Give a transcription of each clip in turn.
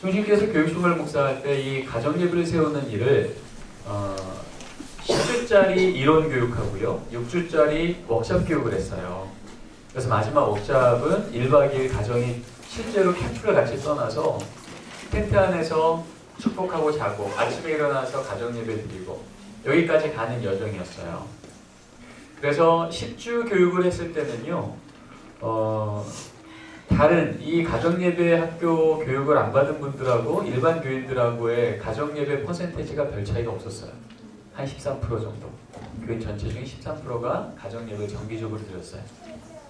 중신께서 교육총괄 목사할 때 이 가정예배를 세우는 일을 10주짜리 이론 교육하고요, 6주짜리 워크숍 교육을 했어요. 그래서 마지막 워크숍은 1박 2일 가정이 실제로 캠프를 같이 떠나서 텐트 안에서 축복하고 자고 아침에 일어나서 가정예배 드리고 여기까지 가는 여정이었어요. 그래서 10주 교육을 했을 때는요, 다른 이 가정예배 학교 교육을 안 받은 분들하고 일반 교인들하고의 가정예배 퍼센테이지가 별 차이가 없었어요. 한 13% 정도. 교인 전체 중에 13%가 가정예배를 정기적으로 드렸어요.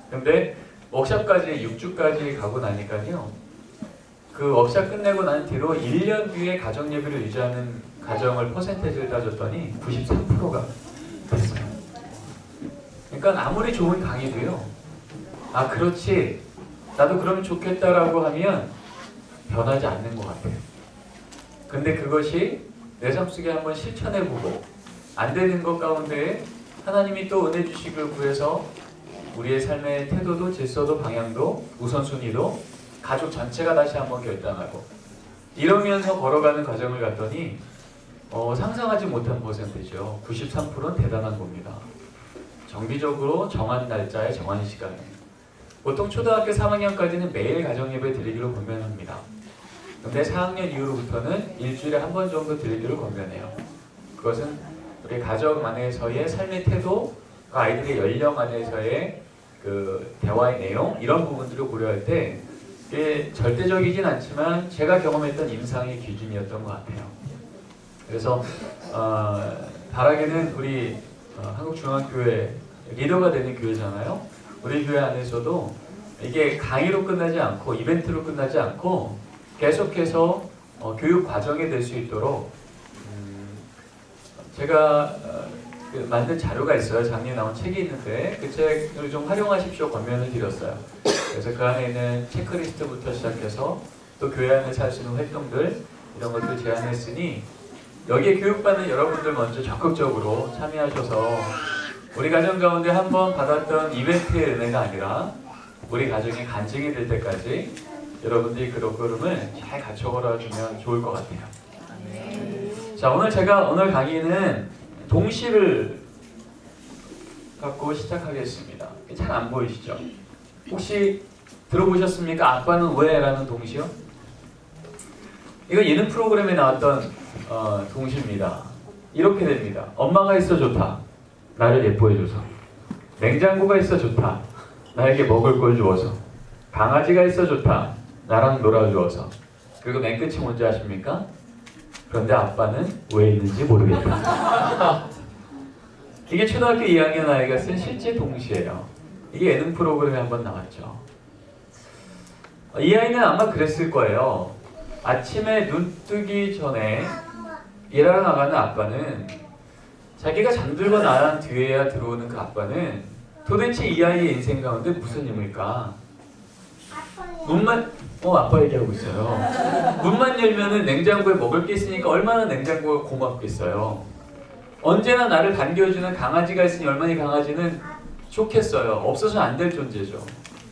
근데 워크숍까지 6주까지 가고 나니까요, 그 워크숍 끝내고 난 뒤로 1년 뒤에 가정예배를 유지하는 가정을 퍼센테이지를 따졌더니 93%가 됐어요. 그러니까 아무리 좋은 강의도요, 아 그렇지 나도 그러면 좋겠다라고 하면 변하지 않는 것 같아요. 근데 그것이 내 삶 속에 한번 실천해보고 안 되는 것 가운데 하나님이 또 은혜 주시길 구해서 우리의 삶의 태도도 질서도 방향도 우선순위도 가족 전체가 다시 한번 결단하고 이러면서 걸어가는 과정을 갔더니 상상하지 못한 퍼센트죠. 93%는 대단한 겁니다. 정기적으로 정한 날짜에 정한 시간에 보통 초등학교 3학년까지는 매일 가정예배 드리기로 권면합니다. 근데 4학년 이후로부터는 일주일에 한 번 정도 드리기를 권면해요. 그것은 우리 가정 안에서의 삶의 태도, 아이들의 연령 안에서의 그 대화의 내용 이런 부분들을 고려할 때 이게 절대적이진 않지만 제가 경험했던 임상의 기준이었던 것 같아요. 그래서 바라기는 우리 한국중앙교회 리더가 되는 교회잖아요. 우리 교회 안에서도 이게 강의로 끝나지 않고 이벤트로 끝나지 않고 계속해서 교육 과정이 될 수 있도록 제가 만든 자료가 있어요. 작년에 나온 책이 있는데 그 책을 좀 활용하십시오 권면을 드렸어요. 그래서 그 안에 있는 체크리스트부터 시작해서 또 교회 안에서 할 수 있는 활동들 이런 것들 제안했으니 여기에 교육받는 여러분들 먼저 적극적으로 참여하셔서 우리 가정 가운데 한번 받았던 이벤트의 은혜가 아니라 우리 가정의 간증이 될 때까지 여러분들이 그 걸음을 잘 갖춰 걸어주면 좋을 것 같아요. 자, 오늘 강의는 동시를 갖고 시작하겠습니다. 잘 안 보이시죠? 혹시 들어보셨습니까? 아빠는 왜? 라는 동시요? 이거 예능 프로그램에 나왔던 동시입니다. 이렇게 됩니다. 엄마가 있어 좋다. 나를 예뻐해줘서. 냉장고가 있어 좋다. 나에게 먹을 걸 주어서. 강아지가 있어 좋다. 나랑 놀아주어서. 그리고 맨 끝이 뭔지 아십니까? 그런데 아빠는 왜 있는지 모르겠다. 이게 초등학교 2학년 아이가 쓴 실제 동시예요. 이게 예능 프로그램에 한번 나왔죠. 이 아이는 아마 그랬을 거예요. 아침에 눈 뜨기 전에 일하러 나가는 아빠는 자기가 잠들고 나간 뒤에야 들어오는 그 아빠는 도대체 이 아이의 인생 가운데 무슨 의미일까? 문만 아빠 얘기하고 있어요. 문만 열면은 냉장고에 먹을 게 있으니까 얼마나 냉장고가 고맙겠어요. 언제나 나를 반겨주는 강아지가 있으니 얼마나 강아지는 좋겠어요. 없어서 안 될 존재죠.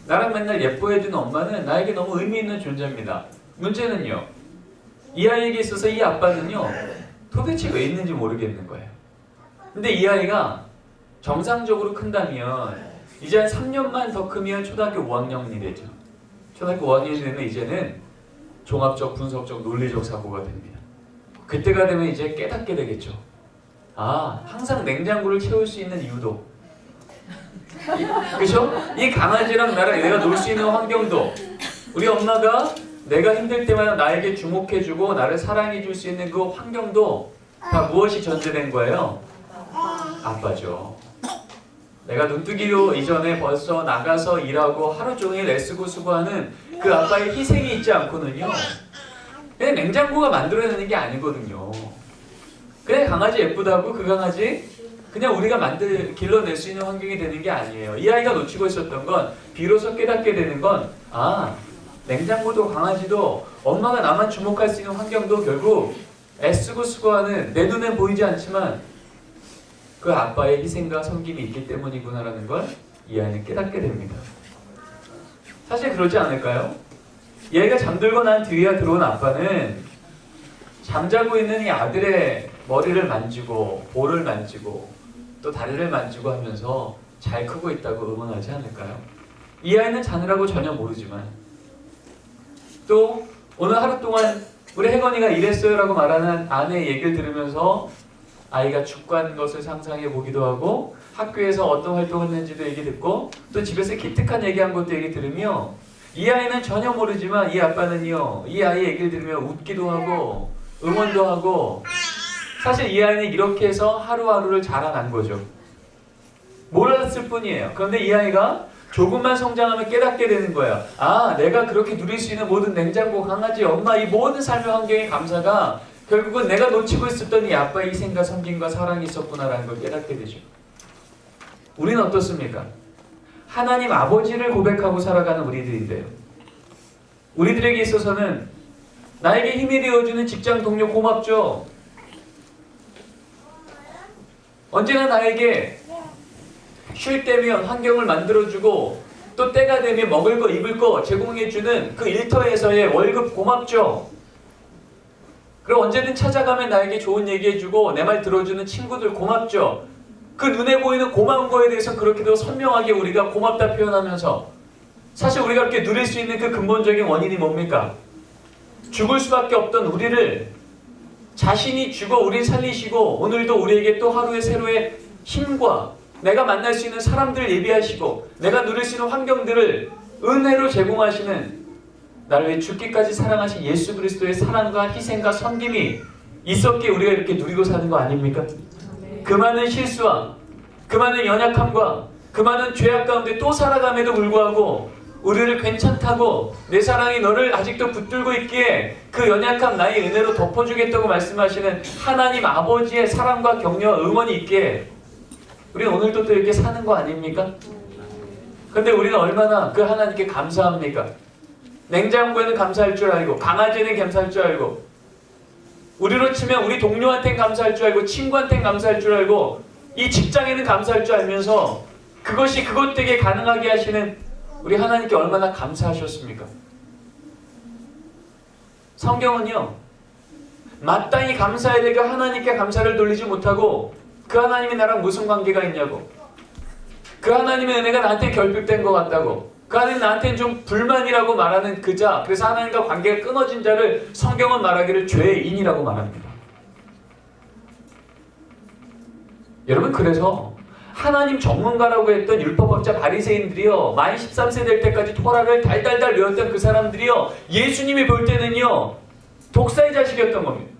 나랑 맨날 예뻐해주는 엄마는 나에게 너무 의미 있는 존재입니다. 문제는요, 이 아이에게 있어서 이 아빠는요 도대체 왜 있는지 모르겠는 거예요. 근데 이 아이가 정상적으로 큰다면 이제 한 3년만 더 크면 초등학교 5학년이 되죠. 초등학교 5학년이 되면 이제는 종합적, 분석적, 논리적 사고가 됩니다. 그때가 되면 이제 깨닫게 되겠죠. 아, 항상 냉장고를 채울 수 있는 이유도, 그렇죠? 이 강아지랑 나랑 내가 놀 수 있는 환경도, 우리 엄마가 내가 힘들 때마다 나에게 주목해주고 나를 사랑해줄 수 있는 그 환경도 다 무엇이 전제된 거예요? 아빠죠. 내가 눈뜨기로 이전에 벌써 나가서 일하고 하루 종일 애쓰고 수고하는 그 아빠의 희생이 있지 않고는요, 그냥 냉장고가 만들어내는 게 아니거든요. 그냥 강아지 예쁘다고 그 강아지 그냥 우리가 길러낼 수 있는 환경이 되는 게 아니에요. 이 아이가 놓치고 있었던 건, 비로소 깨닫게 되는 건, 냉장고도 강아지도 엄마가 나만 주목할 수 있는 환경도 결국 애쓰고 수고하는, 내 눈엔 보이지 않지만 그 아빠의 희생과 섬김이 있기 때문이구나라는 걸 이 아이는 깨닫게 됩니다. 사실 그러지 않을까요? 얘가 잠들고 난 뒤에 들어온 아빠는 잠자고 있는 이 아들의 머리를 만지고 볼을 만지고 또 다리를 만지고 하면서 잘 크고 있다고 응원하지 않을까요? 이 아이는 자느라고 전혀 모르지만 또 오늘 하루 동안 우리 혜건이가 이랬어요 라고 말하는 아내의 얘기를 들으면서 아이가 축구한 것을 상상해 보기도 하고 학교에서 어떤 활동을 했는지도 얘기 듣고 또 집에서 기특한 얘기한 것도 얘기 들으며 이 아이는 전혀 모르지만 이 아빠는요 이 아이의 얘기를 들으며 웃기도 하고 응원도 하고 사실 이 아이는 이렇게 해서 하루하루를 자라난 거죠. 몰랐을 뿐이에요. 그런데 이 아이가 조금만 성장하면 깨닫게 되는 거예요. 아, 내가 그렇게 누릴 수 있는 모든 냉장고, 강아지, 엄마 이 모든 삶의 환경의 감사가 결국은 내가 놓치고 있었던 이 아빠의 희생과 섬김과 사랑이 있었구나라는 걸 깨닫게 되죠. 우리는 어떻습니까? 하나님 아버지를 고백하고 살아가는 우리들인데요. 우리들에게 있어서는 나에게 힘이 되어주는 직장 동료 고맙죠. 언제나 나에게 쉴 때면 환경을 만들어주고 또 때가 되면 먹을 거 입을 거 제공해주는 그 일터에서의 월급 고맙죠. 그리고 언제든 찾아가면 나에게 좋은 얘기해주고 내 말 들어주는 친구들 고맙죠. 그 눈에 보이는 고마운 거에 대해서 그렇게도 선명하게 우리가 고맙다 표현하면서 사실 우리가 이렇게 누릴 수 있는 그 근본적인 원인이 뭡니까? 죽을 수밖에 없던 우리를 자신이 죽어 우리를 살리시고 오늘도 우리에게 또 하루의 새로의 힘과 내가 만날 수 있는 사람들을 예비하시고 내가 누릴 수 있는 환경들을 은혜로 제공하시는 나를 위해 죽기까지 사랑하신 예수 그리스도의 사랑과 희생과 섬김이 있었기에 우리가 이렇게 누리고 사는 거 아닙니까? 그 많은 실수와 그 많은 연약함과 그 많은 죄악 가운데 또 살아감에도 불구하고 우리를 괜찮다고 내 사랑이 너를 아직도 붙들고 있기에 그 연약함 나의 은혜로 덮어주겠다고 말씀하시는 하나님 아버지의 사랑과 격려와 응원이 있기에 우리는 오늘도 또 이렇게 사는 거 아닙니까? 근데 우리는 얼마나 그 하나님께 감사합니까? 냉장고에는 감사할 줄 알고 강아지에는 감사할 줄 알고 우리로 치면 우리 동료한테는 감사할 줄 알고 친구한테는 감사할 줄 알고 이 직장에는 감사할 줄 알면서 그것이 그것 되게 가능하게 하시는 우리 하나님께 얼마나 감사하셨습니까? 성경은요 마땅히 감사해야 될 그 하나님께 감사를 돌리지 못하고 그 하나님이 나랑 무슨 관계가 있냐고 그 하나님의 은혜가 나한테 결핍된 것 같다고 그 하나님 나한테는 좀 불만이라고 말하는 그 자 그래서 하나님과 관계가 끊어진 자를 성경은 말하기를 죄인이라고 말합니다. 여러분 그래서 하나님 전문가라고 했던 율법학자 바리새인들이요 만 13세 될 때까지 토라를 달달달 외웠던 그 사람들이요 예수님이 볼 때는요 독사의 자식이었던 겁니다.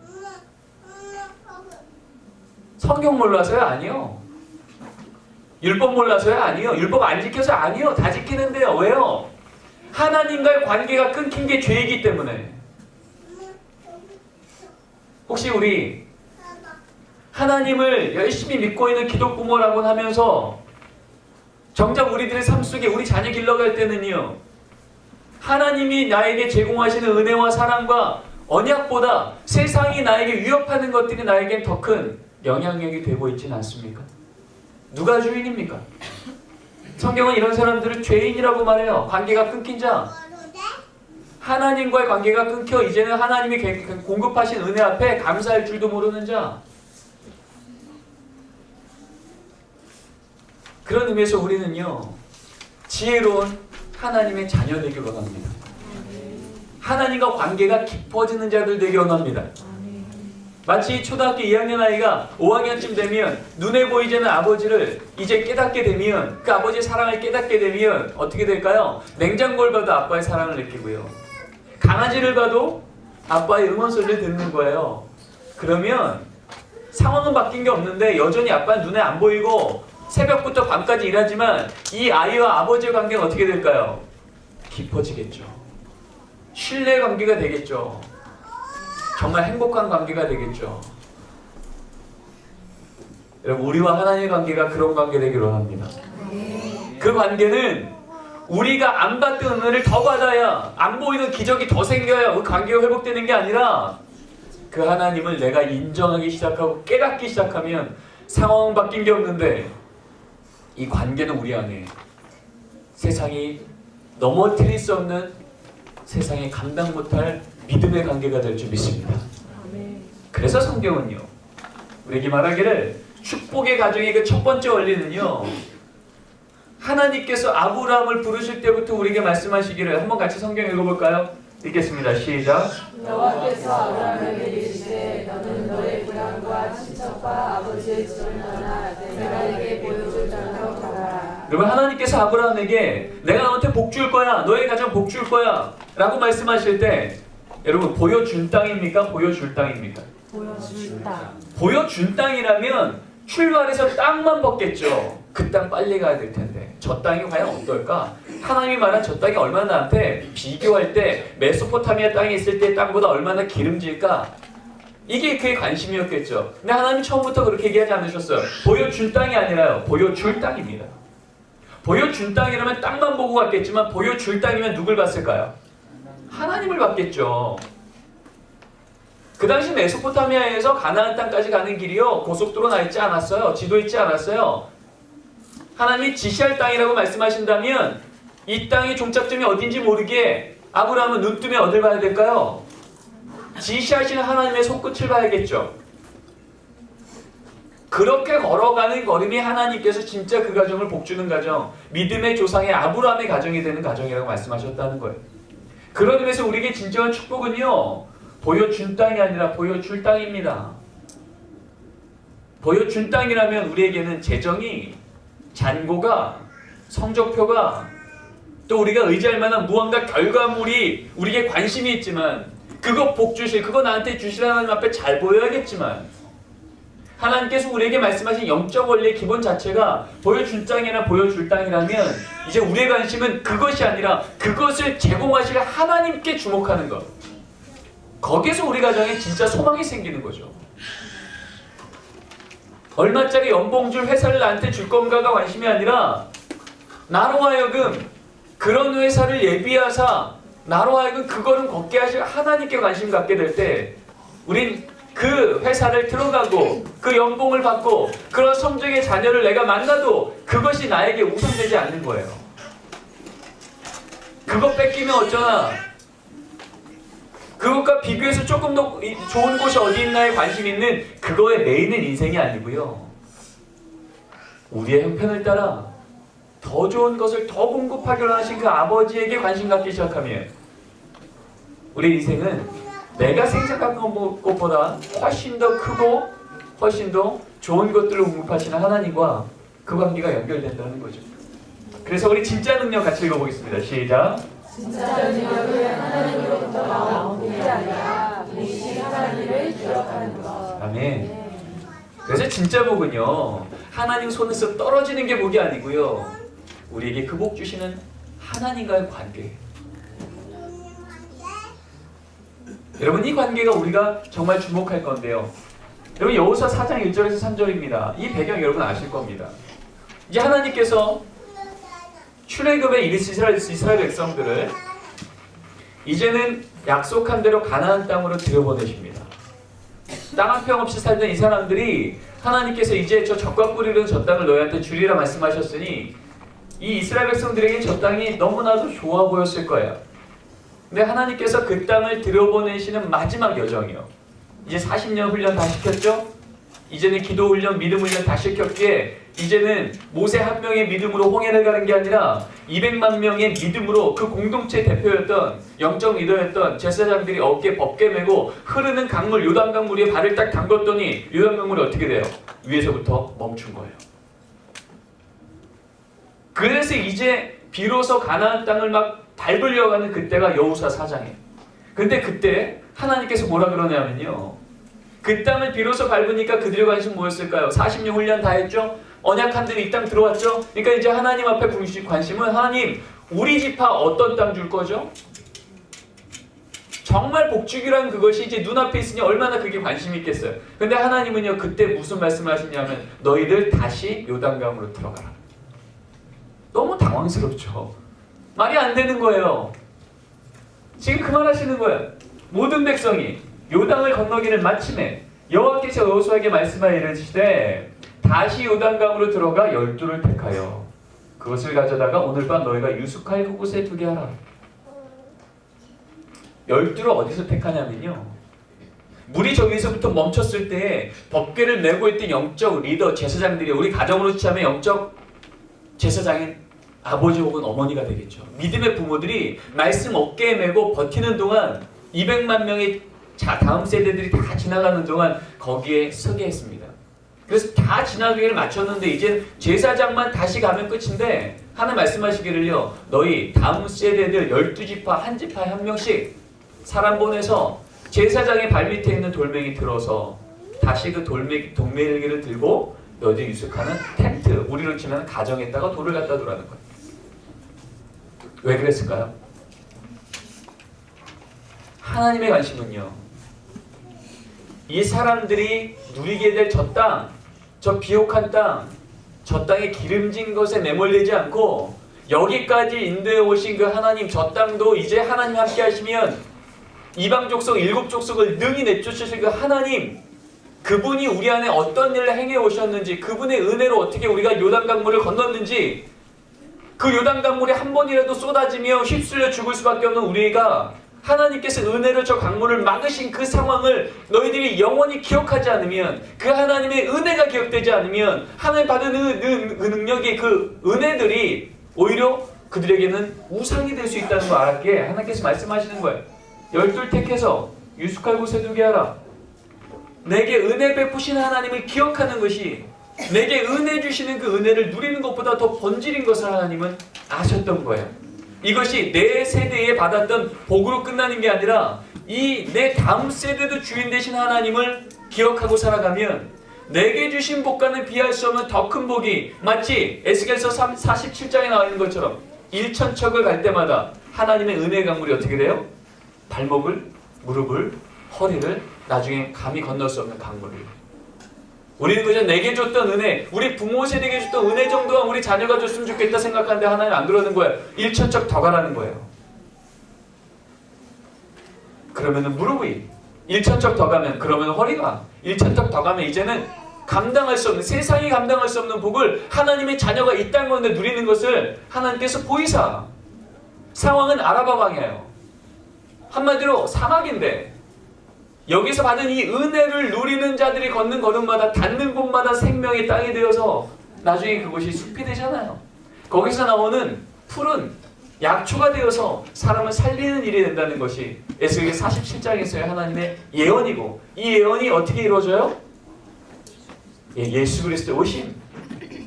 성경 몰라서요? 아니요. 율법 몰라서요? 아니요. 율법 안 지켜서 아니요. 다 지키는데요. 왜요? 하나님과의 관계가 끊긴 게 죄이기 때문에. 혹시 우리 하나님을 열심히 믿고 있는 기독 부모라고 하면서 정작 우리들의 삶 속에 우리 자녀 길러갈 때는요 하나님이 나에게 제공하시는 은혜와 사랑과 언약보다 세상이 나에게 위협하는 것들이 나에겐 더 큰 영향력이 되고 있지는 않습니까? 누가 주인입니까? 성경은 이런 사람들을 죄인이라고 말해요. 관계가 끊긴 자. 하나님과의 관계가 끊겨 이제는 하나님이 공급하신 은혜 앞에 감사할 줄도 모르는 자. 그런 의미에서 우리는요 지혜로운 하나님의 자녀 되기 원합니다. 하나님과 관계가 깊어지는 자들 되기 원합니다. 마치 초등학교 2학년 아이가 5학년쯤 되면 눈에 보이지 않는 아버지를 이제 깨닫게 되면 그 아버지의 사랑을 깨닫게 되면 어떻게 될까요? 냉장고를 봐도 아빠의 사랑을 느끼고요. 강아지를 봐도 아빠의 응원 소리를 듣는 거예요. 그러면 상황은 바뀐 게 없는데 여전히 아빠는 눈에 안 보이고 새벽부터 밤까지 일하지만 이 아이와 아버지의 관계는 어떻게 될까요? 깊어지겠죠. 신뢰의 관계가 되겠죠. 정말 행복한 관계가 되겠죠. 여러분 우리와 하나님의 관계가 그런 관계 되기로 합니다. 그 관계는 우리가 안 받던 은혜를 더 받아야 안 보이는 기적이 더 생겨야 우리 관계가 회복되는 게 아니라 그 하나님을 내가 인정하기 시작하고 깨닫기 시작하면 상황은 바뀐 게 없는데 이 관계는 우리 안에 세상이 넘어뜨릴 수 없는 세상에 감당 못할 믿음의 관계가 될 줄 믿습니다. 그래서 성경은요, 우리에게 말하기를 축복의 가정의 그 첫 번째 원리는요, 하나님께서 아브라함을 부르실 때부터 우리에게 말씀하시기를, 한번 같이 성경 읽어볼까요? 읽겠습니다. 시작. 여호와께서 아브라함에게 이르시되 너는 너의 고향과 친척과 아버지의 집을 떠나 내가 네게 보여줄 땅으로 가라. 여러분, 하나님께서 아브라함에게 내가 너한테 복 줄 거야, 너의 가정 복 줄 거야 라고 말씀하실 때, 여러분, 보여준 땅입니까? 보여줄 땅입니까? 보여줄 땅. 보여준 땅이라면 출발해서 땅만 벗겠죠. 그 땅 빨리 가야 될 텐데 저 땅이 과연 어떨까? 하나님이 말한 저 땅이 얼마나 나한테 비교할 때 메소포타미아 땅에 있을 때 땅보다 얼마나 기름질까? 이게 그의 관심이었겠죠. 근데 하나님이 처음부터 그렇게 얘기하지 않으셨어요. 보여준 땅이 아니라요, 보여줄 땅입니다. 보여준 땅이라면 땅만 보고 갔겠지만 보여줄 땅이면 누굴 봤을까요? 하나님을 봤겠죠. 그 당시 메소포타미아에서 가나안 땅까지 가는 길이요, 고속도로 나 있지 않았어요. 지도 있지 않았어요. 하나님이 지시할 땅이라고 말씀하신다면 이 땅의 종착점이 어딘지 모르게 아브라함은 눈 뜨면 어딜 봐야 될까요? 지시하시는 하나님의 손끝을 봐야겠죠. 그렇게 걸어가는 걸음이 하나님께서 진짜 그 가정을 복주는 가정, 믿음의 조상의 아브라함의 가정이 되는 가정이라고 말씀하셨다는 거예요. 그런 의미에서 우리에게 진정한 축복은요, 보여준 땅이 아니라 보여줄 땅입니다. 보여준 땅이라면 우리에게는 재정이, 잔고가, 성적표가, 또 우리가 의지할 만한 무언가 결과물이 우리에게 관심이 있지만, 그거 복 주실, 그거 나한테 주실 하나님 앞에 잘 보여야겠지만, 하나님께서 우리에게 말씀하신 영적 원리의 기본 자체가 보여준 땅이나 보여줄 땅이라면, 이제 우리의 관심은 그것이 아니라 그것을 제공하실 하나님께 주목하는 것. 거기에서 우리 가정에 진짜 소망이 생기는 거죠. 얼마짜리 연봉 줄 회사를 나한테 줄 건가가 관심이 아니라, 나로 하여금 그런 회사를 예비하사 나로 하여금 그거는 걷게 하실 하나님께 관심 갖게 될 때, 우린 그 회사를 들어가고 그 연봉을 받고 그런 성적의 자녀를 내가 만나도 그것이 나에게 우선되지 않는 거예요. 그거 뺏기면 어쩌나, 그것과 비교해서 조금 더 좋은 곳이 어디 있나에 관심 있는 그거에 매이는 인생이 아니고요, 우리의 형편을 따라 더 좋은 것을 더 공급하기로 하신 그 아버지에게 관심 갖기 시작하면 우리 인생은 내가 생각한 것보다 훨씬 더 크고 훨씬 더 좋은 것들을 공급하시는 하나님과 그 관계가 연결된다는 거죠. 그래서 우리 진짜 능력 같이 읽어보겠습니다. 시작. 진짜 능력은 하나님으로부터 나온 복이 아니라 계신 하나님을 기억하는 것. 아멘. 그래서 진짜 복은요, 하나님 손에서 떨어지는 게 복이 아니고요, 우리에게 그 복 주시는 하나님과의 관계. 여러분, 이 관계가 우리가 정말 주목할 건데요. 여러분, 여호수아 4장 1절에서 3절입니다. 이 배경 여러분 아실 겁니다. 이제 하나님께서 출애굽에 이르신 이스라엘 백성들을 이제는 약속한 대로 가나안 땅으로 들여보내십니다. 땅 한 평 없이 살던 이 사람들이 하나님께서 이제 저 적과 꿀이는 저 땅을 너희한테 주리라 말씀하셨으니 이 이스라엘 백성들에게 저 땅이 너무나도 좋아 보였을 거예요. 근데 하나님께서 그 땅을 들여보내시는 마지막 여정이요, 이제 40년 훈련 다 시켰죠? 이제는 기도 훈련, 믿음 훈련 다 시켰기에 이제는 모세 한 명의 믿음으로 홍해를 가는 게 아니라 200만 명의 믿음으로 그 공동체 대표였던 영적 리더였던 제사장들이 어깨에 법궤 메고 흐르는 강물, 요단강 위에 발을 딱 담궜더니 요단강물이 어떻게 돼요? 위에서부터 멈춘 거예요. 그래서 이제 비로소 가나안 땅을 막 밟으려고 하는 그때가 여호수아 4장이에요. 근데 그때 하나님께서 뭐라 그러냐면요, 그 땅을 비로소 밟으니까 그들의 관심 뭐였을까요? 40년 훈련 다 했죠? 언약한 대로 이 땅 들어왔죠? 그러니까 이제 하나님 앞에 부르신 관심은, 하나님, 우리 지파 어떤 땅 줄 거죠? 정말 복주기란 그것이 이제 눈앞에 있으니 얼마나 그게 관심이 있겠어요. 근데 하나님은요, 그때 무슨 말씀을 하시냐면, 너희들 다시 요단강으로 들어가라. 너무 당황스럽죠? 말이 안 되는 거예요. 지금 그 말 하시는 거예요. 모든 백성이 요단을 건너기를 마침에 여호와께서 여호수아에게 말씀하여 이르시되 다시 요단강으로 들어가 12를 택하여 그것을 가져다가 오늘 밤 너희가 유숙할 그곳에 두게 하라. 12를 어디서 택하냐면요, 물이 저기서부터 멈췄을 때 법궤를 메고 있던 영적 리더, 제사장들이, 우리 가정으로 치자면 영적 제사장인 아버지 혹은 어머니가 되겠죠. 믿음의 부모들이 말씀 어깨에 메고 버티는 동안 200만 명의 다음 세대들이 다 지나가는 동안 거기에 서게 했습니다. 그래서 다 지나가기를 마쳤는데 이제 제사장만 다시 가면 끝인데 하나님 말씀하시기를요, 너희 다음 세대들 12지파 한 지파에 한 명씩 사람 보내서 제사장의 발밑에 있는 돌멩이 들어서 다시 그 돌멩이를 들고 너희들이 유숙하는 텐트, 우리로 치면 가정에다가 돌을 갖다 두라는 거예요. 왜 그랬을까요? 하나님의 관심은요, 이 사람들이 누리게 될 저 땅, 저 비옥한 땅, 저 땅에 기름진 것에 매몰리지 않고 여기까지 인도해 오신 그 하나님, 저 땅도 이제 하나님 함께 하시면 이방 족속 7족속을 능히 내쫓으실 그 하나님, 그분이 우리 안에 어떤 일을 행해 오셨는지, 그분의 은혜로 어떻게 우리가 요단강물을 건넜는지, 그 요단강물이 한 번이라도 쏟아지며 휩쓸려 죽을 수밖에 없는 우리가 하나님께서 은혜로 저 강물을 막으신 그 상황을 너희들이 영원히 기억하지 않으면, 그 하나님의 은혜가 기억되지 않으면 하나님 받은 그 능력의 그 은혜들이 오히려 그들에게는 우상이 될 수 있다는 걸 알았기에 하나님께서 말씀하시는 거예요. 12 택해서 유숙할 곳에 두게 하라. 내게 은혜 베푸신 하나님을 기억하는 것이, 내게 은혜 주시는 그 은혜를 누리는 것보다 더 본질인 것을 하나님은 아셨던 거예요. 이것이 내 세대에 받았던 복으로 끝나는 게 아니라 이 내 다음 세대도 주인 되신 하나님을 기억하고 살아가면 내게 주신 복과는 비할 수 없는 더 큰 복이, 마치 에스겔서 47장에 나와 있는 것처럼 1천척을 갈 때마다 하나님의 은혜의 강물이 어떻게 돼요? 발목을, 무릎을, 허리를 나중에 감히 건널 수 없는 강물을. 우리는 그저 내게 줬던 은혜, 우리 부모 세대에게 줬던 은혜 정도가 우리 자녀가 줬으면 좋겠다 생각하는데 하나님 안 그러는 거예요. 1천척 더 가라는 거예요. 그러면은 무릎이, 1천척 더 가면, 그러면 허리가, 1천척 더 가면 이제는 감당할 수 없는, 세상이 감당할 수 없는 복을 하나님의 자녀가 이 땅 가운데 누리는 것을 하나님께서 보이사, 상황은 아라바 광야예요. 한마디로 사막인데 여기서 받은 이 은혜를 누리는 자들이 걷는 걸음마다, 닿는 곳마다 생명의 땅이 되어서 나중에 그곳이 숲이 되잖아요. 거기서 나오는 풀은 약초가 되어서 사람을 살리는 일이 된다는 것이 에스겔 47장에서의 하나님의 예언이고, 이 예언이 어떻게 이루어져요? 예수 그리스도의 오심,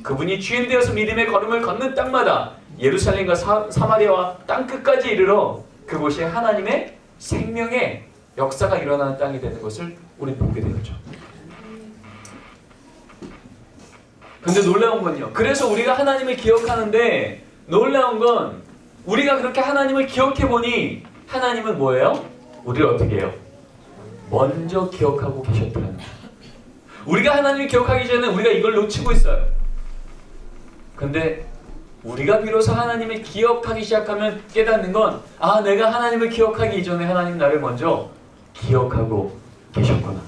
그분이 주인 되어서 믿음의 걸음을 걷는 땅마다 예루살렘과 사마리아와 땅끝까지 이르러 그곳이 하나님의 생명의 역사가 일어나는 땅이 되는 것을 우리 보게 되죠. 근데 놀라운 건요, 그래서 우리가 하나님을 기억하는데 놀라운 건 우리가 그렇게 하나님을 기억해보니 하나님은 뭐예요? 우리를 어떻게 해요? 먼저 기억하고 계셨다는 거예요. 우리가 하나님을 기억하기 전에 우리가 이걸 놓치고 있어요. 근데 우리가 비로소 하나님을 기억하기 시작하면 깨닫는 건, 아, 내가 하나님을 기억하기 이전에 하나님 나를 먼저 기억하고 계셨구나.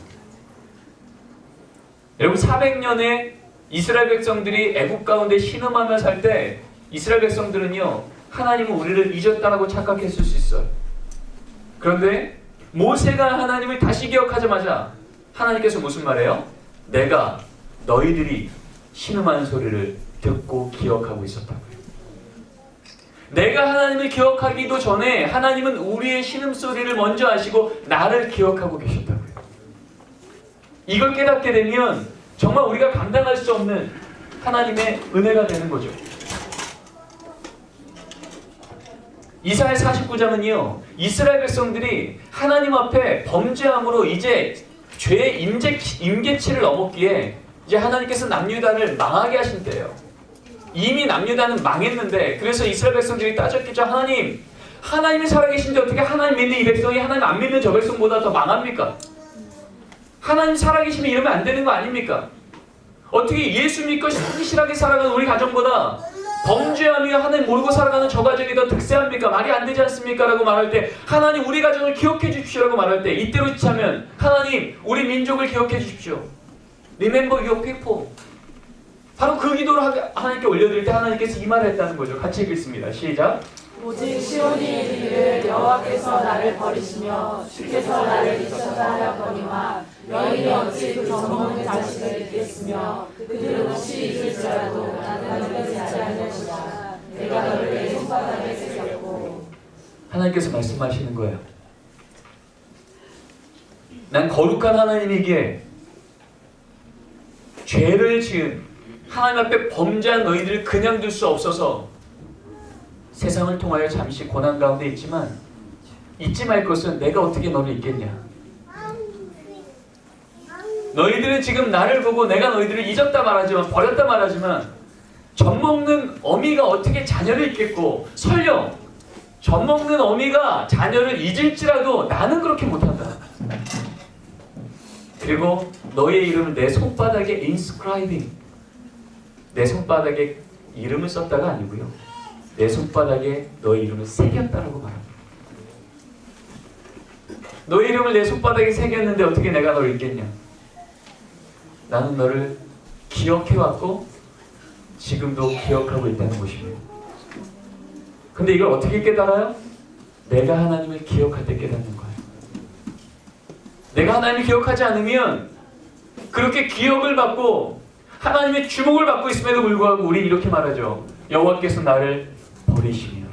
여러분, 400년에 이스라엘 백성들이 애국 가운데 신음하며 살 때 이스라엘 백성들은요, 하나님은 우리를 잊었다라고 착각했을 수 있어요. 그런데 모세가 하나님을 다시 기억하자마자 하나님께서 무슨 말해요? 내가 너희들이 신음하는 소리를 듣고 기억하고 있었다고요. 내가 하나님을 기억하기도 전에 하나님은 우리의 신음소리를 먼저 아시고 나를 기억하고 계셨다고요. 이걸 깨닫게 되면 정말 우리가 감당할 수 없는 하나님의 은혜가 되는 거죠. 이사야 49장은요, 이스라엘 백성들이 하나님 앞에 범죄함으로 이제 죄의 임계치를 넘었기에 이제 하나님께서 남유다를 망하게 하신 때예요. 이미 남유다는 망했는데, 그래서 이스라엘 백성들이 따졌겠죠. 하나님이 살아계신데 어떻게 하나님 믿는 이 백성이 하나님 안 믿는 저 백성보다 더 망합니까? 하나님 살아계시면 이러면 안 되는 거 아닙니까? 어떻게 예수 믿고 성실하게 살아가는 우리 가정보다 범죄하며 하나님 모르고 살아가는 저 가정이 더 득세합니까? 말이 안 되지 않습니까? 라고 말할 때, 하나님 우리 가정을 기억해 주십시오 라고 말할 때, 이때로 치자면 하나님 우리 민족을 기억해 주십시오. Remember your people. 바로 그 기도를 하나님께 올려드릴 때 하나님께서 이 말을 했다는 거죠. 같이 읽겠습니다. 시작. 오직 시온이 이르기를 여호와께서 나를 버리시며 주께서 나를 잊으셨다 하였거니와 너희는 어찌 그 젖먹는 자식을 잊겠으며 그들은 혹시 잊을지라도 나는 잊지 않을 것이다. 내가 너를 내 손바닥에 새겼고. 하나님께서 말씀하시는 거예요. 난 거룩한 하나님이기에 죄를 지은 하나님 앞에 범죄한 너희들을 그냥 둘 수 없어서 세상을 통하여 잠시 고난 가운데 있지만 잊지 말 것은 내가 어떻게 너를 잊겠냐. 너희들은 지금 나를 보고 내가 너희들을 잊었다 말하지만 버렸다 말하지만 젖먹는 어미가 어떻게 자녀를 잊겠고 설령 젖먹는 어미가 자녀를 잊을지라도 나는 그렇게 못한다. 그리고 너의 이름을 내 손바닥에 inscribing, 내 손바닥에 이름을 썼다가 아니고요, 내 손바닥에 너의 이름을 새겼다라고 말합니다. 너의 이름을 내 손바닥에 새겼는데 어떻게 내가 너를 잊겠냐. 나는 너를 기억해왔고 지금도 기억하고 있다는 것입니다. 근데 이걸 어떻게 깨달아요? 내가 하나님을 기억할 때 깨닫는 거예요. 내가 하나님을 기억하지 않으면 그렇게 기억을 받고 하나님의 주목을 받고 있음에도 불구하고 우리 이렇게 말하죠. 여호와께서 나를 버리시며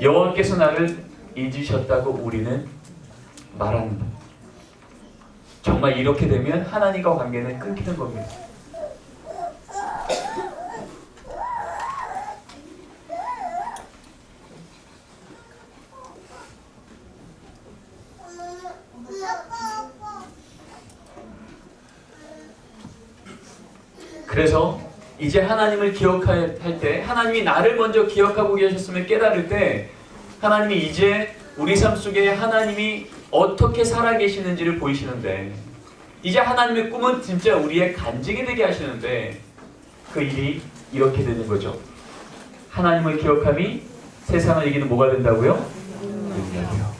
여호와께서 나를 잊으셨다고 우리는 말합니다. 정말 이렇게 되면 하나님과 관계는 끊기는 겁니다. 그래서 이제 하나님을 기억할 때 하나님이 나를 먼저 기억하고 계셨음을 깨달을 때 하나님이 이제 우리 삶 속에 하나님이 어떻게 살아계시는지를 보이시는데 이제 하나님의 꿈은 진짜 우리의 간증이 되게 하시는데 그 일이 이렇게 되는 거죠. 하나님을 기억함이 세상을 이기는 뭐가 된다고요? 능력이요.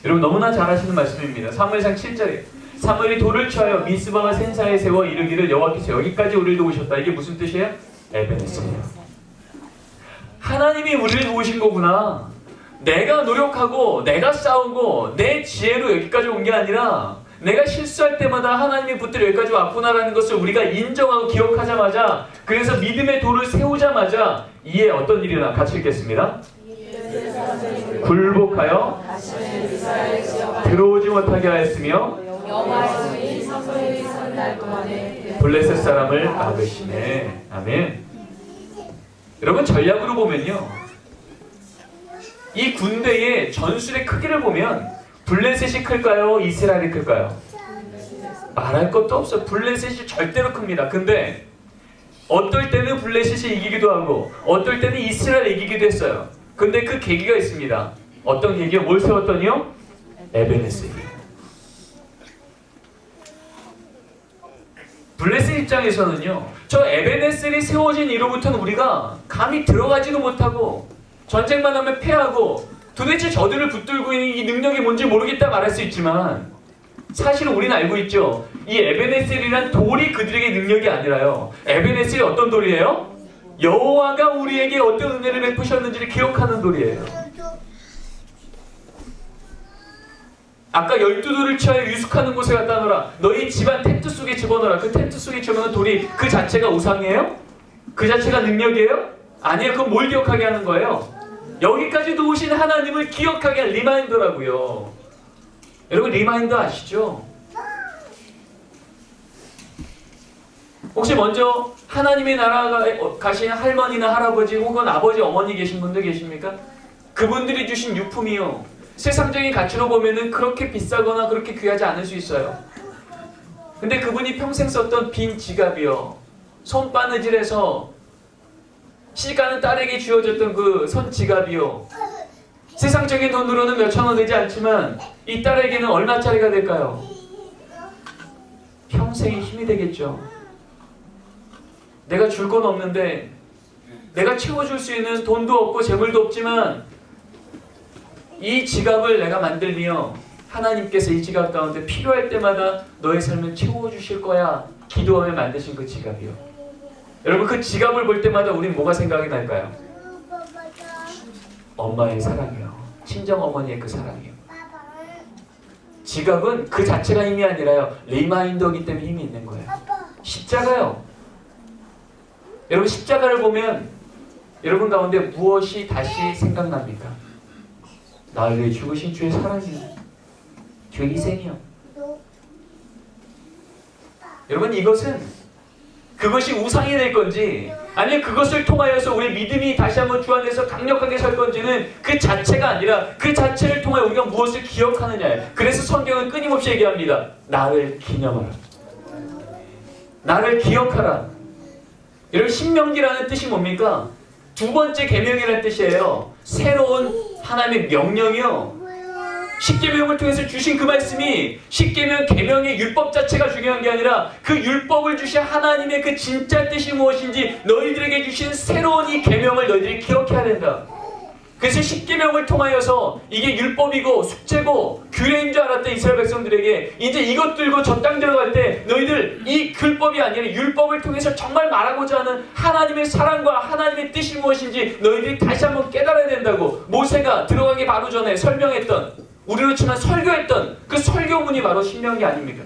여러분 너무나 잘 아시는 말씀입니다. 사무엘상 7절에 사무엘이 돌을 쳐하여 미스바와 센사에 세워 이르기를 여호와께서 여기까지 우리를 도우셨다. 이게 무슨 뜻이에요? 에베네스입니다. 하나님이 우리를 도우신 거구나. 내가 노력하고 내가 싸우고 내 지혜로 여기까지 온 게 아니라 내가 실수할 때마다 하나님의 붙들어 여기까지 왔구나라는 것을 우리가 인정하고 기억하자마자 그래서 믿음의 돌을 세우자마자 이에 어떤 일이 일어나 같이 읽겠습니다. 굴복하여 들어오지 못하게 하였으며 블레셋 사람을 막으시네. 아멘. 여러분 전략으로 보면요, 이 군대의 전술의 크기를 보면 블레셋이 클까요? 이스라엘이 클까요? 말할 것도 없어요. 블레셋이 절대로 큽니다. 근데 어떨 때는 블레셋이 이기기도 하고 어떨 때는 이스라엘이 이기기도 했어요. 근데 그 계기가 있습니다. 어떤 계기요? 뭘 세웠더니요? 에베네스예요. 블레셋 입장에서는요, 저 에베네셀이 세워진 이로부터는 우리가 감히 들어가지도 못하고 전쟁만 하면 패하고 도대체 저들을 붙들고 있는 이 능력이 뭔지 모르겠다 말할 수 있지만 사실은 우리는 알고 있죠. 이 에베네셀이란 돌이 그들에게 능력이 아니라요, 에베네셀이 어떤 돌이에요? 여호와가 우리에게 어떤 은혜를 베푸셨는지를 기억하는 돌이에요. 아까 12돌을 취하여 유숙하는 곳에 갖다 놓으라. 너희 집안 텐트 속에 집어넣어라. 그 텐트 속에 집어넣은 돌이 그 자체가 우상이에요? 그 자체가 능력이에요? 아니에요. 그건 뭘 기억하게 하는 거예요? 여기까지도 오신 하나님을 기억하게 할 리마인더라고요. 여러분 리마인더 아시죠? 혹시 먼저 하나님의 나라에 가신 할머니나 할아버지 혹은 아버지 어머니 계신 분들 계십니까? 그분들이 주신 유품이요, 세상적인 가치로 보면은 그렇게 비싸거나 그렇게 귀하지 않을 수 있어요. 근데 그분이 평생 썼던 빈 지갑이요, 손바느질해서 시가는 딸에게 쥐어줬던 그 손지갑이요, 세상적인 돈으로는 몇천 원 되지 않지만 이 딸에게는 얼마짜리가 될까요? 평생의 힘이 되겠죠. 내가 줄 건 없는데, 내가 채워줄 수 있는 돈도 없고 재물도 없지만 이 지갑을 내가 만들며 하나님께서 이 지갑 가운데 필요할 때마다 너의 삶을 채워주실 거야 기도하며 만드신 그 지갑이요. 여러분 그 지갑을 볼 때마다 우린 뭐가 생각이 날까요? 엄마의 사랑이에요. 친정 어머니의 그 사랑이에요. 지갑은 그 자체가 힘이 아니라요. 리마인더이기 때문에 힘이 있는 거예요. 십자가요. 여러분 십자가를 보면 여러분 가운데 무엇이 다시 생각납니까? 나를 위해 죽으신 주의 사랑이요. 주의 희생이요. 여러분 이것은 그것이 우상이 될 건지 아니면 그것을 통하여서 우리 믿음이 다시 한번 주 안에서 강력하게 설 건지는 그 자체가 아니라 그 자체를 통하여 우리가 무엇을 기억하느냐예요. 그래서 성경은 끊임없이 얘기합니다. 나를 기념하라. 나를 기억하라. 여러분 신명기라는 뜻이 뭡니까? 두 번째 계명이라는 뜻이에요. 새로운 하나님의 명령이요. 십계명을 통해서 주신 그 말씀이 십계명 계명의 율법 자체가 중요한 게 아니라 그 율법을 주신 하나님의 그 진짜 뜻이 무엇인지 너희들에게 주신 새로운 이 계명을 너희들이 기억해야 된다. 그래서 십계명을 통하여서 이게 율법이고 숙제고 규례인 줄 알았던 이스라엘 백성들에게 이제 이것 들고 저 땅 들어갈 때 너희들 이 율법이 아니라 율법을 통해서 정말 말하고자 하는 하나님의 사랑과 하나님의 뜻이 무엇인지 너희들이 다시 한번 깨달아야 된다고 모세가 들어가기 바로 전에 설명했던 우리로 치면 설교했던 그 설교문이 바로 신명기 아닙니까?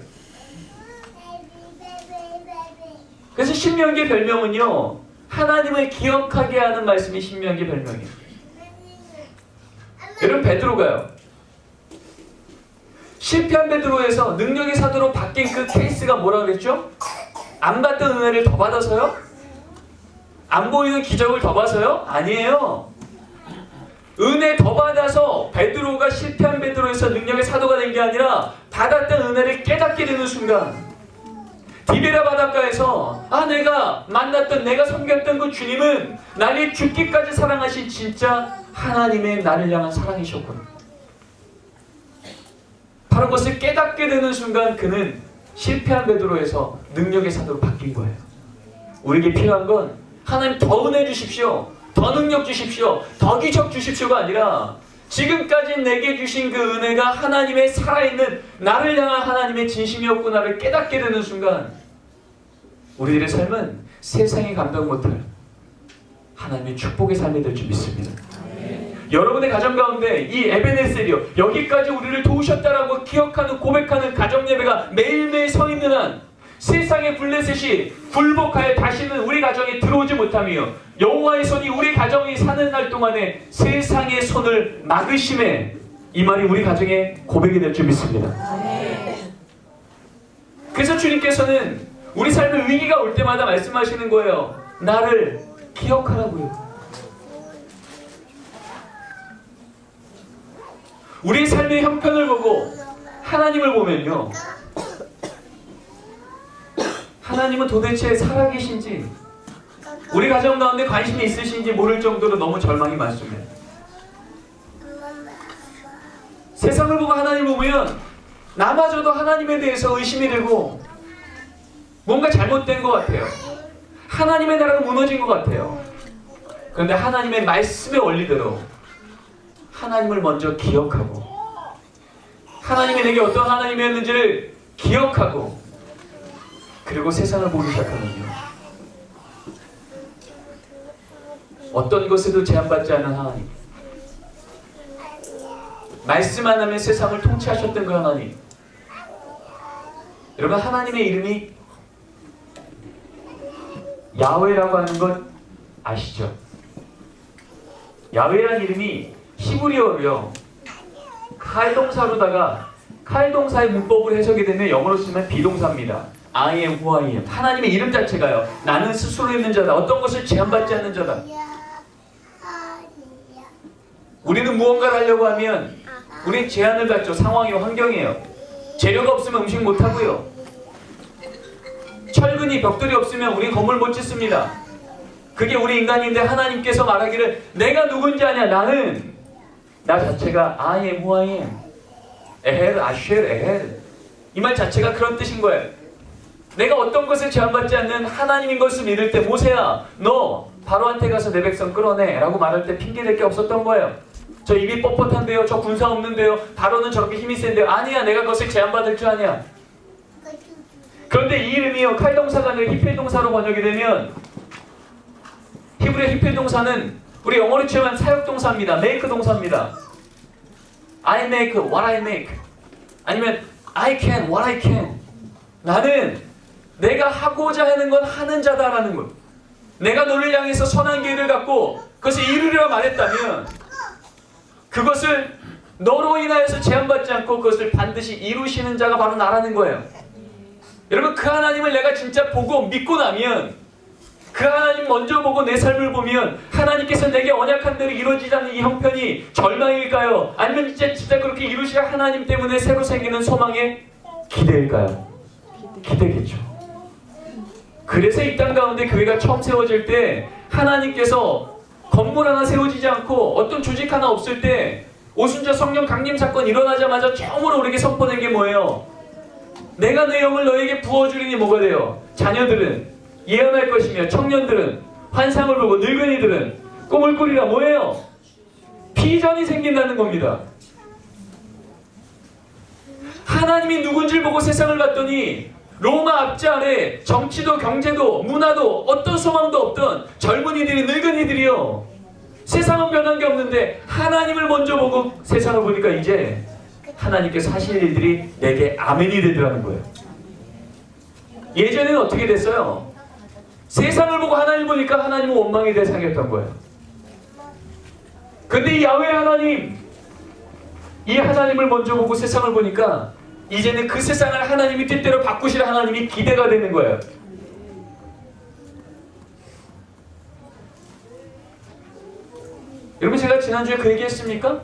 그래서 신명기의 별명은요 하나님을 기억하게 하는 말씀이 신명기 별명이에요. 여러분 베드로가요 실패한 베드로에서 능력의 사도로 바뀐 그 케이스가 뭐라 그랬죠? 안 받던 은혜를 더 받아서요? 안 보이는 기적을 더 봐서요? 아니에요. 은혜 더 받아서 베드로가 실패한 베드로에서 능력의 사도가 된 게 아니라 받았던 은혜를 깨닫게 되는 순간 디베라 바닷가에서 내가 만났던 내가 섬겼던 그 주님은 나를 죽기까지 사랑하신 진짜 하나님의 나를 향한 사랑이셨구나. 바로 그것을 깨닫게 되는 순간 그는 실패한 베드로에서 능력의 사도로 바뀐 거예요. 우리에게 필요한 건 하나님 더 은혜 주십시오. 더 능력 주십시오. 더 기적 주십시오가 아니라 지금까지 내게 주신 그 은혜가 하나님의 살아있는 나를 향한 하나님의 진심이었구나를 깨닫게 되는 순간 우리들의 삶은 세상이 감당 못할 하나님의 축복의 삶이 될 줄 믿습니다. 여러분의 가정 가운데 이 에베네셀이요 여기까지 우리를 도우셨다라고 기억하는 고백하는 가정예배가 매일매일 서 있는 한 세상의 블레셋이 굴복하여 다시는 우리 가정에 들어오지 못하며 여호와의 손이 우리 가정이 사는 날 동안에 세상의 손을 막으심에 이 말이 우리 가정의 고백이 될 줄 믿습니다. 그래서 주님께서는 우리 삶의 위기가 올 때마다 말씀하시는 거예요. 나를 기억하라고요. 우리 삶의 형편을 보고 하나님을 보면요 하나님은 도대체 살아계신지 우리 가정 가운데 관심이 있으신지 모를 정도로 너무 절망이 많습니다. 세상을 보고 하나님을 보면 나마저도 하나님에 대해서 의심이 되고 뭔가 잘못된 것 같아요. 하나님의 나라가 무너진 것 같아요. 그런데 하나님의 말씀의 원리대로 하나님을 먼저 기억하고 하나님이 내게 어떤 하나님이었는지를 기억하고 그리고 세상을 보기 시작하면요 어떤 것에도 제한받지 않는 하나님 말씀 안 하면 세상을 통치하셨던 그 하나님 여러분 하나님의 이름이 야훼라고 하는 것 아시죠? 야훼라는 이름이 히브리어로요 칼동사로다가 칼동사의 문법으로 해석이 되면 영어로 쓰면 비동사입니다. I am who I am. 하나님의 이름 자체가요 나는 스스로 있는 자다. 어떤 것을 제한받지 않는 자다. 우리는 무언가를 하려고 하면 우리 제한을 받죠. 상황이요 환경이에요. 재료가 없으면 음식 못하고요 철근이 벽돌이 없으면 우리는 건물 못 짓습니다. 그게 우리 인간인데 하나님께서 말하기를 내가 누군지 아냐. 나는 나 자체가 I am who I am. 에헬 아쉘 에헬 이 말 자체가 그런 뜻인 거예요. 내가 어떤 것에 제한받지 않는 하나님인 것을 믿을 때 모세야 너 바로한테 가서 내 백성 끌어내 라고 말할 때 핑계댈 게 없었던 거예요. 저 입이 뻣뻣한데요 저 군사 없는데요 바로는 저렇게 힘이 센데요 아니야 내가 그것을 제한받을 줄 아냐. 그런데 이 이름이요 칼동사가 아니라 히필동사로 번역이 되면 히브리 히필동사는 우리 영어로 치면 사역동사입니다. make 동사입니다. I make what I make. 아니면 I can what I can. 나는 내가 하고자 하는 건 하는 자다라는 것. 내가 너를 향해서 선한 계획을 갖고 그것을 이루리라 말했다면 그것을 너로 인하여서 제한받지 않고 그것을 반드시 이루시는 자가 바로 나라는 거예요. 여러분, 그 하나님을 내가 진짜 보고 믿고 나면, 그 하나님 먼저 보고 내 삶을 보면 하나님께서 내게 언약한 대로 이루어지지 않는 이 형편이 절망일까요? 아니면 진짜 그렇게 이루실 하나님 때문에 새로 생기는 소망의 기대일까요? 기대겠죠. 그래서 이 땅 가운데 교회가 처음 세워질 때 하나님께서 건물 하나 세워지지 않고 어떤 조직 하나 없을 때 오순절 성령 강림 사건 일어나자마자 처음으로 우리에게 선포된 게 뭐예요? 내가 내 영을 너에게 부어주리니 뭐가 돼요? 자녀들은 예언할 것이며 청년들은 환상을 보고 늙은이들은 꿈을 꾸리라. 뭐예요? 비전이 생긴다는 겁니다. 하나님이 누군지를 보고 세상을 봤더니 로마 압제 아래 정치도 경제도 문화도 어떤 소망도 없던 젊은이들이 늙은이들이요. 세상은 변한 게 없는데 하나님을 먼저 보고 세상을 보니까 이제 하나님께서 하실 일들이 내게 아멘이 되더라는 거예요. 예전에는 어떻게 됐어요? 세상을 보고 하나님을 보니까 하나님은 원망의 대상이었던 거예요. 근데 이 야훼 하나님, 이 하나님을 먼저 보고 세상을 보니까 이제는 그 세상을 하나님이 뜻대로 바꾸실 하나님이 기대가 되는 거예요. 여러분, 제가 지난주에 그 얘기했습니까?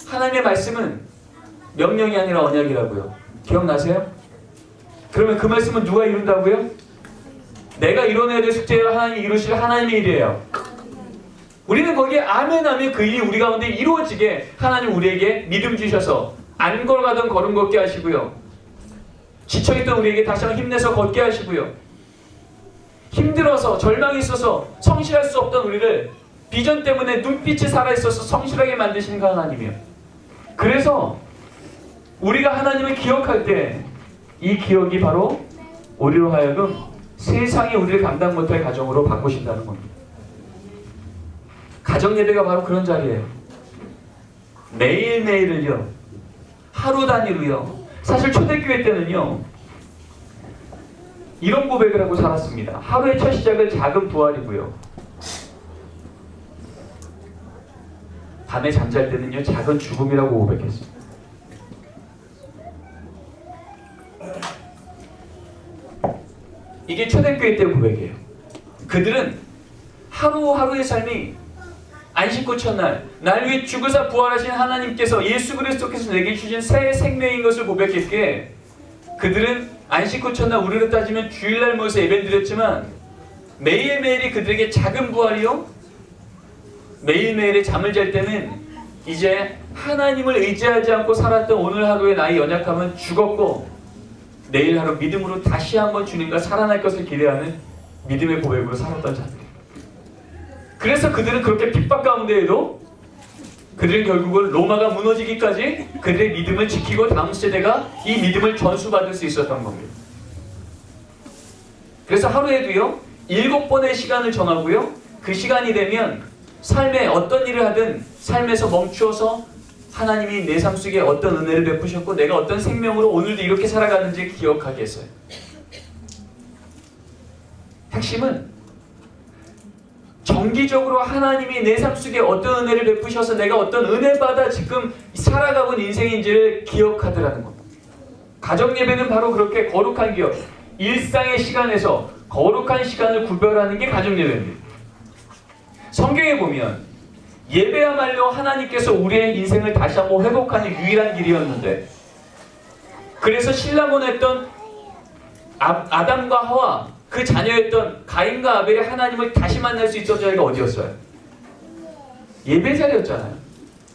하나님의 말씀은 명령이 아니라 언약이라고요. 기억나세요? 그러면 그 말씀은 누가 이룬다고요? 내가 이뤄내야 될 숙제를 하나님이 이루실 하나님의 일이에요. 우리는 거기에 아멘하면 그 일이 우리 가운데 이루어지게 하나님 우리에게 믿음 주셔서 안 걸어가던 걸음 걷게 하시고요. 지쳐있던 우리에게 다시 한번 힘내서 걷게 하시고요. 힘들어서 절망이 있어서 성실할 수 없던 우리를 비전 때문에 눈빛이 살아있어서 성실하게 만드시는 그 하나님이에요. 그래서 우리가 하나님을 기억할 때 이 기억이 바로 우리로 하여금 세상이 우리를 감당 못할 가정으로 바꾸신다는 겁니다. 가정예배가 바로 그런 자리예요. 매일매일을요, 하루 단위로요. 사실 초대교회 때는요, 이런 고백을 하고 살았습니다. 하루의 첫 시작은 작은 부활이고요, 밤에 잠잘 때는요 작은 죽음이라고 고백했습니다. 이게 초대교회 때 고백이에요. 그들은 하루하루의 삶이 안식구 첫날, 날 위해 죽으사 부활하신 하나님께서 예수 그리스도께서 내게 주신 새 생명인 것을 고백했기에 그들은 안식구 첫날, 우리로 따지면 주일날 모여서 예배드렸지만 매일매일이 그들에게 작은 부활이요, 매일매일의 잠을 잘 때는 이제 하나님을 의지하지 않고 살았던 오늘 하루의 나의 연약함은 죽었고 내일 하루 믿음으로 다시 한번 주님과 살아날 것을 기대하는 믿음의 고백으로 살았던 자들이에요. 그래서 그들은 그렇게 핍박 가운데에도 그들은 결국은 로마가 무너지기까지 그들의 믿음을 지키고 다음 세대가 이 믿음을 전수받을 수 있었던 겁니다. 그래서 하루에도요 7번의 시간을 정하고요, 그 시간이 되면 삶에 어떤 일을 하든 삶에서 멈추어서 하나님이 내 삶 속에 어떤 은혜를 베푸셨고 내가 어떤 생명으로 오늘도 이렇게 살아가는지 기억하게 했어요. 핵심은 정기적으로 하나님이 내 삶 속에 어떤 은혜를 베푸셔서 내가 어떤 은혜 받아 지금 살아가고 있는 인생인지를 기억하더라는 겁니다. 가정예배는 바로 그렇게 거룩한 기억, 일상의 시간에서 거룩한 시간을 구별하는 게 가정예배입니다. 성경에 보면 예배야말로 하나님께서 우리의 인생을 다시 한번 회복하는 유일한 길이었는데, 그래서 신라곤했던 아담과 하와 그 자녀였던 가인과 아벨이 하나님을 다시 만날 수 있었던 자리가 어디였어요? 예배 자리였잖아요.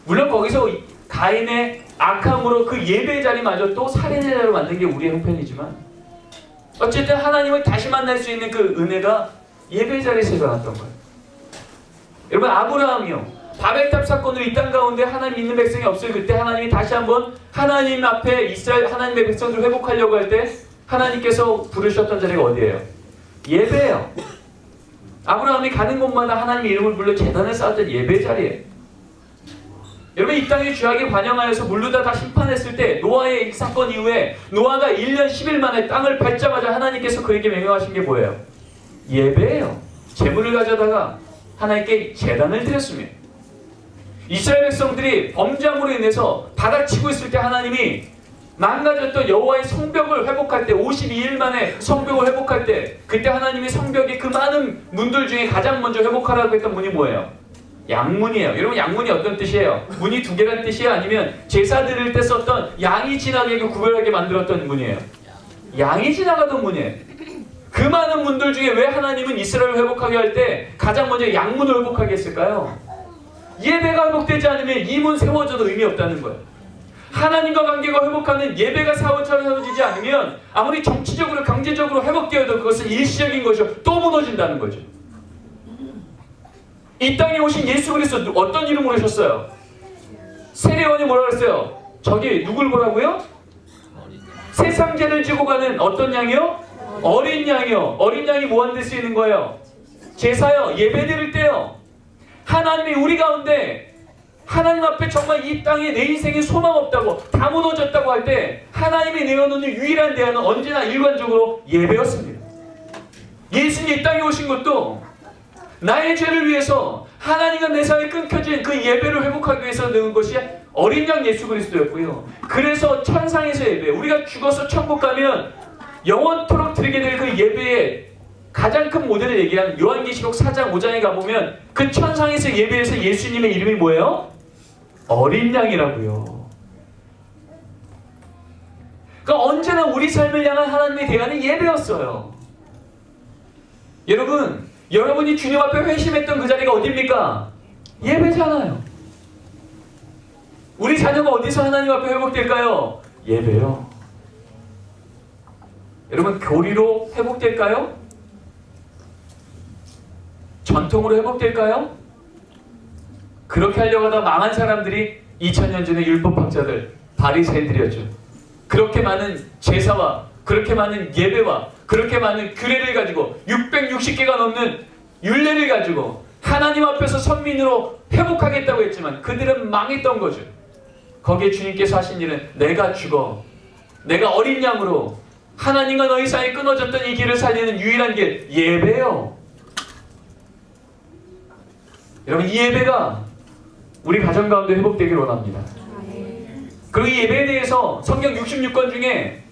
물론 거기서 가인의 악함으로 그 예배 자리마저 또 살인의 자리로 만든 게 우리의 형편이지만 어쨌든 하나님을 다시 만날 수 있는 그 은혜가 예배 자리에서 일어났던 거예요. 여러분, 아브라함이요, 바벨탑 사건으로 이 땅 가운데 하나님 믿는 백성이 없을 그때 하나님이 다시 한번 하나님 앞에 이스라엘 하나님의 백성들을 회복하려고 할 때 하나님께서 부르셨던 자리가 어디예요? 예배예요. 아브라함이 가는 곳마다 하나님의 이름을 불러 제단을 쌓았던 예배 자리에, 여러분 이 땅의 죄악에 관영하여서 물르다 다 심판했을 때 노아의 이 사건 이후에 노아가 1년 10일 만에 땅을 밟자마자 하나님께서 그에게 명령하신 게 뭐예요? 예배예요. 제물을 가져다가 하나님께 제단을 드렸으며, 이스라엘 백성들이 범죄함으로 인해서 바닥치고 있을 때 하나님이 망가졌던 여호와의 성벽을 회복할 때, 52일 만에 성벽을 회복할 때, 그때 하나님이 성벽의 그 많은 문들 중에 가장 먼저 회복하라고 했던 문이 뭐예요? 양문이에요. 여러분 양문이 어떤 뜻이에요? 문이 두 개란 뜻이에요? 아니면 제사 드릴 때 썼던 양이 지나게 구별하게 만들었던 문이에요? 양이 지나가던 문이에요. 그 많은 문들 중에 왜 하나님은 이스라엘을 회복하게 할 때 가장 먼저 양문을 회복하게 했을까요? 예배가 회복되지 않으면 이 문 세워져도 의미 없다는 거예요. 하나님과 관계가 회복하는 예배가 세워지지 않으면 아무리 정치적으로 경제적으로 회복되어도 그것은 일시적인 것이고 또 무너진다는 거죠. 이 땅에 오신 예수 그리스도 어떤 이름으로 오셨어요? 세례요한이 뭐라 그랬어요? 저기 누굴 보라고요? 세상 죄를 지고 가는 어떤 양이요? 어린 양이요. 어린 양이 뭐하는 데 쓰이는 거예요? 제사요. 예배 드릴 때요. 하나님이 우리 가운데 하나님 앞에 정말 이 땅에 내 인생에 소망 없다고 다 무너졌다고 할 때 하나님이 내어놓는 유일한 대안은 언제나 일관적으로 예배였습니다. 예수님이 이 땅에 오신 것도 나의 죄를 위해서 하나님과 내 사이에 끊겨진 그 예배를 회복하기 위해서 넣은 것이 어린 양 예수 그리스도였고요. 그래서 천상에서 예배, 우리가 죽어서 천국 가면 영원토록 드리게 될 그 예배의 가장 큰 모델을 얘기하는 요한계시록 4장 5장에 가보면 그 천상에서 예배에서 예수님의 이름이 뭐예요? 어린 양이라고요. 그러니까 언제나 우리 삶을 향한 하나님의 대안은 예배였어요. 여러분이 주님 앞에 회심했던 그 자리가 어디입니까? 예배잖아요. 우리 자녀가 어디서 하나님 앞에 회복될까요? 예배요. 여러분 교리로 회복될까요? 전통으로 회복될까요? 그렇게 하려고 하다 망한 사람들이 2000년 전에 율법학자들, 바리새인들이었죠. 그렇게 많은 제사와 그렇게 많은 예배와 그렇게 많은 규례를 가지고 660개가 넘는 율례를 가지고 하나님 앞에서 선민으로 회복하겠다고 했지만 그들은 망했던 거죠. 거기에 주님께서 하신 일은 내가 죽어, 내가 어린 양으로 하나님과 너희 사이에 끊어졌던 이 길을 살리는 유일한 길, 예배요. 여러분 이 예배가 우리 가정 가운데 회복되기를 원합니다. 그리고 이 예배에 대해서 성경 66권 중에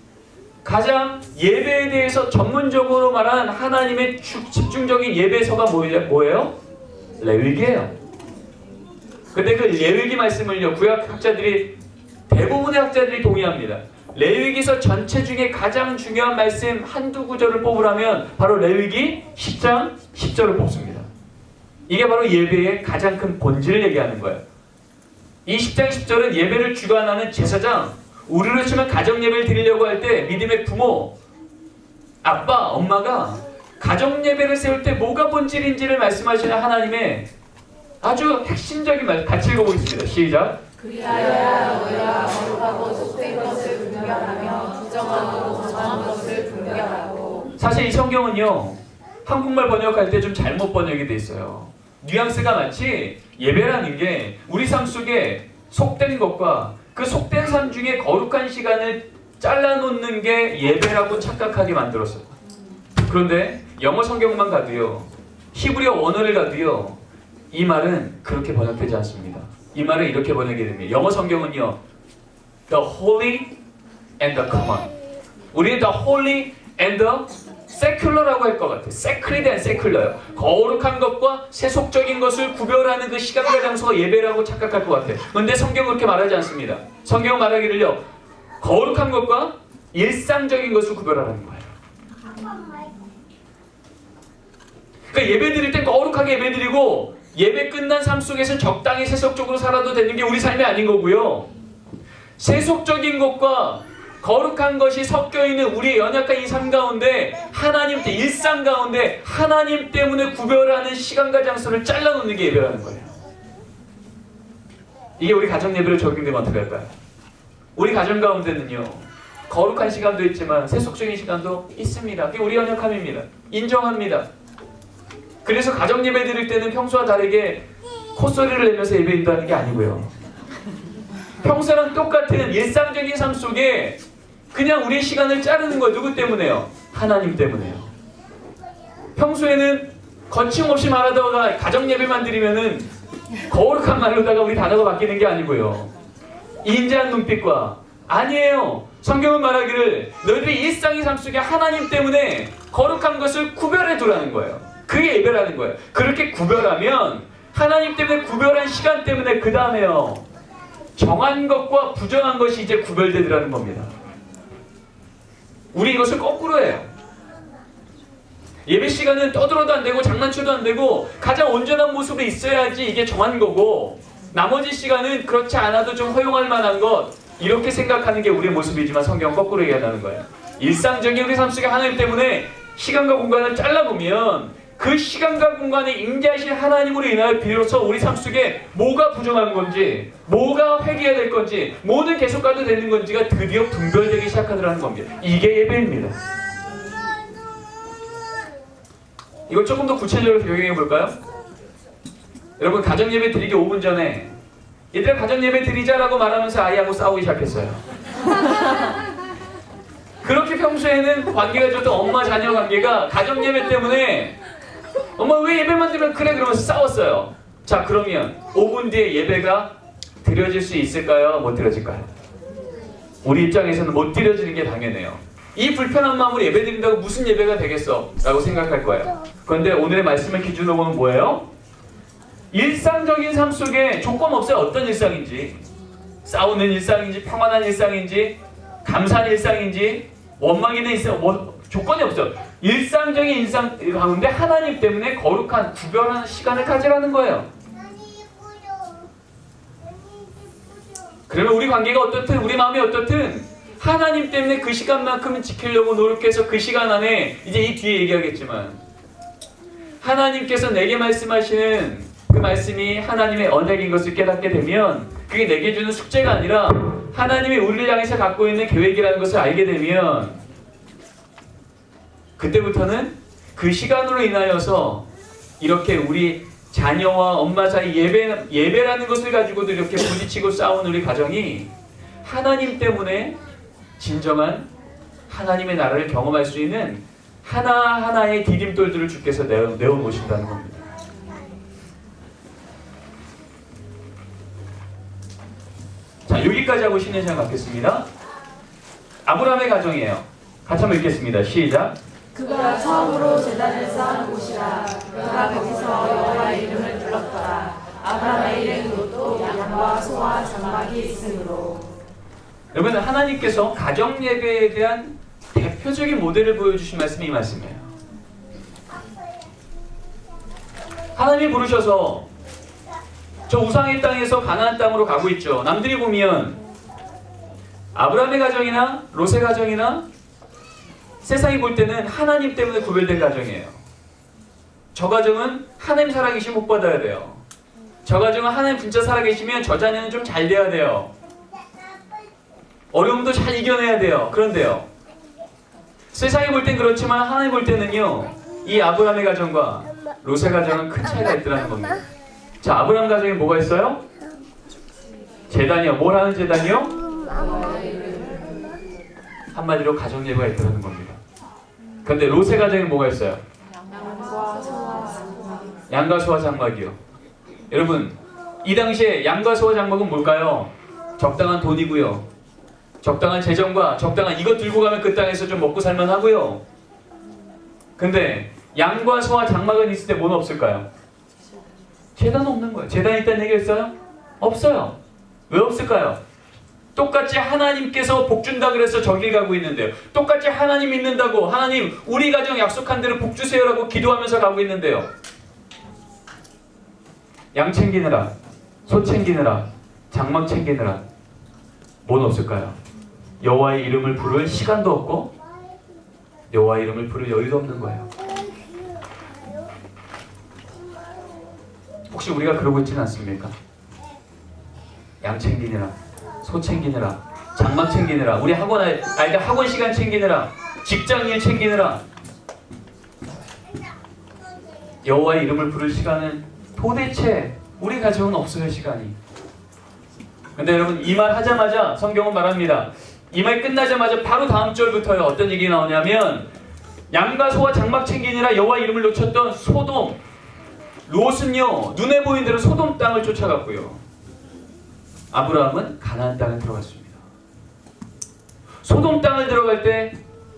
가장 예배에 대해서 전문적으로 말하는 하나님의 집중적인 예배서가 뭐예요? 레위기예요. 근데 그 레위기 말씀을요, 구약 학자들이, 대부분의 학자들이 동의합니다. 레위기서 전체 중에 가장 중요한 말씀 한두 구절을 뽑으라면 바로 레위기 10장 10절을 뽑습니다. 이게 바로 예배의 가장 큰 본질을 얘기하는 거예요. 이 10장 10절은 예배를 주관하는 제사장, 우리로 치면 가정 예배를 드리려고 할 때 믿음의 부모, 아빠, 엄마가 가정 예배를 세울 때 뭐가 본질인지를 말씀하시는 하나님의 아주 핵심적인 말, 같이 읽어보겠습니다. 시작. 그리하여야 너희가 거룩하고 속된 것을 분별하며 부정하고 정한 것을 분별하고. 사실 이 성경은요, 한국말 번역할 때 좀 잘못 번역이 돼 있어요. 뉘앙스가 마치 예배라는 게 우리 삶 속에 속된 것과 그 속된 삶 중에 거룩한 시간을 잘라놓는 게 예배라고 착각하게 만들었어요. 그런데 영어 성경만 가도요, 히브리어 원어를 가도요, 이 말은 그렇게 번역되지 않습니다. 이 말은 이렇게 번역이 됩니다. 영어 성경은요, the holy and the common. 우리는 the holy and the secular라고 할 것 같아요. sacred and secular요. 거룩한 것과 세속적인 것을 구별하는 그 시간과 장소가 예배라고 착각할 것 같아요. 그런데 성경은 그렇게 말하지 않습니다. 성경은 말하기를요, 거룩한 것과 일상적인 것을 구별하라는 거예요. 그러니까 예배 드릴 땐 거룩하게 예배 드리고 예배 끝난 삶 속에서는 적당히 세속적으로 살아도 되는 게 우리 삶이 아닌 거고요. 세속적인 것과 거룩한 것이 섞여있는 우리의 연약한 이 삶 가운데 하나님 때 일상 가운데 하나님 때문에 구별하는 시간과 장소를 잘라놓는 게 예배라는 거예요. 이게 우리 가정 예배로 적용되면 어떻게 할까요? 우리 가정 가운데는요, 거룩한 시간도 있지만 세속적인 시간도 있습니다. 그게 우리 연약함입니다. 인정합니다. 그래서 가정 예배 드릴 때는 평소와 다르게 콧소리를 내면서 예배 인도하는 게 아니고요. 평소랑 똑같은 일상적인 삶 속에 그냥 우리의 시간을 자르는 거예요. 누구 때문에요? 하나님 때문에요. 평소에는 거침없이 말하다가 가정 예배만 드리면은 거룩한 말로다가 우리 단어가 바뀌는 게 아니고요. 인자한 눈빛과 아니에요. 성경은 말하기를 너희들이 일상의 삶 속에 하나님 때문에 거룩한 것을 구별해 두라는 거예요. 그게 예배라는 거예요. 그렇게 구별하면 하나님 때문에 구별한 시간 때문에 그 다음에요. 정한 것과 부정한 것이 이제 구별되더라는 겁니다. 우리 이것을 거꾸로 해요. 예배 시간은 떠들어도 안 되고 장난쳐도 안 되고 가장 온전한 모습으로 있어야지 이게 정한 거고 나머지 시간은 그렇지 않아도 좀 허용할 만한 것 이렇게 생각하는 게 우리의 모습이지만 성경은 거꾸로 얘기한다는 거예요. 일상적인 우리 삶 속에 하나님 때문에 시간과 공간을 잘라보면 그 시간과 공간에 임재하신 하나님으로 인하여 비로소 우리 삶 속에 뭐가 부정한 건지 뭐가 회개해야 될 건지 뭐는 계속 가도 되는 건지가 드디어 분별되기 시작하더라는 겁니다. 이게 예배입니다. 이걸 조금 더 구체적으로 적용해 볼까요? 여러분 가정 예배 드리기 5분 전에 얘들아 가정 예배 드리자라고 말하면서 아이하고 싸우기 시작했어요. 그렇게 평소에는 관계가 좋던 엄마 자녀 관계가 가정 예배 때문에 엄마 왜 예배만 드리면 그래 그러면서 싸웠어요. 자 그러면 5분 뒤에 예배가 드려질 수 있을까요? 못 드려질까요? 우리 입장에서는 못 드려지는 게 당연해요. 이 불편한 마음으로 예배 드린다고 무슨 예배가 되겠어? 라고 생각할 거예요. 그런데 오늘의 말씀의 기준으로는 뭐예요? 일상적인 삶 속에 조건 없어요. 어떤 일상인지 싸우는 일상인지 평안한 일상인지 감사한 일상인지 원망 있는 일상 뭐 조건이 없어요. 일상적인 일상 가운데 하나님 때문에 거룩한 구별하는 시간을 가지라는 거예요. 그러면 우리 관계가 어떻든 우리 마음이 어떻든 하나님 때문에 그 시간만큼은 지키려고 노력해서 그 시간 안에 이제 이 뒤에 얘기하겠지만 하나님께서 내게 말씀하시는 그 말씀이 하나님의 언약인 것을 깨닫게 되면 그게 내게 주는 숙제가 아니라 하나님이 우리를 향해서 갖고 있는 계획이라는 것을 알게 되면 그때부터는 그 시간으로 인하여서 이렇게 우리 자녀와 엄마 사이 예배라는 것을 가지고도 이렇게 부딪히고 싸우는 우리 가정이 하나님 때문에 진정한 하나님의 나라를 경험할 수 있는 하나하나의 디딤돌들을 주께서 내어놓으신다는 겁니다. 자, 여기까지 하고 신의 시간 갖겠습니다. 아브라함의 가정이에요. 같이 한번 읽겠습니다. 시작. 그가 처음으로 제단을 쌓은 곳이라. 그가 거기서 여호와의 이름을 불렀더라. 아브라함의 이름 롯도 양과 소와 장막이 있으므로. 여러분 하나님께서 가정 예배에 대한 대표적인 모델을 보여주신 말씀이 이 말씀이에요. 하나님이 부르셔서 저 우상의 땅에서 가나안 땅으로 가고 있죠. 남들이 보면 아브라함의 가정이나 롯의 가정이나 세상이 볼 때는 하나님 때문에 구별된 가정이에요. 저 가정은 하나님 살아계시면 복 받아야 돼요. 저 가정은 하나님 진짜 살아계시면 저 자녀는 좀 잘 돼야 돼요. 어려움도 잘 이겨내야 돼요. 그런데요, 세상이 볼 땐 그렇지만 하나님 볼 때는요, 이 아브라함의 가정과 롯의 가정은 큰 차이가 있더라는 겁니다. 자, 아브라함 가정에 뭐가 있어요? 제단이요. 뭘 하는 제단이요? 한마디로 가정 예배가 있더라는 겁니다. 그런데 롯의 가정에 뭐가 있어요? 양과 소와 장막이요. 여러분, 이 당시에 양과 소와 장막은 뭘까요? 적당한 돈이고요, 적당한 재정과 적당한 이것 들고 가면 그 땅에서 좀 먹고 살만 하고요. 근데 양과 소와 장막은 있을 때 뭐는 없을까요? 제단은 없는 거예요. 제단이 있다는 얘기 있어요? 없어요. 왜 없을까요? 똑같이 하나님께서 복 준다 그래서 저길 가고 있는데요. 똑같이 하나님 믿는다고 하나님 우리 가정 약속한 대로 복 주세요라고 기도하면서 가고 있는데요. 양 챙기느라, 소 챙기느라, 장막 챙기느라 뭐는 없을까요? 여호와의 이름을 부를 시간도 없고 여호와의 이름을 부를 여유도 없는 거예요. 혹시 우리가 그러고 있지는 않습니까? 양 챙기느라, 소 챙기느라, 장막 챙기느라, 우리 아이들 학원 시간 챙기느라, 직장 일 챙기느라 여호와의 이름을 부를 시간은 도대체 우리 가정은 없어요, 시간이. 근데 여러분, 이 말 하자마자 성경은 말합니다. 이 말 끝나자마자 바로 다음 절부터요, 어떤 얘기 나오냐면 양과 소와 장막 챙기느라 여호와의 이름을 놓쳤던 소돔, 롯은요 눈에 보이는 대로 소돔 땅을 쫓아갔고요, 아브라함은 가나안 땅에 들어갔습니다. 소돔 땅을 들어갈 때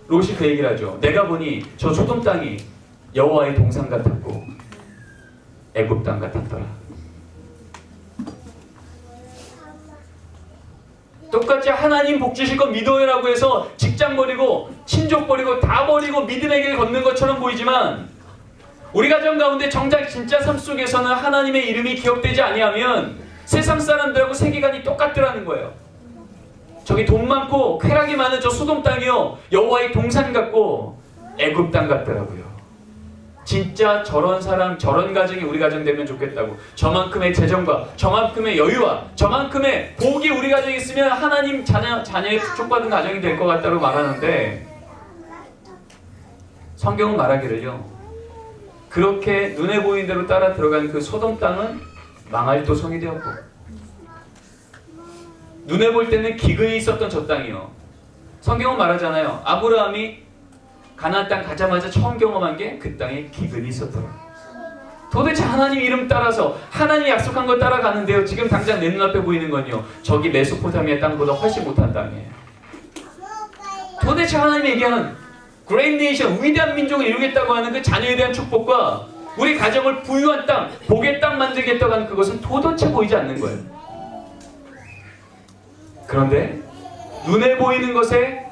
롯이 그 얘기를 하죠. 내가 보니 저 소돔 땅이 여호와의 동산 같았고 애굽 땅 같았더라. 똑같이 하나님 복 주실 거 믿어요라고 해서 직장 버리고 친족 버리고 다 버리고 믿음의 길 걷는 것처럼 보이지만, 우리 가정 가운데 정작 진짜 삶 속에서는 하나님의 이름이 기억되지 아니하면 세상 사람들하고 세계관이 똑같더라는 거예요. 저기 돈 많고 쾌락이 많은 저 소돔 땅이요 여호와의 동산 같고 애굽 땅 같더라고요. 진짜 저런 사람, 저런 가정이 우리 가정 되면 좋겠다고. 저만큼의 재정과 저만큼의 여유와 저만큼의 복이 우리 가정에 있으면 하나님 자녀의 축복받은 가정이 될 것 같다고 말하는데, 성경은 말하기를요, 그렇게 눈에 보이는 대로 따라 들어간 그 소돔 땅은 망할 도성이 되었고, 눈에 볼 때는 기근이 있었던 저 땅이요, 성경은 말하잖아요. 아브라함이 가나안 땅 가자마자 처음 경험한 게 그 땅에 기근이 있었더라. 도대체 하나님 이름 따라서 하나님이 약속한 걸 따라가는데요, 지금 당장 내 눈앞에 보이는 건요 저기 메소포타미아 땅보다 훨씬 못한 땅이에요. 도대체 하나님이 얘기하는 Great Nation, 위대한 민족을 이루겠다고 하는 그 자녀에 대한 축복과 우리 가정을 부유한 땅, 복의 땅 만들겠다고 하는 그것은 도대체 보이지 않는 거예요. 그런데 눈에 보이는 것에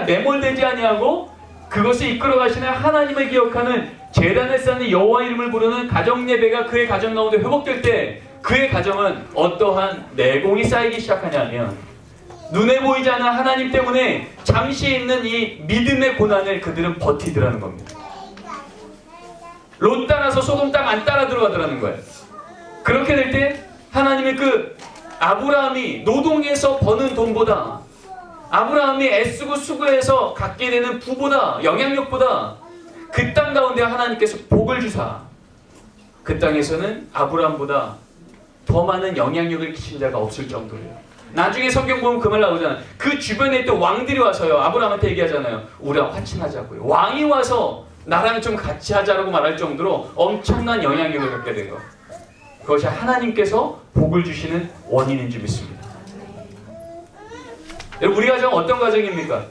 매몰되지 아니하고 그것을 이끌어 가시는 하나님을 기억하는 제단을 쌓는 여호와 이름을 부르는 가정 예배가 그의 가정 가운데 회복될 때, 그의 가정은 어떠한 내공이 쌓이기 시작하냐면, 눈에 보이지 않는 하나님 때문에 잠시 있는 이 믿음의 고난을 그들은 버티더라는 겁니다. 롯 따라서 소돔 땅 안 따라 들어가더라는 거예요. 그렇게 될 때 하나님의 그 아브라함이 노동해서 버는 돈보다, 아브라함이 애쓰고 수고해서 갖게 되는 부보다, 영향력보다 그 땅 가운데 하나님께서 복을 주사 그 땅에서는 아브라함보다 더 많은 영향력을 끼친 자가 없을 정도예요. 나중에 성경 보면 그 말 나오잖아요. 그 주변에 있던 왕들이 와서요 아브라함한테 얘기하잖아요. 우리랑 화친하자고요. 왕이 와서 나랑 좀 같이 하자라고 말할 정도로 엄청난 영향력을 갖게 돼요. 그것이 하나님께서 복을 주시는 원인인 줄 믿습니다. 여러분, 우리 가정은 어떤 가정입니까?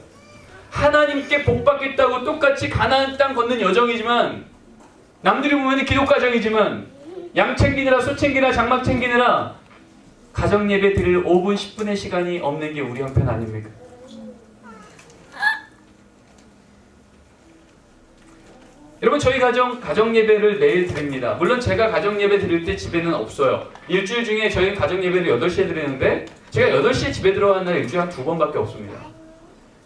하나님께 복 받겠다고 똑같이 가나안 땅 걷는 여정이지만, 남들이 보면 기독 가정이지만 양 챙기느라 소 챙기느라 장막 챙기느라 가정 예배 드릴 5분 10분의 시간이 없는 게 우리 형편 아닙니까? 여러분, 저희 가정 예배를 매일 드립니다. 물론 제가 가정 예배 드릴 때 집에는 없어요. 일주일 중에 저희는 가정 예배를 8시에 드리는데 제가 8시에 집에 들어가는 날 일주일에 한 2번밖에 없습니다.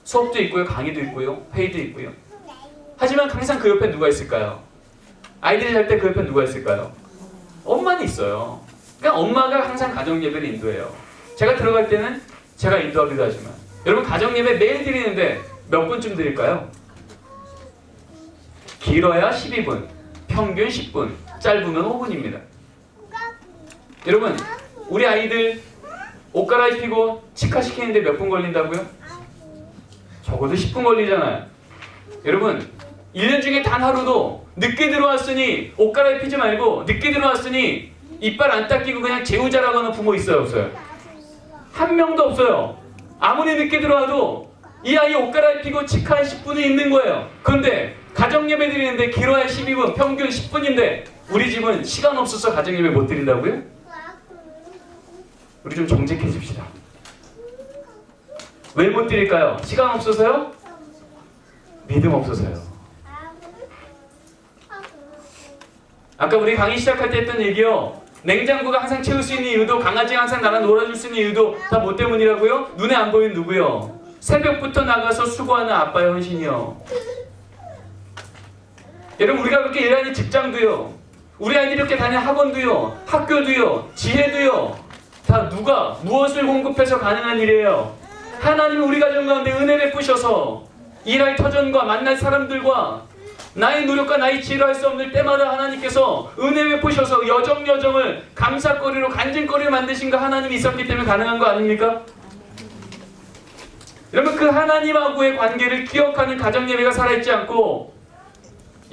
수업도 있고요, 강의도 있고요, 회의도 있고요. 하지만 항상 그 옆에 누가 있을까요? 아이들이 잘 때 그 옆에 누가 있을까요? 엄마는 있어요. 그러니까 엄마가 항상 가정 예배를 인도해요. 제가 들어갈 때는 제가 인도하기도 하지만, 여러분 가정 예배 매일 드리는데 몇 분쯤 드릴까요? 길어야 12분, 평균 10분, 짧으면 5분입니다. 여러분, 우리 아이들 옷 갈아입히고 치카 시키는데 몇 분 걸린다고요? 적어도 10분 걸리잖아요. 여러분, 1년 중에 단 하루도 늦게 들어왔으니 옷 갈아입히지 말고 늦게 들어왔으니 이빨 안 닦이고 그냥 재우자라고 하는 부모 있어요, 없어요? 한 명도 없어요. 아무리 늦게 들어와도 이 아이 옷 갈아입히고 치카 10분이 있는 거예요. 그런데 가정예배 드리는데 길어야 12분, 평균 10분인데 우리 집은 시간 없어서 가정예배 못 드린다고요? 우리 좀 정직해집시다. 왜 못 드릴까요? 시간 없어서요? 믿음 없어서요. 아까 우리 강의 시작할 때 했던 얘기요, 냉장고가 항상 채울 수 있는 이유도, 강아지가 항상 나랑 놀아줄 수 있는 이유도 다 뭐 때문이라고요? 눈에 안 보이는 누구요? 새벽부터 나가서 수고하는 아빠의 헌신이요. 여러분, 우리가 그렇게 일하는 직장도요, 우리 아이들이 이렇게 다니는 학원도요, 학교도요, 지혜도요, 다 누가 무엇을 공급해서 가능한 일이에요? 하나님이 우리 가정 가운데 은혜 베푸셔서 일할 터전과 만날 사람들과 나의 노력과 나의 지혜로 할 수 없는 때마다 하나님께서 은혜 베푸셔서 여정을 감사거리로 간증거리로 만드신 그 하나님이 있었기 때문에 가능한 거 아닙니까? 여러분, 그 하나님하고의 관계를 기억하는 가정예배가 살아있지 않고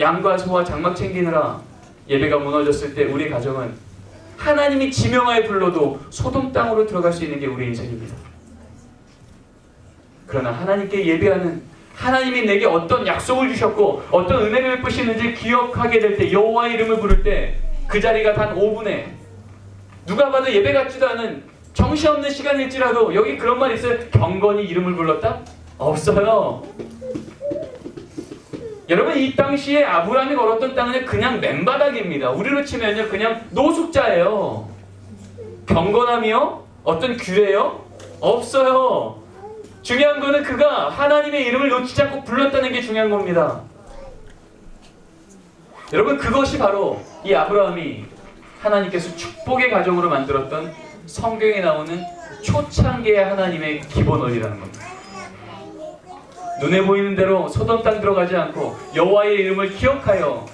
양과 소와 장막 챙기느라 예배가 무너졌을 때 우리 가정은 하나님이 지명하여 불러도 소돔 땅으로 들어갈 수 있는 게 우리 인생입니다. 그러나 하나님께 예배하는, 하나님이 내게 어떤 약속을 주셨고 어떤 은혜를 베푸시는지 기억하게 될 때, 여호와의 이름을 부를 때 그 자리가 단 5분에 누가 봐도 예배 같지도 않은 정신없는 시간일지라도, 여기 그런 말 있어요? 경건히 이름을 불렀다? 없어요. 여러분, 이 당시에 아브라함이 걸었던 땅은 그냥 맨바닥입니다. 우리로 치면요 그냥 노숙자예요. 경건함이요? 어떤 규례요? 없어요. 중요한 거는 그가 하나님의 이름을 놓치지 않고 불렀다는 게 중요한 겁니다. 여러분, 그것이 바로 이 아브라함이 하나님께서 축복의 가정으로 만들었던 성경에 나오는 초창기의 하나님의 기본 원리라는 겁니다. 눈에 보이는 대로 소돔 땅 들어가지 않고 여호와의 이름을 기억하여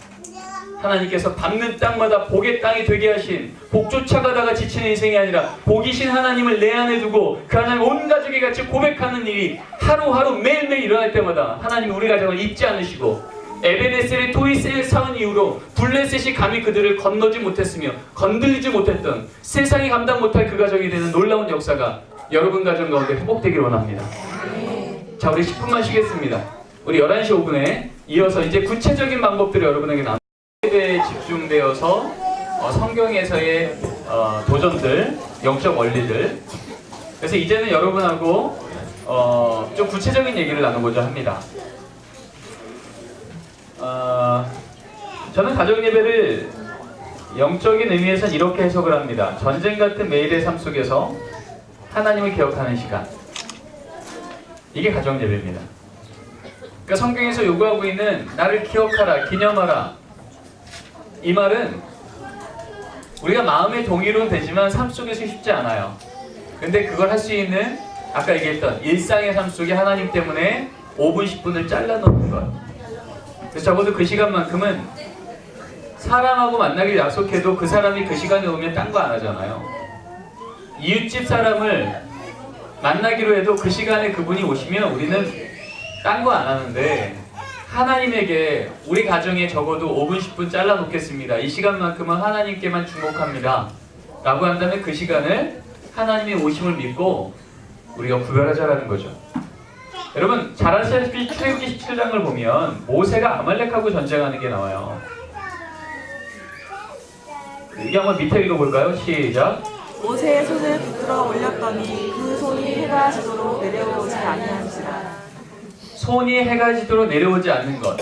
하나님께서 밟는 땅마다 복의 땅이 되게 하신, 복 쫓아가다가 지치는 인생이 아니라 복이신 하나님을 내 안에 두고 그 하나님 온 가족이 같이 고백하는 일이 하루하루 매일매일 일어날 때마다 하나님이 우리 가정을 잊지 않으시고, 에베네셀의 토이셀 사은 이후로 블레셋이 감히 그들을 건너지 못했으며 건들리지 못했던, 세상이 감당 못할 그 가정이 되는 놀라운 역사가 여러분 가정 가운데 회복되기를 원합니다. 자, 우리 10분만 쉬겠습니다. 우리 11시 5분에 이어서 이제 구체적인 방법들을 여러분에게 예배에 집중되어서 성경에서의 도전들, 영적 원리들. 그래서 이제는 여러분하고 좀 구체적인 얘기를 나눠보자 합니다. 저는 가정 예배를 영적인 의미에서는 이렇게 해석을 합니다. 전쟁 같은 매일의 삶 속에서 하나님을 기억하는 시간. 이게 가정 예배입니다. 그러니까 성경에서 요구하고 있는 나를 기억하라, 기념하라, 이 말은 우리가 마음의 동의로는 되지만 삶 속에서 쉽지 않아요. 근데 그걸 할 수 있는, 아까 얘기했던 일상의 삶 속에 하나님 때문에 5분, 10분을 잘라놓는 것. 그래서 적어도 그 시간만큼은 사람하고 만나길 약속해도 그 사람이 그 시간에 오면 딴 거 안 하잖아요. 이웃집 사람을 만나기로 해도 그 시간에 그분이 오시면 우리는 딴 거 안 하는데, 하나님에게 우리 가정에 적어도 5분, 10분 잘라놓겠습니다. 이 시간만큼은 하나님께만 주목합니다. 라고 한다면 그 시간을 하나님의 오심을 믿고 우리가 구별하자라는 거죠. 여러분, 잘 아시다시피 출애굽기 17장을 보면 모세가 아말렉하고 전쟁하는 게 나와요. 이게 한번 밑에 읽어볼까요? 시작. 모세의 손을 붙들어 올렸더니 그 손이 해가 지도록 내려오지 아니한지라. 손이 해가 지도록 내려오지 않는 것.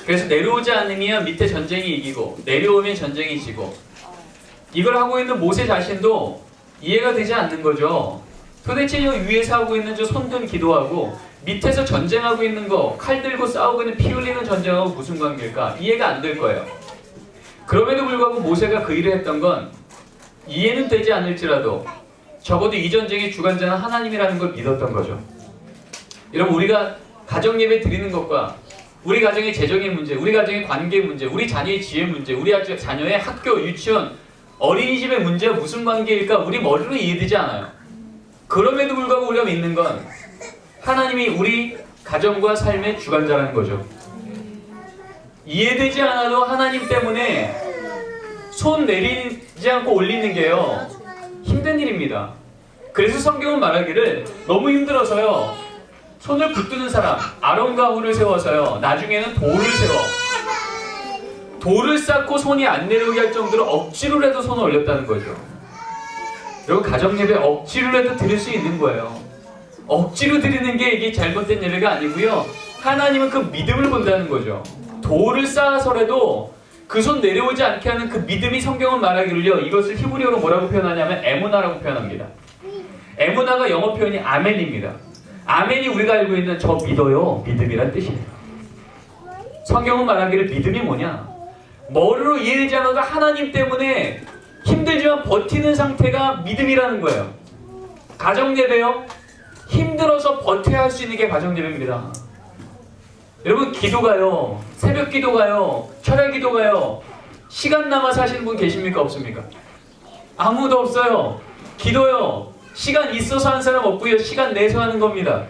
그래서 내려오지 않으면 밑에 전쟁이 이기고 내려오면 전쟁이 지고, 이걸 하고 있는 모세 자신도 이해가 되지 않는 거죠. 도대체 저 위에서 하고 있는 저 손든 기도하고 밑에서 전쟁하고 있는 거, 칼 들고 싸우고 있는 피 흘리는 전쟁하고 무슨 관계일까? 이해가 안 될 거예요. 그럼에도 불구하고 모세가 그 일을 했던 건 이해는 되지 않을지라도 적어도 이 전쟁의 주관자는 하나님이라는 걸 믿었던 거죠. 여러분, 우리가 가정 예배 드리는 것과 우리 가정의 재정의 문제, 우리 가정의 관계 문제, 우리 자녀의 지혜 문제, 우리 자녀의 학교, 유치원, 어린이집의 문제와 무슨 관계일까? 우리 머리로 이해되지 않아요. 그럼에도 불구하고 우리가 믿는 건 하나님이 우리 가정과 삶의 주관자라는 거죠. 이해되지 않아도 하나님 때문에 손 내리지 않고 올리는 게요, 힘든 일입니다. 그래서 성경은 말하기를 너무 힘들어서요, 손을 붙드는 사람 아론과 훌을 세워서요, 나중에는 돌을 세워 돌을 쌓고 손이 안 내려오게 할 정도로 억지로라도 손을 올렸다는 거죠. 여러분, 가정예배 억지로라도 드릴 수 있는 거예요. 억지로 드리는 게 이게 잘못된 예배가 아니고요, 하나님은 그 믿음을 본다는 거죠. 돌을 쌓아서라도 그 손 내려오지 않게 하는 그 믿음이, 성경은 말하기를요, 이것을 히브리어로 뭐라고 표현하냐면 에무나라고 표현합니다. 에무나가 영어 표현이 아멘입니다. 아멘이 우리가 알고 있는 저 믿어요, 믿음이란 뜻이에요. 성경은 말하기를 믿음이 뭐냐? 머리로 이해되지 않아도 하나님 때문에 힘들지만 버티는 상태가 믿음이라는 거예요. 가정예배요, 힘들어서 버텨야 할 수 있는 게 가정예배입니다. 여러분 기도가요, 새벽 기도가요, 철야 기도가요, 시간 남아서 하시는 분 계십니까? 없습니까? 아무도 없어요. 기도요, 시간 있어서 한 사람 없고요, 시간 내서 하는 겁니다.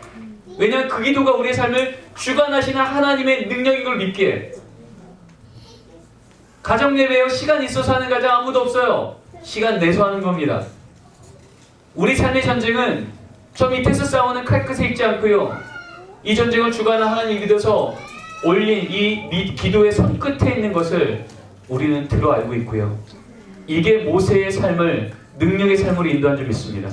왜냐하면 그 기도가 우리의 삶을 주관하시는 하나님의 능력인 걸 믿기에. 가정 예배요, 시간 있어서 하는 가정 아무도 없어요. 시간 내서 하는 겁니다. 우리 삶의 전쟁은 저 밑에서 싸우는 칼끝에 있지 않고요, 이 전쟁을 주관하는 하나님 믿어서 올린 이 기도의 손끝에 있는 것을 우리는 들어 알고 있고요, 이게 모세의 삶을, 능력의 삶으로 인도한 줄 믿습니다.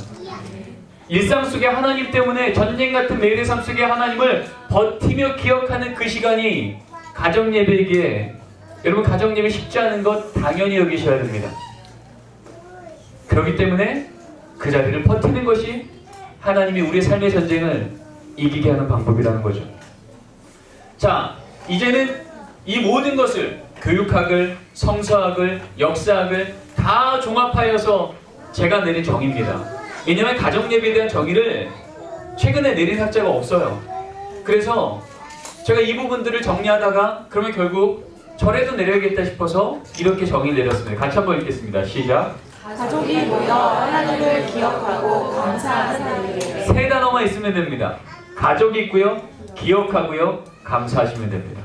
일상 속에 하나님 때문에 전쟁 같은 매일의 삶 속에 하나님을 버티며 기억하는 그 시간이 가정 예배이기에, 여러분 가정 예배 쉽지 않은 것 당연히 여기셔야 됩니다. 그렇기 때문에 그 자리를 버티는 것이 하나님이 우리의 삶의 전쟁을 이기게 하는 방법이라는 거죠. 자, 이제는 이 모든 것을, 교육학을, 성서학을, 역사학을 다 종합하여서 제가 내린 정의입니다. 왜냐하면 가정예배에 대한 정의를 최근에 내린 학자가 없어요. 그래서 제가 이 부분들을 정리하다가 그러면 결국 절에도 내려야겠다 싶어서 이렇게 정의를 내렸습니다. 같이 한번 읽겠습니다. 시작. 가족이 모여 하나님을 기억하고 감사하는 일에. 세 단어만 있으면 됩니다. 가족이 있고요, 기억하고요, 감사하시면 됩니다.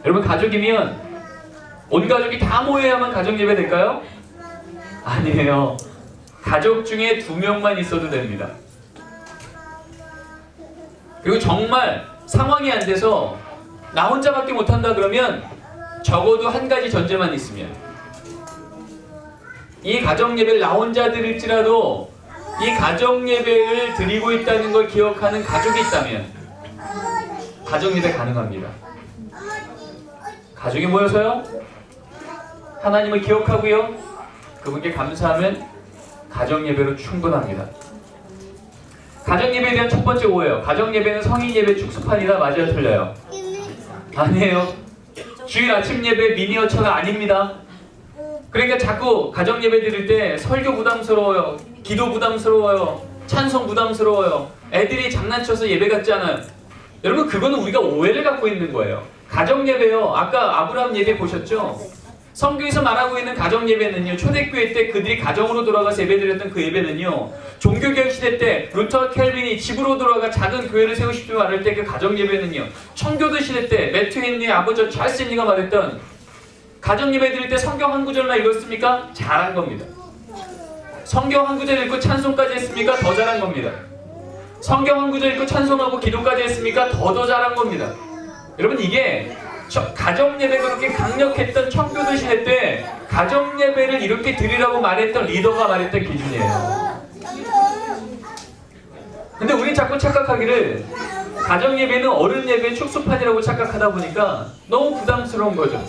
여러분 가족이면 온 가족이 다 모여야만 가정예배 될까요? 아니에요. 가족 중에 2명만 있어도 됩니다. 그리고 정말 상황이 안 돼서 나 혼자밖에 못한다 그러면 적어도 한 가지 전제만 있으면, 이 가정예배를 나 혼자 드릴지라도 이 가정예배를 드리고 있다는 걸 기억하는 가족이 있다면 가정예배 가능합니다. 가족이 모여서요, 하나님을 기억하고요, 그분께 감사하면 가정예배로 충분합니다. 가정예배에 대한 첫 번째 오해요. 가정예배는 성인예배 축소판이다. 맞아요? 틀려요? 아니에요. 주일 아침 예배 미니어처가 아닙니다. 그러니까 자꾸 가정예배 드릴 때 설교 부담스러워요, 기도 부담스러워요, 찬송 부담스러워요, 애들이 장난쳐서 예배 같지 않아요. 여러분 그거는 우리가 오해를 갖고 있는 거예요. 가정예배요, 아까 아브라함 예배 보셨죠? 성경에서 말하고 있는 가정예배는요, 초대교회 때 그들이 가정으로 돌아가서 예배드렸던 그 예배는요, 종교개혁 시대 때 루터 켈빈이 집으로 돌아가 작은 교회를 세우십시오 말할 때 그 가정예배는요, 청교도 시대 때 매튜 헨리의 아버지 찰스 헨리가 말했던 가정예배 드릴 때 성경 한 구절만 읽었습니까? 잘한 겁니다. 성경 한 구절 읽고 찬송까지 했습니까? 더 잘한 겁니다. 성경 한 구절 읽고 찬송하고 기도까지 했습니까? 더 잘한 겁니다. 여러분 이게 가정예배가 그렇게 강력했던 청교도 시대 때 가정예배를 이렇게 드리라고 말했던 리더가 말했던 기준이에요. 근데 우린 자꾸 착각하기를 가정예배는 어른예배의 축소판이라고 착각하다 보니까 너무 부담스러운 거죠.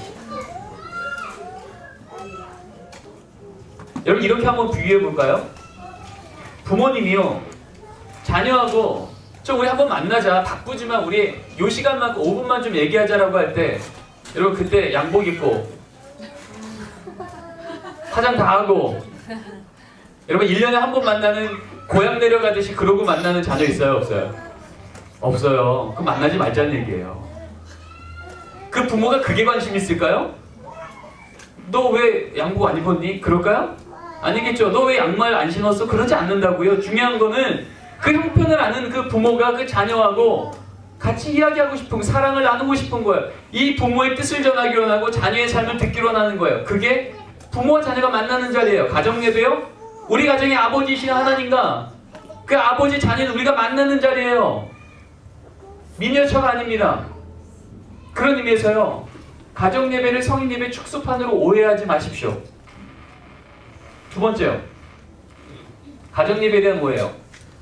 여러분 이렇게 한번 비유해 볼까요? 부모님이요, 자녀하고 우리 한번 만나자, 바쁘지만 우리 요 시간만큼 5분만 좀 얘기하자라고 할 때, 여러분 그때 양복 입고 화장 다 하고, 여러분 1년에 한 번 만나는 고향 내려가듯이 그러고 만나는 자녀 있어요? 없어요? 없어요. 그럼 만나지 말자는 얘기예요. 그 부모가 그게 관심 있을까요? 너 왜 양복 안 입었니? 그럴까요? 아니겠죠. 너 왜 양말 안 신었어? 그러지 않는다고요. 중요한 거는 그 형편을 아는 그 부모가 그 자녀하고 같이 이야기하고 싶은, 사랑을 나누고 싶은 거예요. 이 부모의 뜻을 전하기로 하고 자녀의 삶을 듣기로 하는 거예요. 그게 부모와 자녀가 만나는 자리예요. 가정예배요, 우리 가정의 아버지이신 하나님과 그 아버지 자녀는 우리가 만나는 자리예요. 미니어처가 아닙니다. 그런 의미에서요, 가정예배를 성인예배 축소판으로 오해하지 마십시오. 두 번째요, 가정예배에 대한 오해요.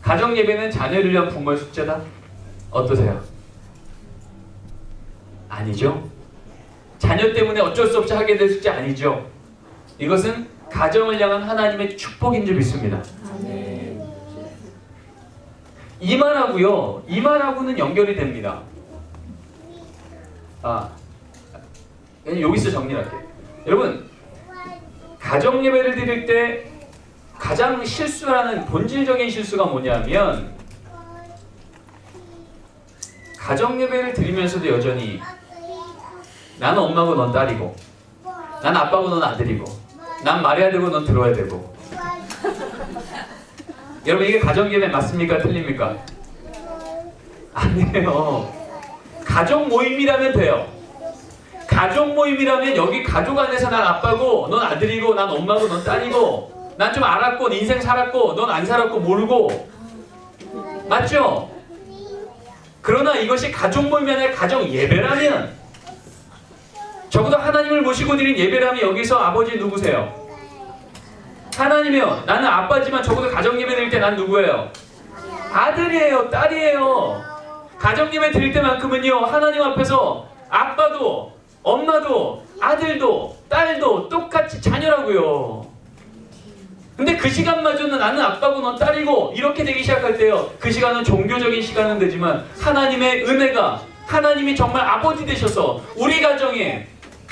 가정예배는 자녀를 위한 부모의 숙제다? 어떠세요? 아니죠. 자녀 때문에 어쩔 수 없이 하게 될 숙제 아니죠. 이것은 가정을 향한 하나님의 축복인 줄 믿습니다. 이 말하고요, 이 말하고는 연결이 됩니다. 여기서 정리할게요. 여러분, 가정예배를 드릴 때 가장 실수하는 본질적인 실수가 뭐냐면, 가정 예배를 드리면서도 여전히 나는 엄마고 넌 딸이고, 난 아빠고 넌 아들이고, 난 말해야 되고 넌 들어야 되고. 여러분, 이게 가정 예배 맞습니까? 틀립니까? 아니에요. 가족 모임이라면 돼요. 가족 모임이라면 여기 가족 안에서 난 아빠고 넌 아들이고 난 엄마고 넌 딸이고, 난 좀 알았고 넌 인생 살았고 넌 안 살았고 모르고, 맞죠? 그러나 이것이 가족 모임이 아니라 가정 예배라면, 적어도 하나님을 모시고 드린 예배라면 여기서 아버지 누구세요? 하나님이요. 나는 아빠지만 적어도 가정 예배 드릴 때 난 누구예요? 아들이에요. 딸이에요. 가정 예배 드릴 때만큼은요, 하나님 앞에서 아빠도 엄마도 아들도 딸도 똑같이 자녀라고요. 근데 그 시간마저는 나는 아빠고 넌 딸이고 이렇게 되기 시작할 때요, 그 시간은 종교적인 시간은 되지만 하나님의 은혜가, 하나님이 정말 아버지 되셔서 우리 가정에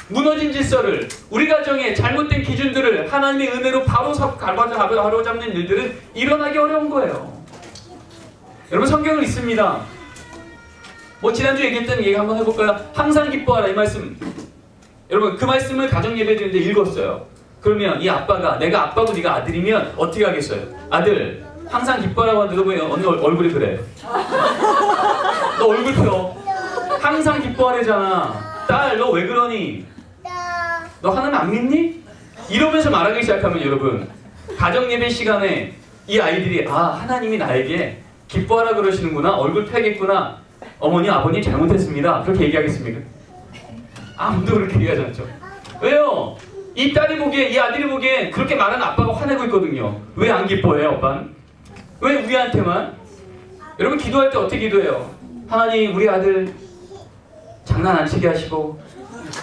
무너진 질서를, 우리 가정에 잘못된 기준들을 하나님의 은혜로 바로 잡는 일들은 일어나기 어려운 거예요. 여러분, 성경은 있습니다. 뭐 지난주에 얘기했던 얘기 한번 해볼까요? 항상 기뻐하라, 이 말씀. 여러분, 그 말씀을 가정 예배 드리는데 읽었어요. 그러면 이 아빠가, 내가 아빠고 네가 아들이면 어떻게 하겠어요? 아들, 항상 기뻐하라고 하는데 왜 언니 얼굴이 그래? 너 얼굴 펴. 항상 기뻐하래잖아. 딸, 너 왜 그러니? 너 하나님 안 믿니? 이러면서 말하기 시작하면 여러분, 가정 예배 시간에 이 아이들이, 아, 하나님이 나에게 기뻐하라 그러시는구나, 얼굴 펴야겠구나, 어머니 아버님 잘못했습니다, 그렇게 얘기하겠습니까? 아무도 그렇게 얘기하지 않죠. 왜요? 이 딸이 보기에, 이 아들이 보기에 그렇게 말하는 아빠가 화내고 있거든요. 왜 안 기뻐해요, 오빠는? 왜 우리한테만? 여러분, 기도할 때 어떻게 기도해요? 하나님, 우리 아들 장난 안 치게 하시고,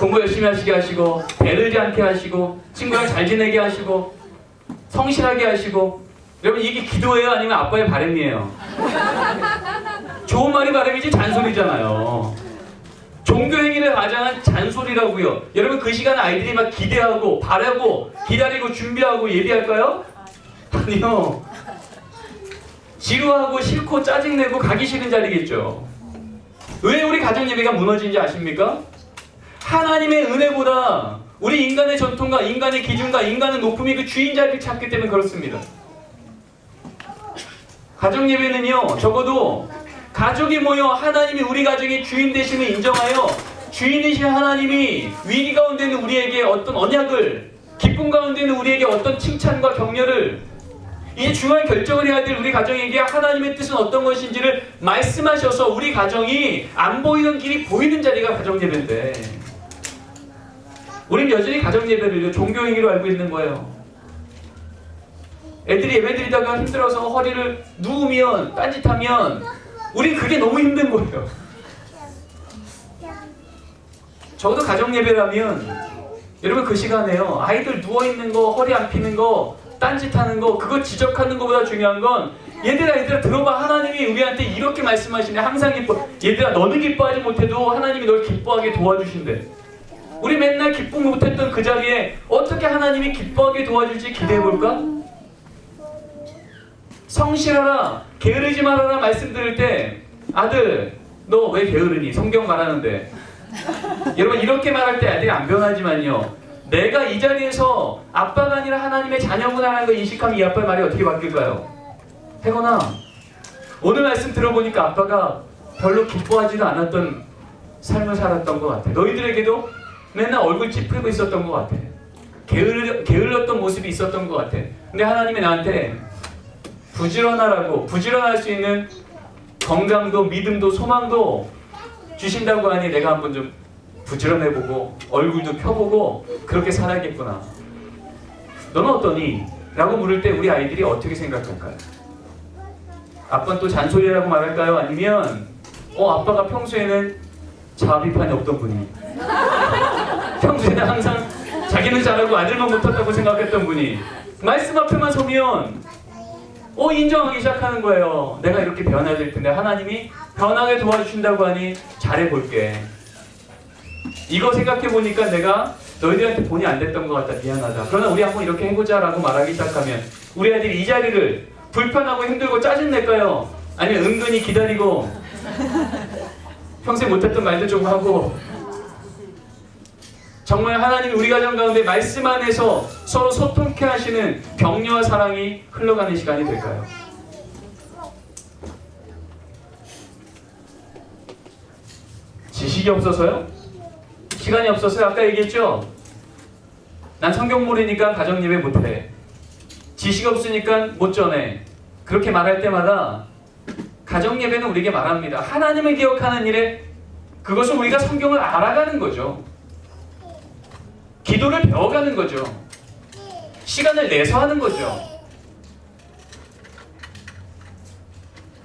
공부 열심히 하시게 하시고, 배르지 않게 하시고, 친구랑 잘 지내게 하시고, 성실하게 하시고. 여러분, 이게 기도예요? 아니면 아빠의 바람이에요? 좋은 말이 바람이지 잔소리잖아요. 종교 행위를 가장한 잔소리라고요. 여러분, 그 시간에 아이들이 막 기대하고 바라고 기다리고 준비하고 예비할까요? 아니요. 지루하고 싫고 짜증내고 가기 싫은 자리겠죠. 왜 우리 가정 예배가 무너진지 아십니까? 하나님의 은혜보다 우리 인간의 전통과 인간의 기준과 인간의 높음이 그 주인 자리를 찾기 때문에 그렇습니다. 가정 예배는요, 적어도 가족이 모여 하나님이 우리 가정의 주인 되심을 인정하여 주인이신 하나님이 위기 가운데 있는 우리에게 어떤 언약을, 기쁨 가운데 있는 우리에게 어떤 칭찬과 격려를, 이제 중요한 결정을 해야 될 우리 가정에게 하나님의 뜻은 어떤 것인지를 말씀하셔서 우리 가정이 안 보이는 길이 보이는 자리가 가정 예배인데, 우린 여전히 가정 예배를 종교 행위로 알고 있는 거예요. 애들이 예배 드리다가 힘들어서 허리를 누우면, 딴짓하면 우린 그게 너무 힘든 거예요. 적어도 가정 예배라면 여러분, 그 시간에요, 아이들 누워있는 거, 허리 안 피는 거, 딴짓하는 거, 그거 지적하는 것보다 중요한 건, 얘들아 들어봐, 하나님이 우리한테 이렇게 말씀하시네. 항상 기뻐. 얘들아, 너는 기뻐하지 못해도 하나님이 널 기뻐하게 도와주신대. 우리 맨날 기쁨 못했던 그 자리에 어떻게 하나님이 기뻐하게 도와줄지 기대해볼까? 성실하라, 게으르지 말아라 말씀 들을 때, 아들, 너 왜 게으르니? 성경 말하는데. 여러분, 이렇게 말할 때 아들이 안 변하지만요, 내가 이 자리에서 아빠가 아니라 하나님의 자녀구나라는 걸 인식하면 이 아빠의 말이 어떻게 바뀔까요? 태건아, 오늘 말씀 들어보니까 아빠가 별로 기뻐하지도 않았던 삶을 살았던 것 같아. 너희들에게도 맨날 얼굴 찌푸리고 있었던 것 같아. 게을렀던 모습이 있었던 것 같아. 근데 하나님이 나한테 부지런하라고, 부지런할 수 있는 건강도 믿음도 소망도 주신다고 하니 내가 한번 좀 부지런해보고 얼굴도 펴보고 그렇게 살아야겠구나. 너는 어떠니? 라고 물을 때 우리 아이들이 어떻게 생각할까요? 아빠는 또 잔소리라고 말할까요? 아니면 아빠가 평소에는 자아 비판이 없던 분이, 평소에는 항상 자기는 잘하고 아들만 못했다고 생각했던 분이 말씀 앞에만 서면 인정하기 시작하는 거예요. 내가 이렇게 변해야 될 텐데 하나님이 변하게 도와주신다고 하니 잘해볼게. 이거 생각해보니까 내가 너희들한테 본이 안 됐던 것 같다. 미안하다. 그러나 우리 한번 이렇게 해보자 라고 말하기 시작하면 우리 아들이 이 자리를 불편하고 힘들고 짜증낼까요? 아니면 은근히 기다리고 평소에 못했던 말도 좀 하고 정말 하나님이 우리 가정 가운데 말씀 안에서 서로 소통케 하시는 격려와 사랑이 흘러가는 시간이 될까요? 지식이 없어서요? 시간이 없어서요? 아까 얘기했죠? 난 성경 모르니까 가정 예배 못해. 지식 없으니까 못 전해. 그렇게 말할 때마다 가정 예배는 우리에게 말합니다. 하나님을 기억하는 일에 그것은 우리가 성경을 알아가는 거죠. 기도를 배워가는 거죠. 시간을 내서 하는 거죠.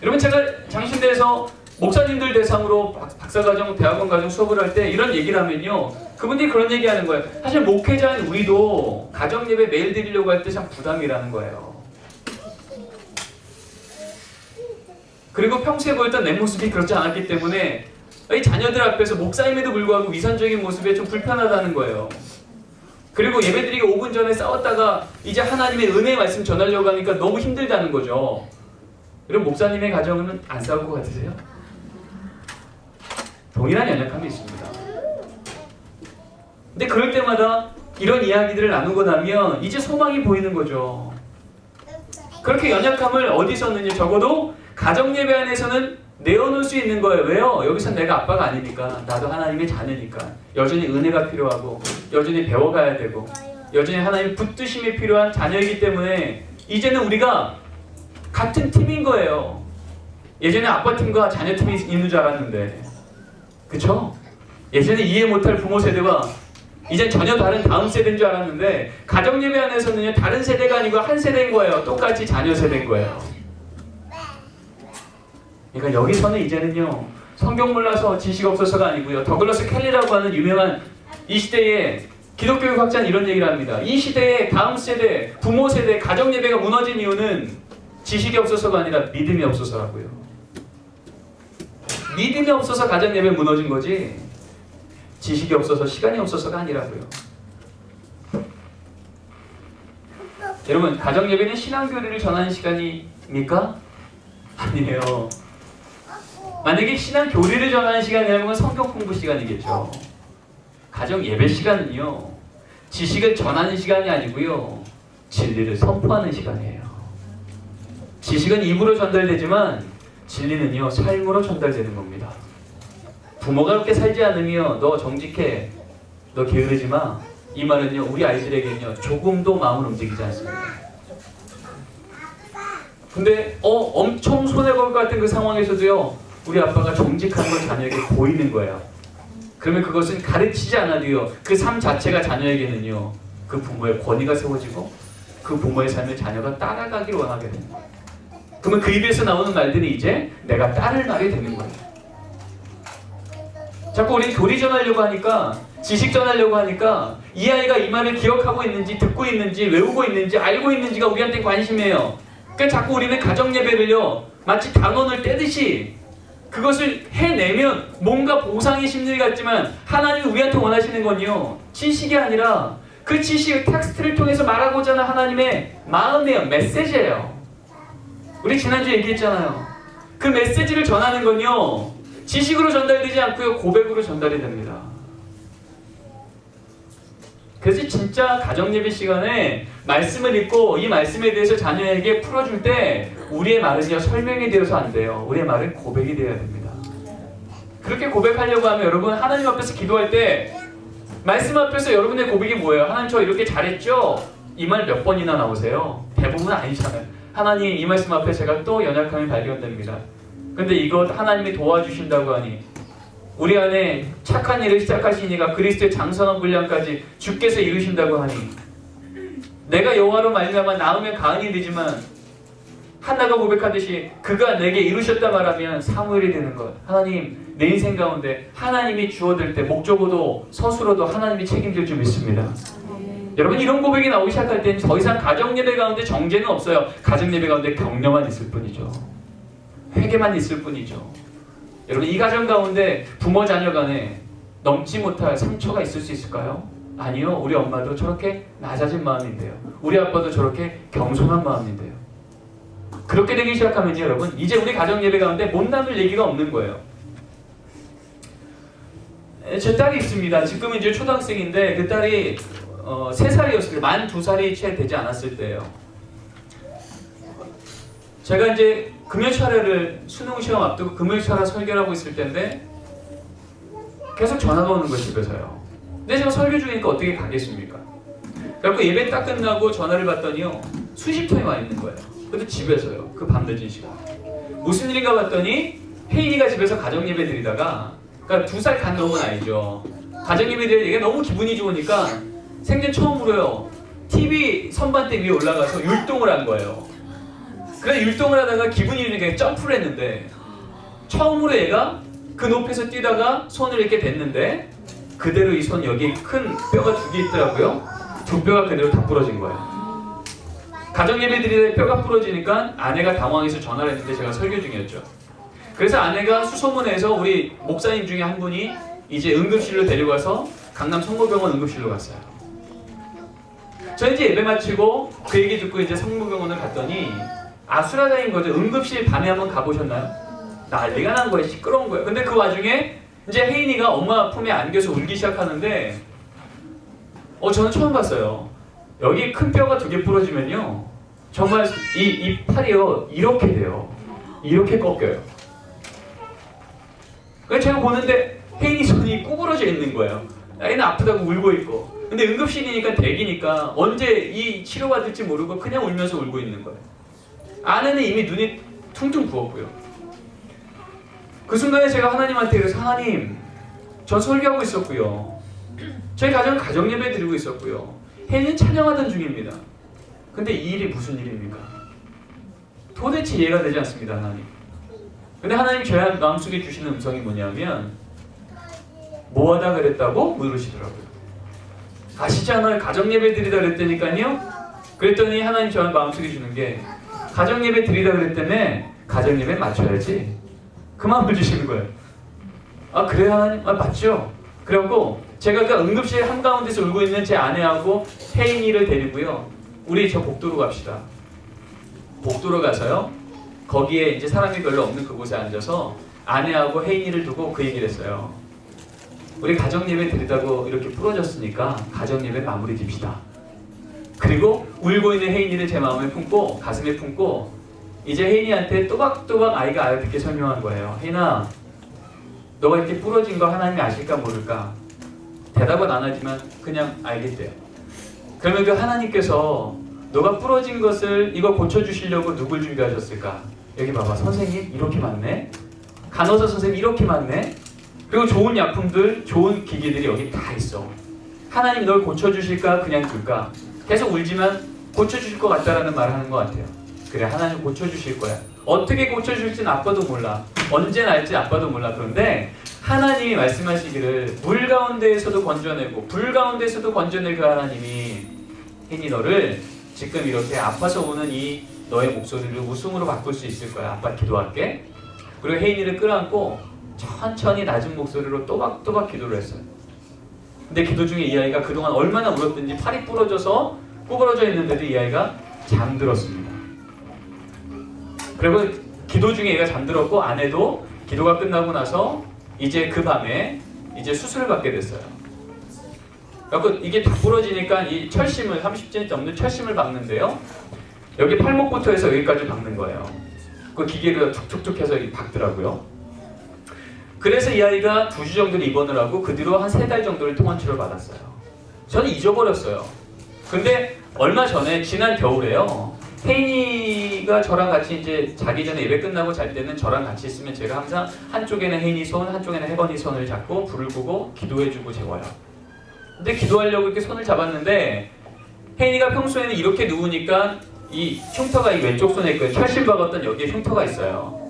여러분 제가 장신대에서 목사님들 대상으로 박사과정, 대학원 과정 수업을 할 때 이런 얘기를 하면요. 그분들이 그런 얘기하는 거예요. 사실 목회자인 우리도 가정 예배 매일 드리려고 할 때 참 부담이라는 거예요. 그리고 평소에 보였던 내 모습이 그렇지 않았기 때문에 이 자녀들 앞에서 목사임에도 불구하고 위선적인 모습에 좀 불편하다는 거예요. 그리고 예배드리기 5분 전에 싸웠다가 이제 하나님의 은혜의 말씀 전하려고 하니까 너무 힘들다는 거죠. 여러분 목사님의 가정은 안 싸울 것 같으세요? 동일한 연약함이 있습니다. 근데 그럴 때마다 이런 이야기들을 나누고 나면 이제 소망이 보이는 거죠. 그렇게 연약함을 어디서 얻느냐? 적어도 가정 예배 안에서는 내어놓을 수 있는 거예요. 왜요? 여기서 내가 아빠가 아니니까, 나도 하나님의 자녀니까 여전히 은혜가 필요하고 여전히 배워가야 되고 여전히 하나님의 붙드심이 필요한 자녀이기 때문에 이제는 우리가 같은 팀인 거예요. 예전에 아빠 팀과 자녀 팀이 있는 줄 알았는데, 그쵸? 예전에 이해 못할 부모 세대와 이젠 전혀 다른 다음 세대인 줄 알았는데 가정 예배 안에서는요, 다른 세대가 아니고 한 세대인 거예요. 똑같이 자녀 세대인 거예요. 그러니까 여기서는 이제는요, 성경 몰라서 지식 없어서가 아니고요, 더글러스 켈리라고 하는 유명한 이 시대의 기독교육 학자는 이런 얘기를 합니다. 이 시대의 다음 세대, 부모 세대, 가정 예배가 무너진 이유는 지식이 없어서가 아니라 믿음이 없어서라고요. 믿음이 없어서 가정 예배 무너진 거지 지식이 없어서, 시간이 없어서가 아니라고요. 여러분, 가정 예배는 신앙교리를 전하는 시간입니까? 아니에요. 만약에 신앙교리를 전하는 시간이라면 성경 공부 시간이겠죠. 가정 예배 시간은요, 지식을 전하는 시간이 아니고요, 진리를 선포하는 시간이에요. 지식은 입으로 전달되지만 진리는요, 삶으로 전달되는 겁니다. 부모가 그렇게 살지 않으며 너 정직해, 너 게으르지 마, 이 말은요, 우리 아이들에게는요, 조금도 마음을 움직이지 않습니다. 근데 엄청 손해볼 것 같은 그 상황에서도요, 우리 아빠가 정직한 걸 자녀에게 보이는 거예요. 그러면 그것은 가르치지 않아도요, 그 삶 자체가 자녀에게는요, 그 부모의 권위가 세워지고 그 부모의 삶을 자녀가 따라가길 원하게 됩니다. 그러면 그 입에서 나오는 말들이 이제 내가 따를 말이 되는 거예요. 자꾸 우리 교리 전하려고 하니까, 지식 전하려고 하니까 이 아이가 이 말을 기억하고 있는지, 듣고 있는지, 외우고 있는지, 알고 있는지가 우리한테 관심이에요. 그러니까 자꾸 우리는 가정 예배를요, 마치 단원을 떼듯이 그것을 해내면 뭔가 보상의 심리 같지만, 하나님이 우리한테 원하시는 건요, 지식이 아니라 그 지식, 텍스트를 통해서 말하고자 하는 하나님의 마음이에요. 메시지예요. 우리 지난주에 얘기했잖아요. 그 메시지를 전하는 건요, 지식으로 전달되지 않고요, 고백으로 전달이 됩니다. 그래서 진짜 가정예배 시간에 말씀을 읽고 이 말씀에 대해서 자녀에게 풀어줄 때 우리의 말은요, 설명이 되어서 안 돼요. 우리의 말은 고백이 되어야 됩니다. 그렇게 고백하려고 하면 여러분, 하나님 앞에서 기도할 때 말씀 앞에서 여러분의 고백이 뭐예요? 하나님, 저 이렇게 잘했죠? 이 말 몇 번이나 나오세요? 대부분 아니잖아요. 하나님, 이 말씀 앞에 제가 또 연약함이 발견됩니다. 근데 이것 하나님이 도와주신다고 하니, 우리 안에 착한 일을 시작하시니까 그리스도의 장성한 분량까지 주께서 이루신다고 하니, 내가 여호와로 말미암아 낳으면 가은이 되지만 한나가 고백하듯이 그가 내게 이루셨다 말하면 사무엘이 되는 것. 하나님, 내 인생 가운데 하나님이 주어들 때 목적어도 서술어도 하나님이 책임질 줄 믿습니다. 여러분, 이런 고백이 나오기 시작할 때는 더 이상 가정예배 가운데 정죄는 없어요. 가정예배 가운데 격려만 있을 뿐이죠. 회개만 있을 뿐이죠. 여러분, 이 가정 가운데 부모 자녀 간에 넘지 못할 상처가 있을 수 있을까요? 아니요. 우리 엄마도 저렇게 낮아진 마음인데요, 우리 아빠도 저렇게 겸손한 마음인데요. 그렇게 되기 시작하면 여러분, 이제 우리 가정 예배 가운데 못 나눌 얘기가 없는 거예요. 제 딸이 있습니다. 지금은 이제 초등학생인데 그 딸이 3살이었을 때, 만 2살이 채 되지 않았을 때예요. 제가 이제 금요차례를 수능 시험 앞두고 금요차례 설교를 하고 있을 때인데 계속 전화가 오는 거예요, 집에서요. 근데 제가 설교 중이니까 어떻게 가겠습니까? 그래갖고 예배 딱 끝나고 전화를 받더니요, 수십 통이 와 있는 거예요. 그것도 집에서요. 그 밤늦은 시간. 무슨 일인가 봤더니 혜인이가 집에서 가정예배 드리다가, 그러니까 2살 간 넘은 아이죠. 가정예배 드리다가 너무 기분이 좋으니까 생전 처음으로요, TV 선반대 위에 올라가서 율동을 한 거예요. 그래 율동을 하다가 기분이 좋으니까 점프를 했는데 처음으로 얘가 그 높이에서 뛰다가 손을 이렇게 댔는데 그대로 이 손 여기 큰 뼈가 2개 있더라고요. 2뼈가 그대로 다 부러진 거예요. 가정예배 드리다 뼈가 부러지니까 아내가 당황해서 전화를 했는데 제가 설교 중이었죠. 그래서 아내가 수소문해서 우리 목사님 중에 한 분이 이제 응급실로 데려가서 강남 성모병원 응급실로 갔어요. 저 이제 예배 마치고 그 얘기 듣고 이제 성모병원을 갔더니 아수라장인 거죠. 응급실 밤에 한번 가보셨나요? 난리가 난 거예요. 시끄러운 거예요. 근데 그 와중에 이제 혜인이가 엄마 품에 안겨서 울기 시작하는데 저는 처음 봤어요. 여기 큰 뼈가 2개 부러지면요, 정말 이 팔이요 이렇게 돼요. 이렇게 꺾여요. 그래서 제가 보는데 혜인이 손이 구부러져 있는 거예요. 애는 아프다고 울고 있고. 근데 응급실이니까 대기니까 언제 이 치료받을지 모르고 그냥 울면서 울고 있는 거예요. 아내는 이미 눈이 퉁퉁 부었고요. 그 순간에 제가 하나님한테 그래서, 하나님, 저 설교하고 있었고요. 저희 가정은 가정예배 드리고 있었고요. 혜인은 찬양하던 중입니다. 근데 이 일이 무슨 일입니까? 도대체 이해가 되지 않습니다, 하나님. 근데 하나님 제 마음속에 주시는 음성이 뭐냐면, 뭐하다 그랬다고? 물으시더라고요. 아시지 않아요? 가정예배 드리다 그랬다니까요? 그랬더니 하나님 저 마음속에 주는 게, 가정예배 드리다 그랬다며 가정예배 맞춰야지. 그 마음을 주시는 거예요. 아 그래요 하나님? 아 맞죠? 그래갖고 제가 그 응급실 한가운데서 울고 있는 제 아내하고 혜인이를 데리고요, 우리 저 복도로 갑시다. 복도로 가서요, 거기에 이제 사람이 별로 없는 그곳에 앉아서 아내하고 혜인이를 두고 그 얘기를 했어요. 우리 가정예배 드리다고 이렇게 부러졌으니까 가정예배 마무리 짚시다. 그리고 울고 있는 혜인이를 제 마음에 품고 가슴에 품고 이제 혜인이한테 또박또박 아이가 알아듣게 설명한 거예요. 혜인아, 너가 이렇게 부러진 거 하나님이 아실까 모를까? 대답은 안 하지만 그냥 알겠대요. 그러면 그 하나님께서 너가 부러진 것을 이거 고쳐주시려고 누굴 준비하셨을까? 여기 봐봐, 선생님 이렇게 많네, 간호사 선생님 이렇게 많네, 그리고 좋은 약품들, 좋은 기기들이 여기 다 있어. 하나님 널 고쳐주실까 그냥 둘까? 계속 울지만 고쳐주실 것 같다라는 말을 하는 것 같아요. 그래, 하나님 고쳐주실 거야. 어떻게 고쳐줄지는 아빠도 몰라. 언제 날지 아빠도 몰라. 그런데 하나님이 말씀하시기를 물 가운데에서도 건져내고 불 가운데에서도 건져낼 그 하나님이 혜인이 너를 지금 이렇게 아파서 우는 이 너의 목소리를 웃음으로 바꿀 수 있을 거야. 아빠 기도할게. 그리고 혜인이를 끌어안고 천천히 낮은 목소리로 또박또박 기도를 했어요. 근데 기도 중에 이 아이가 그동안 얼마나 울었든지 팔이 부러져서 구부러져 있는데도 이 아이가 잠들었습니다. 그리고 기도 중에 얘가 잠들었고 아내도 기도가 끝나고 나서 이제 그 밤에 이제 수술을 받게 됐어요. 그래서 이게 다 부러지니까 이 철심을 30cm 넘는 철심을 박는데요, 여기 팔목부터 해서 여기까지 박는 거예요. 그 기계로 툭툭툭 해서 박더라고요. 그래서 이 아이가 2주 정도를 입원을 하고 그 뒤로 한 3달 정도를 통원치료를 받았어요. 저는 잊어버렸어요. 근데 얼마 전에 지난 겨울에요, 혜인이가 저랑 같이 이제 자기 전에 예배 끝나고 잘 때는 저랑 같이 있으면 제가 항상 한쪽에는 혜인이 손, 한쪽에는 혜건이 손을 잡고 불을 끄고 기도해주고 재워요. 근데 기도하려고 이렇게 손을 잡았는데 혜인이가 평소에는 이렇게 누우니까 이 흉터가 이 왼쪽 손에 있고요. 철심 박았던 여기에 흉터가 있어요.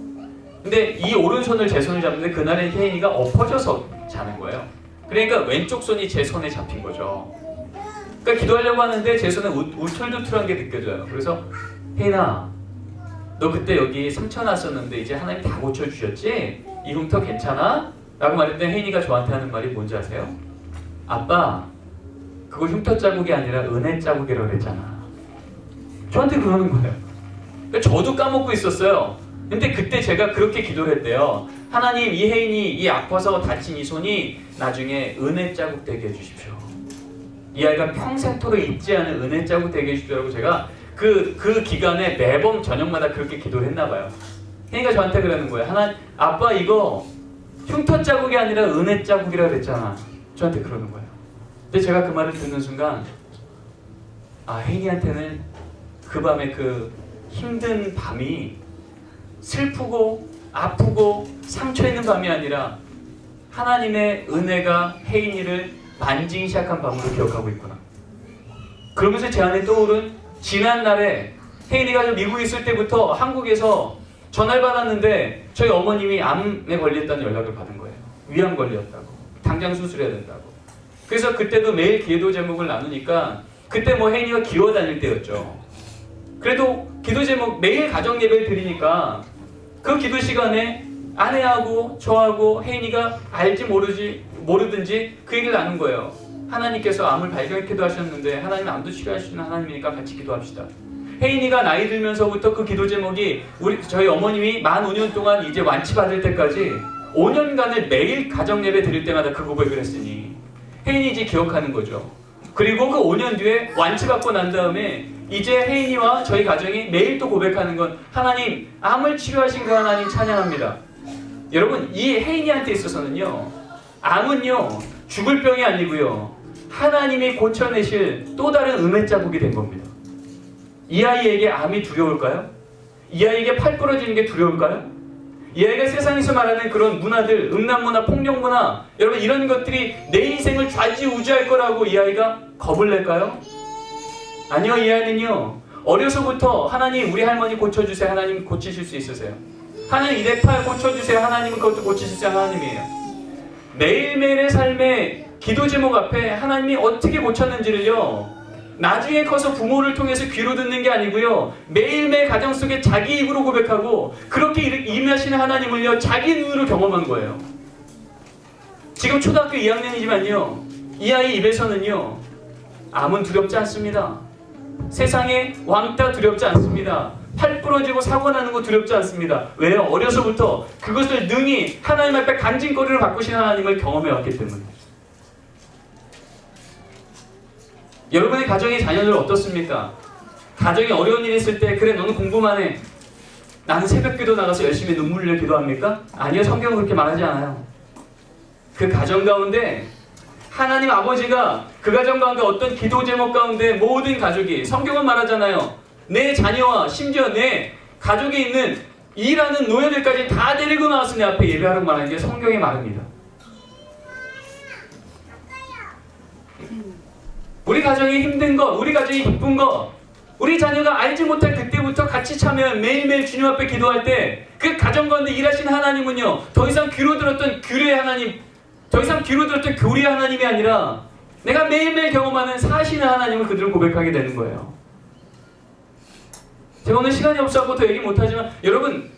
근데 이 오른손을 제 손을 잡는데 그날은 혜인이가 엎어져서 자는 거예요. 그러니까 왼쪽 손이 제 손에 잡힌 거죠. 그러니까 기도하려고 하는데 제 손에 울툴툴한 게 느껴져요. 그래서 혜인아, 너 그때 여기 상처 났었는데 이제 하나님 다 고쳐주셨지? 이 흉터 괜찮아? 라고 말했더니 혜인이가 저한테 하는 말이 뭔지 아세요? 아빠, 그거 흉터 자국이 아니라 은혜 자국이라고 그랬잖아. 저한테 그러는 거예요. 그러니까 저도 까먹고 있었어요. 근데 그때 제가 그렇게 기도를 했대요. 하나님, 이 혜인이 이 아파서 다친 이 손이 나중에 은혜 자국 되게 해주십시오. 이 아이가 평생토록 잊지 않은 은혜 자국 되게 해주십시오라고 제가 그 기간에 매번 저녁마다 그렇게 기도를 했나 봐요. 혜인이가 저한테 그러는 거예요. 아빠 이거 흉터 자국이 아니라 은혜 자국이라 그랬잖아. 저한테 그러는 거예요. 근데 제가 그 말을 듣는 순간 혜인이한테는 그 밤에 그 힘든 밤이 슬프고 아프고 상처 있는 밤이 아니라 하나님의 은혜가 혜인이를 만지기 시작한 밤으로 기억하고 있구나. 그러면서 제 안에 떠오른 지난날에 혜인이가 미국에 있을 때부터 한국에서 전화를 받았는데 저희 어머님이 암에 걸렸다는 연락을 받은 거예요. 위암 걸렸다고. 당장 수술해야 된다고. 그래서 그때도 매일 기도 제목을 나누니까 그때 혜인이가 기어 다닐 때였죠. 그래도 기도 제목 매일 가정 예배를 드리니까 그 기도 시간에 아내하고 저하고 혜인이가 알지 모르든지 그 얘기를 나눈 거예요. 하나님께서 암을 발견하기도 하셨는데 하나님 암도 치료하시는 하나님이니까 같이 기도합시다. 혜인이가 나이 들면서부터 그 기도 제목이 저희 어머님이 만 5년 동안 이제 완치받을 때까지 5년간을 매일 가정 예배 드릴 때마다 그 고백을 했으니 혜인이 이제 기억하는 거죠. 그리고 그 5년 뒤에 완치받고 난 다음에 이제 혜인이와 저희 가정이 매일 또 고백하는 건 하나님, 암을 치료하신 그 하나님 찬양합니다. 여러분, 이 혜인이한테 있어서는요, 암은요 죽을 병이 아니고요 하나님이 고쳐내실 또 다른 은혜 자국이 된 겁니다. 이 아이에게 암이 두려울까요? 이 아이에게 팔 부러지는 게 두려울까요? 이 아이가 세상에서 말하는 그런 문화들, 음란문화, 폭력문화, 여러분 이런 것들이 내 인생을 좌지우지할 거라고 이 아이가 겁을 낼까요? 아니요, 이 아이는요 어려서부터 하나님, 우리 할머니 고쳐주세요. 하나님 고치실 수 있으세요. 하나님, 이 내 팔 고쳐주세요. 하나님은 그것도 고치실 수 있는 하나님이에요. 매일매일의 삶의 기도 제목 앞에 하나님이 어떻게 고쳤는지를요 나중에 커서 부모를 통해서 귀로 듣는 게 아니고요 매일매일 가정 속에 자기 입으로 고백하고 그렇게 임하시는 하나님을요 자기 눈으로 경험한 거예요. 지금 초등학교 2학년이지만요 이 아이 입에서는요 암은 두렵지 않습니다. 세상에 왕따 두렵지 않습니다. 팔 부러지고 사고 나는 거 두렵지 않습니다. 왜요? 어려서부터 그것을 능히 하나님 앞에 간증거리로 바꾸신 하나님을 경험해왔기 때문에. 여러분의 가정의 자녀들 어떻습니까? 가정에 어려운 일이 있을 때 그래 너는 공부만 해. 나는 새벽기도 나가서 열심히 눈물 흘려 기도합니까? 아니요, 성경은 그렇게 말하지 않아요. 그 가정 가운데 하나님 아버지가 그 가정 가운데 어떤 기도 제목 가운데 모든 가족이 성경은 말하잖아요. 내 자녀와 심지어 내 가족에 있는 일하는 노예들까지 다 데리고 나와서 내 앞에 예배하라고 말하는 게 성경의 말입니다. 우리 가정이 힘든 것, 우리 가정이 기쁜 것, 우리 자녀가 알지 못할 그때부터 같이 참여한 매일매일 주님 앞에 기도할 때 그 가정 가운데 일하시는 하나님은요 더 이상 귀로 들었던 규례의 하나님, 더 이상 귀로 들었던 교리의 하나님이 아니라 내가 매일매일 경험하는 사시는 하나님을 그들은 고백하게 되는 거예요. 제가 오늘 시간이 없어서 더 얘기 못하지만 여러분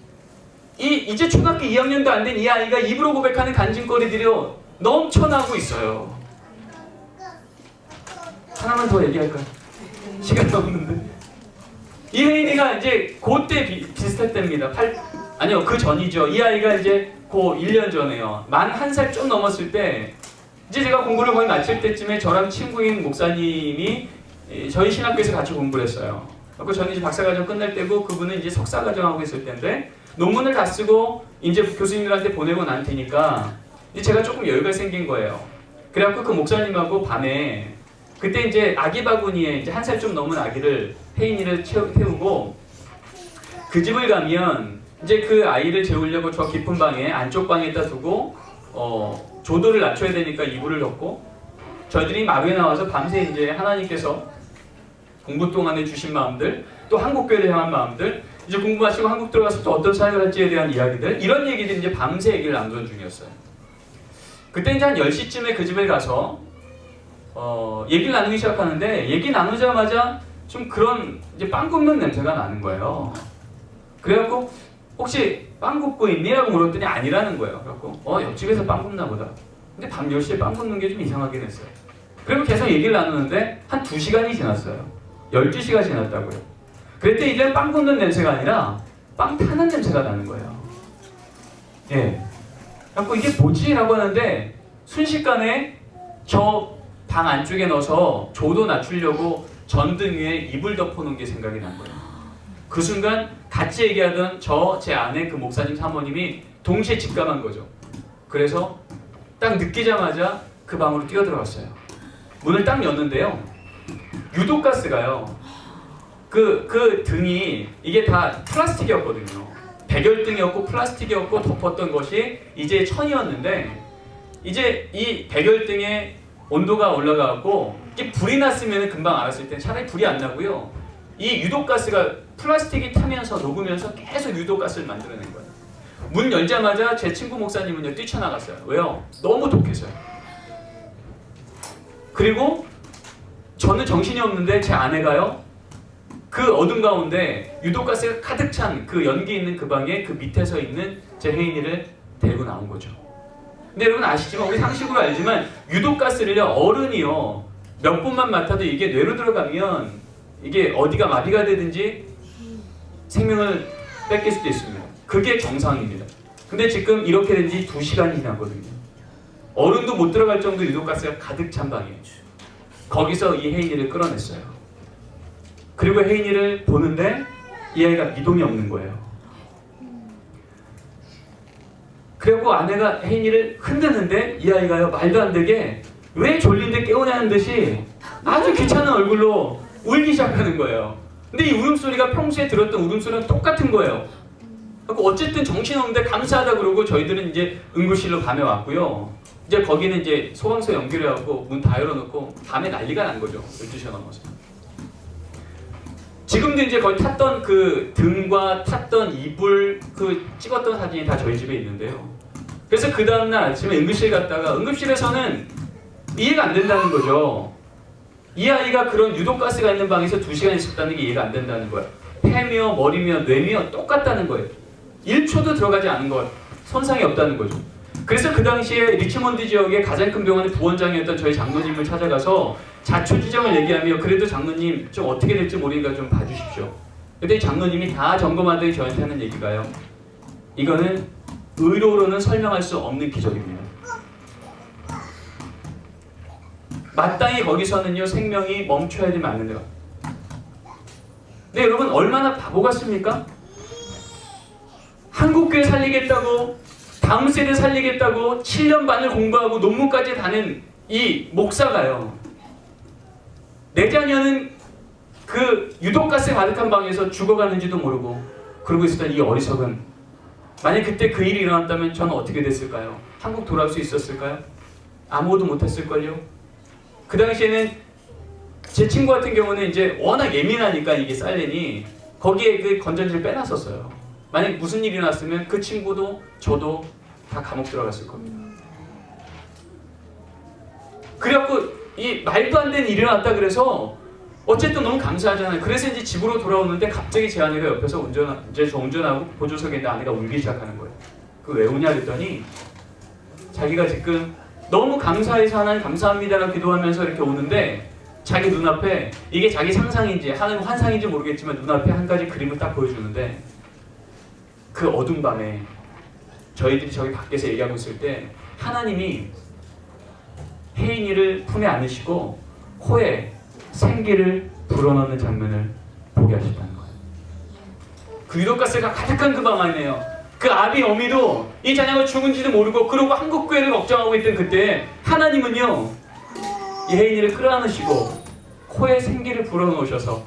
이제 초등학교 2학년도 안 된 이 아이가 입으로 고백하는 간증거리들이 넘쳐나고 있어요. 하나만 더 얘기할까요? 시간이 없는데. 이 혜인이가 이제 그때 비슷할 때입니다. 아니요, 그 전이죠. 이 아이가 이제 그 1년 전에요. 만 1살 좀 넘었을 때 이제 제가 공부를 거의 마칠 때쯤에 저랑 친구인 목사님이 저희 신학교에서 같이 공부를 했어요. 그리고 저는 이제 박사과정 끝날 때고 그분은 이제 석사과정 하고 있을 때인데 논문을 다 쓰고 이제 교수님들한테 보내고 난 뒤니까 이제 제가 조금 여유가 생긴 거예요. 그래갖고 그 목사님하고 밤에 그때 이제 아기 바구니에 이제 1살 좀 넘은 아기를 혜인이를 태우고 그 집을 가면 이제 그 아이를 재우려고 저 깊은 방에 안쪽 방에다 두고 조도를 낮춰야 되니까 이불을 덮고 저희들이 마루에 나와서 밤새 이제 하나님께서 공부 동안에 주신 마음들 또 한국교회를 향한 마음들 이제 공부 마치고 한국 들어가서 또 어떤 사역을 할지에 대한 이야기들 이런 얘기들 이제 밤새 얘기를 나누던 중이었어요. 그때 이제 한 10시쯤에 그 집에 가서 얘기를 나누기 시작하는데 얘기 나누자마자 좀 그런 이제 빵 굽는 냄새가 나는 거예요. 그래갖고 혹시 빵 굽고 있니? 라고 물었더니 아니라는 거예요. 그래갖고 옆집에서 빵 굽나 보다. 근데 밤 10시에 빵 굽는 게 좀 이상하긴 했어요. 그리고 계속 얘기를 나누는데 한 2시간이 지났어요. 12시가 지났다고요. 그랬더니 이제 빵 굽는 냄새가 아니라 빵 타는 냄새가 나는 거예요. 예. 그래서 이게 뭐지? 라고 하는데 순식간에 저 방 안쪽에 넣어서 조도 낮추려고 전등 위에 이불 덮어놓은 게 생각이 난 거예요. 그 순간 같이 얘기하던 제 아내 그 목사님 사모님이 동시에 직감한 거죠. 그래서 딱 느끼자마자 그 방으로 뛰어들어갔어요. 문을 딱 였는데요. 유독가스가요. 그 등이 이게 다 플라스틱이었거든요. 백열등이었고 플라스틱이었고 덮었던 것이 이제 천이었는데 이제 이 백열등에 온도가 올라가고 이게 불이 났으면 금방 알았을 때 차라리 불이 안 나고요. 이 유독가스가 플라스틱이 타면서 녹으면서 계속 유독가스를 만들어낸 거예요. 문 열자마자 제 친구 목사님은요 뛰쳐나갔어요. 왜요? 너무 독해서요. 그리고 저는 정신이 없는데 제 아내가요 그 어둠 가운데 유독가스가 가득 찬 그 연기 있는 그 방에 그 밑에 서 있는 제 혜인이를 데리고 나온 거죠. 근데 여러분 아시지만 우리 상식으로 알지만 유독가스를요 어른이요 몇 분만 맡아도 이게 뇌로 들어가면 이게 어디가 마비가 되든지 생명을 뺏길 수도 있습니다. 그게 정상입니다. 근데 지금 이렇게 된 지 2시간이 지났거든요. 어른도 못 들어갈 정도 유독가스가 가득 찬 방이에요. 거기서 이 혜인이를 끌어냈어요. 그리고 혜인이를 보는데 이 아이가 미동이 없는 거예요. 그리고 아내가 혜인이를 흔드는데 이 아이가요 말도 안 되게 왜 졸린데 깨우냐는 듯이 아주 귀찮은 얼굴로 울기 시작하는 거예요. 근데 이 울음소리가 평소에 들었던 울음소리랑 똑같은 거예요. 그리고 어쨌든 정신없는데 감사하다 그러고 저희들은 이제 응급실로 밤에 왔고요. 이제 거기는 이제 소방서 연결해갖고 문 다 열어놓고 밤에 난리가 난 거죠. 12시가 넘어서. 지금도 이제 거기 탔던 그 등과 탔던 이불 그 찍었던 사진이 다 저희 집에 있는데요. 그래서 그 다음날 아침에 응급실 갔다가 응급실에서는 이해가 안 된다는 거죠. 이 아이가 그런 유독가스가 있는 방에서 2시간 있었다는 게 이해가 안 된다는 거예요. 폐며 머리며 뇌며 똑같다는 거예요. 1초도 들어가지 않은 것, 손상이 없다는 거죠. 그래서 그 당시에 리치몬드 지역의 가장 큰 병원의 부원장이었던 저희 장로님을 찾아가서 자초지정을 얘기하며 그래도 장로님 좀 어떻게 될지 모르니까 좀 봐주십시오. 그때 장로님이 다 점검하더니 저한테 하는 얘기가요. 이거는 의료로는 설명할 수 없는 기적입니다. 마땅히 거기서는요 생명이 멈춰야 되면 안 된대요. 근데 여러분 얼마나 바보 같습니까? 한국교회 살리겠다고 다음 세대 살리겠다고 7년 반을 공부하고 논문까지 다는 이 목사가요. 내 자녀는 그 유독가스 가득한 방에서 죽어가는지도 모르고 그러고 있었던 이 어리석은 만약 그때 그 일이 일어났다면 저는 어떻게 됐을까요? 한국 돌아올 수 있었을까요? 아무것도 못했을걸요? 그 당시에는 제 친구 같은 경우는 이제 워낙 예민하니까 이게 사이렌이 거기에 그 건전지를 빼놨었어요. 만약 무슨 일이 났으면 그 친구도 저도 다 감옥 들어갔을 겁니다. 그래갖고 이 말도 안 되는 일이 일어났다 그래서 어쨌든 너무 감사하잖아요. 그래서 이제 집으로 돌아오는데 갑자기 제 아내가 옆에서 이제 저 운전하고 보조석에 있는 아내가 울기 시작하는 거예요. 그 왜 우냐 그랬더니 자기가 지금 너무 감사해서 하나님 감사합니다라고 기도하면서 이렇게 오는데 자기 눈앞에 이게 자기 상상인지 하나님 환상인지 모르겠지만 눈앞에 한 가지 그림을 딱 보여주는데 그 어두운 밤에 저희들이 저기 밖에서 얘기하고 있을 때 하나님이 혜인이를 품에 안으시고 코에 생기를 불어넣는 장면을 보게 하셨다는 거예요. 그 유독가스가 가득한 그 방 안이에요. 그 아비 어미도 이 자녀가 죽은지도 모르고 그러고 한국교회를 걱정하고 있던 그때 하나님은요 이 혜인이를 끌어안으시고 코에 생기를 불어넣으셔서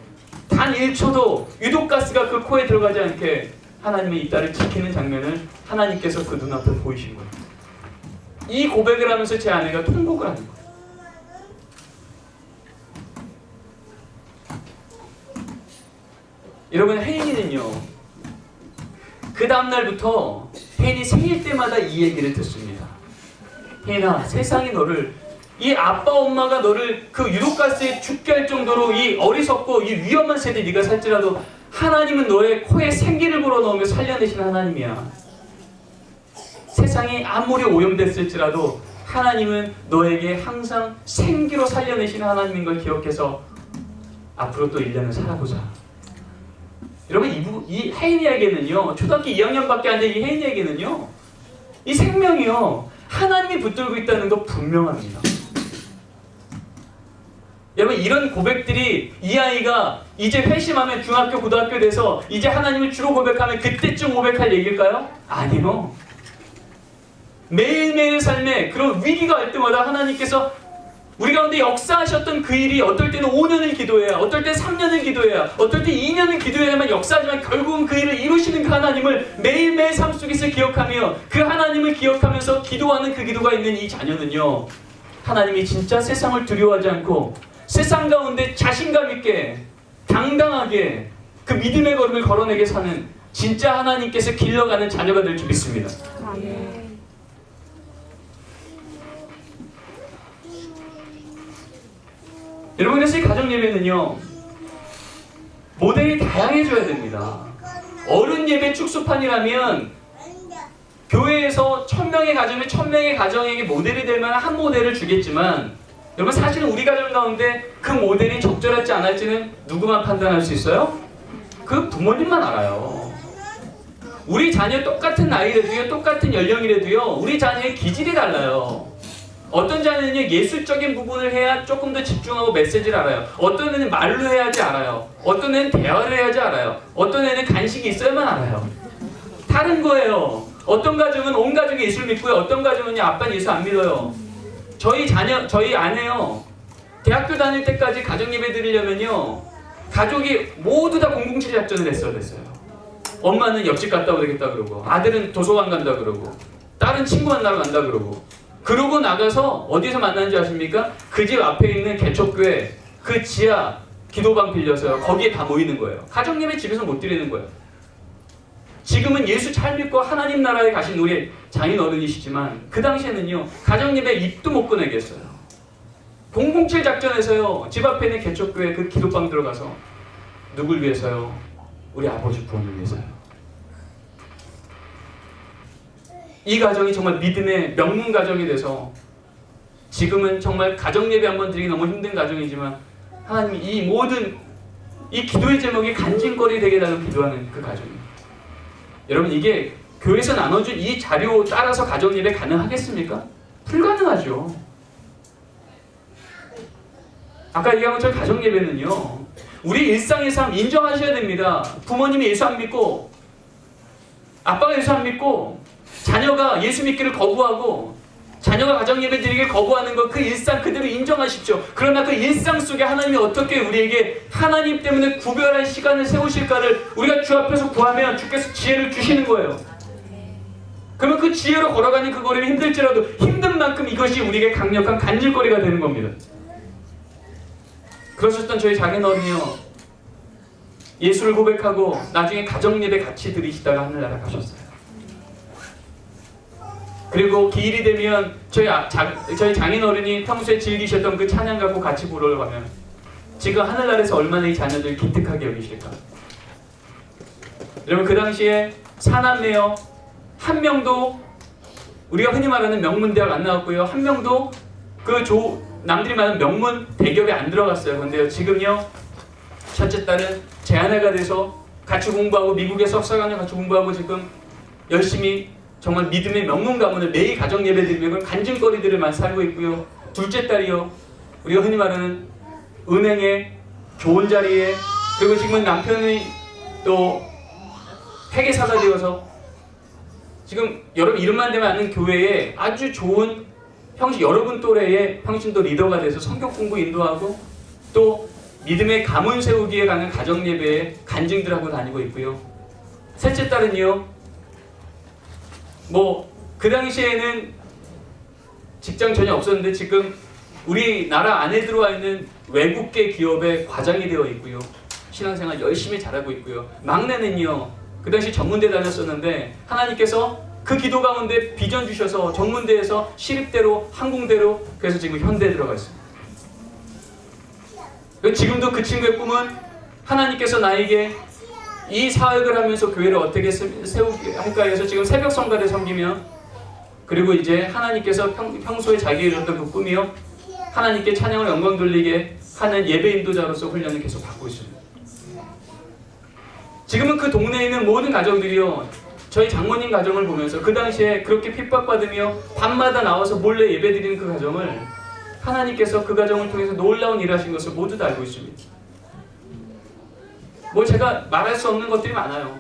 단 1초도 유독가스가 그 코에 들어가지 않게 하나님의 이 딸을 지키는 장면을 하나님께서 그 눈앞에 보이신 거예요. 이 고백을 하면서 제 아내가 통곡을 하는 거예요. 여러분 혜인이는요 그 다음날부터 혜인이 생일 때마다 이 얘기를 듣습니다. 혜인아 세상이 너를 이 아빠 엄마가 너를 그 유독가스에 죽게 할 정도로 이 어리석고 이 위험한 세대 네가 살지라도 하나님은 너의 코에 생기를 불어넣으며 살려내신 하나님이야. 세상이 아무리 오염됐을지라도 하나님은 너에게 항상 생기로 살려내신 하나님인 걸 기억해서 앞으로 또 1년을 살아보자. 여러분 이 혜인이에게는요, 초등학교 2학년밖에 안 된 이 혜인이에게는요, 이 생명이요 하나님이 붙들고 있다는 거 분명합니다. 여러분 이런 고백들이 이 아이가 이제 회심하면 중학교 고등학교 돼서 이제 하나님을 주로 고백하면 그때쯤 고백할 얘기일까요? 아니요. 매일매일 삶에 그런 위기가 올 때마다 하나님께서 우리 가운데 역사하셨던 그 일이 어떨 때는 5년을 기도해야, 어떨 때 3년을 기도해야, 어떨 때 2년을 기도해야만 역사하지만 결국은 그 일을 이루시는 그 하나님을 매일매일 삶 속에서 기억하며 그 하나님을 기억하면서 기도하는 그 기도가 있는 이 자녀는요, 하나님이 진짜 세상을 두려워하지 않고 세상 가운데 자신감 있게 당당하게 그 믿음의 걸음을 걸어내게 사는 진짜 하나님께서 길러가는 자녀가 될 줄 믿습니다. 여러분 그래서 이 가정예배는요 모델이 다양해져야 됩니다. 어른 예배 축소판이라면 교회에서 1000명의 가정을 1000명의 가정에게 모델이 될 만한 한 모델을 주겠지만 여러분 사실은 우리 가정 가운데 그 모델이 적절할지 안 할지는 누구만 판단할 수 있어요? 그 부모님만 알아요. 우리 자녀 똑같은 나이라도요, 똑같은 연령이라도요, 우리 자녀의 기질이 달라요. 어떤 자녀는요 예술적인 부분을 해야 조금 더 집중하고 메시지를 알아요. 어떤 애는 말로 해야지 알아요. 어떤 애는 대화를 해야지 알아요. 어떤 애는 간식이 있어야만 알아요. 다른 거예요. 어떤 가정은 온 가족이 예술 믿고요, 어떤 가정은요 아빠는 예수 안 믿어요. 저희 아내요 대학교 다닐 때까지 가정 예배 드리려면요 가족이 모두 다 007 작전을 했어야 됐어요. 엄마는 옆집 갔다 오겠다 그러고, 아들은 도서관 간다 그러고, 딸은 친구 만나러 간다 그러고, 그러고 나가서 어디서 만나는지 아십니까? 그 집 앞에 있는 개척교회 그 지하 기도방 빌려서요 거기에 다 모이는 거예요. 가정 예배 집에서 못 드리는 거예요. 지금은 예수 잘 믿고 하나님 나라에 가신 우리 장인 어른이시지만 그 당시에는요 가정 예배 입도 못 꺼내겠어요. 007 작전에서요 집 앞에 있는 개척교회 그 기도방 들어가서 누굴 위해서요? 우리 아버지 부모를 위해서요. 이 가정이 정말 믿음의 명문 가정이 돼서 지금은 정말 가정 예배 한번 드리기 너무 힘든 가정이지만 하나님이 이 모든 이 기도의 제목이 간증거리 되게 달라고 기도하는 그 가정이에요. 여러분 이게 교회에서 나눠준 이 자료 따라서 가정 예배 가능하겠습니까? 불가능하죠. 아까 얘기한 것처럼 가정 예배는요 우리 일상의 삶 인정하셔야 됩니다. 부모님이 예수 안 믿고 아빠가 예수 안 믿고 자녀가 예수 믿기를 거부하고 자녀가 가정 예배 드리기를 거부하는 것 그 일상 그대로 인정하십시오. 그러나 그 일상 속에 하나님이 어떻게 우리에게 하나님 때문에 구별할 시간을 세우실까를 우리가 주 앞에서 구하면 주께서 지혜를 주시는 거예요. 그러면 그 지혜로 걸어가는 그 거리는 힘들지라도 힘든 만큼 이것이 우리에게 강력한 간질거리가 되는 겁니다. 그러셨던 저희 장인어른이요 예수를 고백하고 나중에 가정 예배 같이 드리시다가 하늘나라 가셨어요. 그리고 기일이 되면 저희 장인어른이 평소에 즐기셨던 그 찬양 갖고 같이 부르러 가면 지금 하늘나라에서 얼마나 이 자녀들 기특하게 여기실까. 여러분 그 당시에 사남매요 한 명도 우리가 흔히 말하는 명문대학 안 나왔고요, 한 명도 남들이 말하는 명문 대기업에 안 들어갔어요. 그런데요 지금요 첫째 딸은 제 아내가 돼서 같이 공부하고 미국에 석사과정 같이 공부하고 지금 열심히 정말 믿음의 명문 가문을 매일 가정 예배 드리며 간증거리들을 살고 있고요. 둘째 딸이요 우리가 흔히 말하는 은행에 좋은 자리에, 그리고 지금은 남편이 또 회계사가 되어서 지금 여러분 이름만 대면 아는 교회에 아주 좋은 여러분 또래의 평신도 리더가 돼서 성경 공부 인도하고 또 믿음의 가문 세우기에 가는 가정 예배에 간증들하고 다니고 있고요. 셋째 딸은요 그 당시에는 직장 전혀 없었는데 지금 우리나라 안에 들어와 있는 외국계 기업의 과장이 되어 있고요. 신앙생활 열심히 잘하고 있고요. 막내는요 그 당시 전문대 다녔었는데 하나님께서 그 기도 가운데 비전 주셔서 전문대에서 시립대로 항공대로 그래서 지금 현대에 들어가 있습니다. 지금도 그 친구의 꿈은 하나님께서 나에게 이 사역을 하면서 교회를 어떻게 세우게 할까 해서 지금 새벽 성가를 섬기며, 그리고 이제 하나님께서 평소에 자기에게 줬던 그 꿈이요 하나님께 찬양을 영광 돌리게 하는 예배 인도자로서 훈련을 계속 받고 있습니다. 지금은 그 동네에 있는 모든 가정들이요, 저희 장모님 가정을 보면서 그 당시에 그렇게 핍박받으며 밤마다 나와서 몰래 예배드리는 그 가정을 하나님께서 그 가정을 통해서 놀라운 일을 하신 것을 모두 다 알고 있습니다. 뭐 제가 말할 수 없는 것들이 많아요.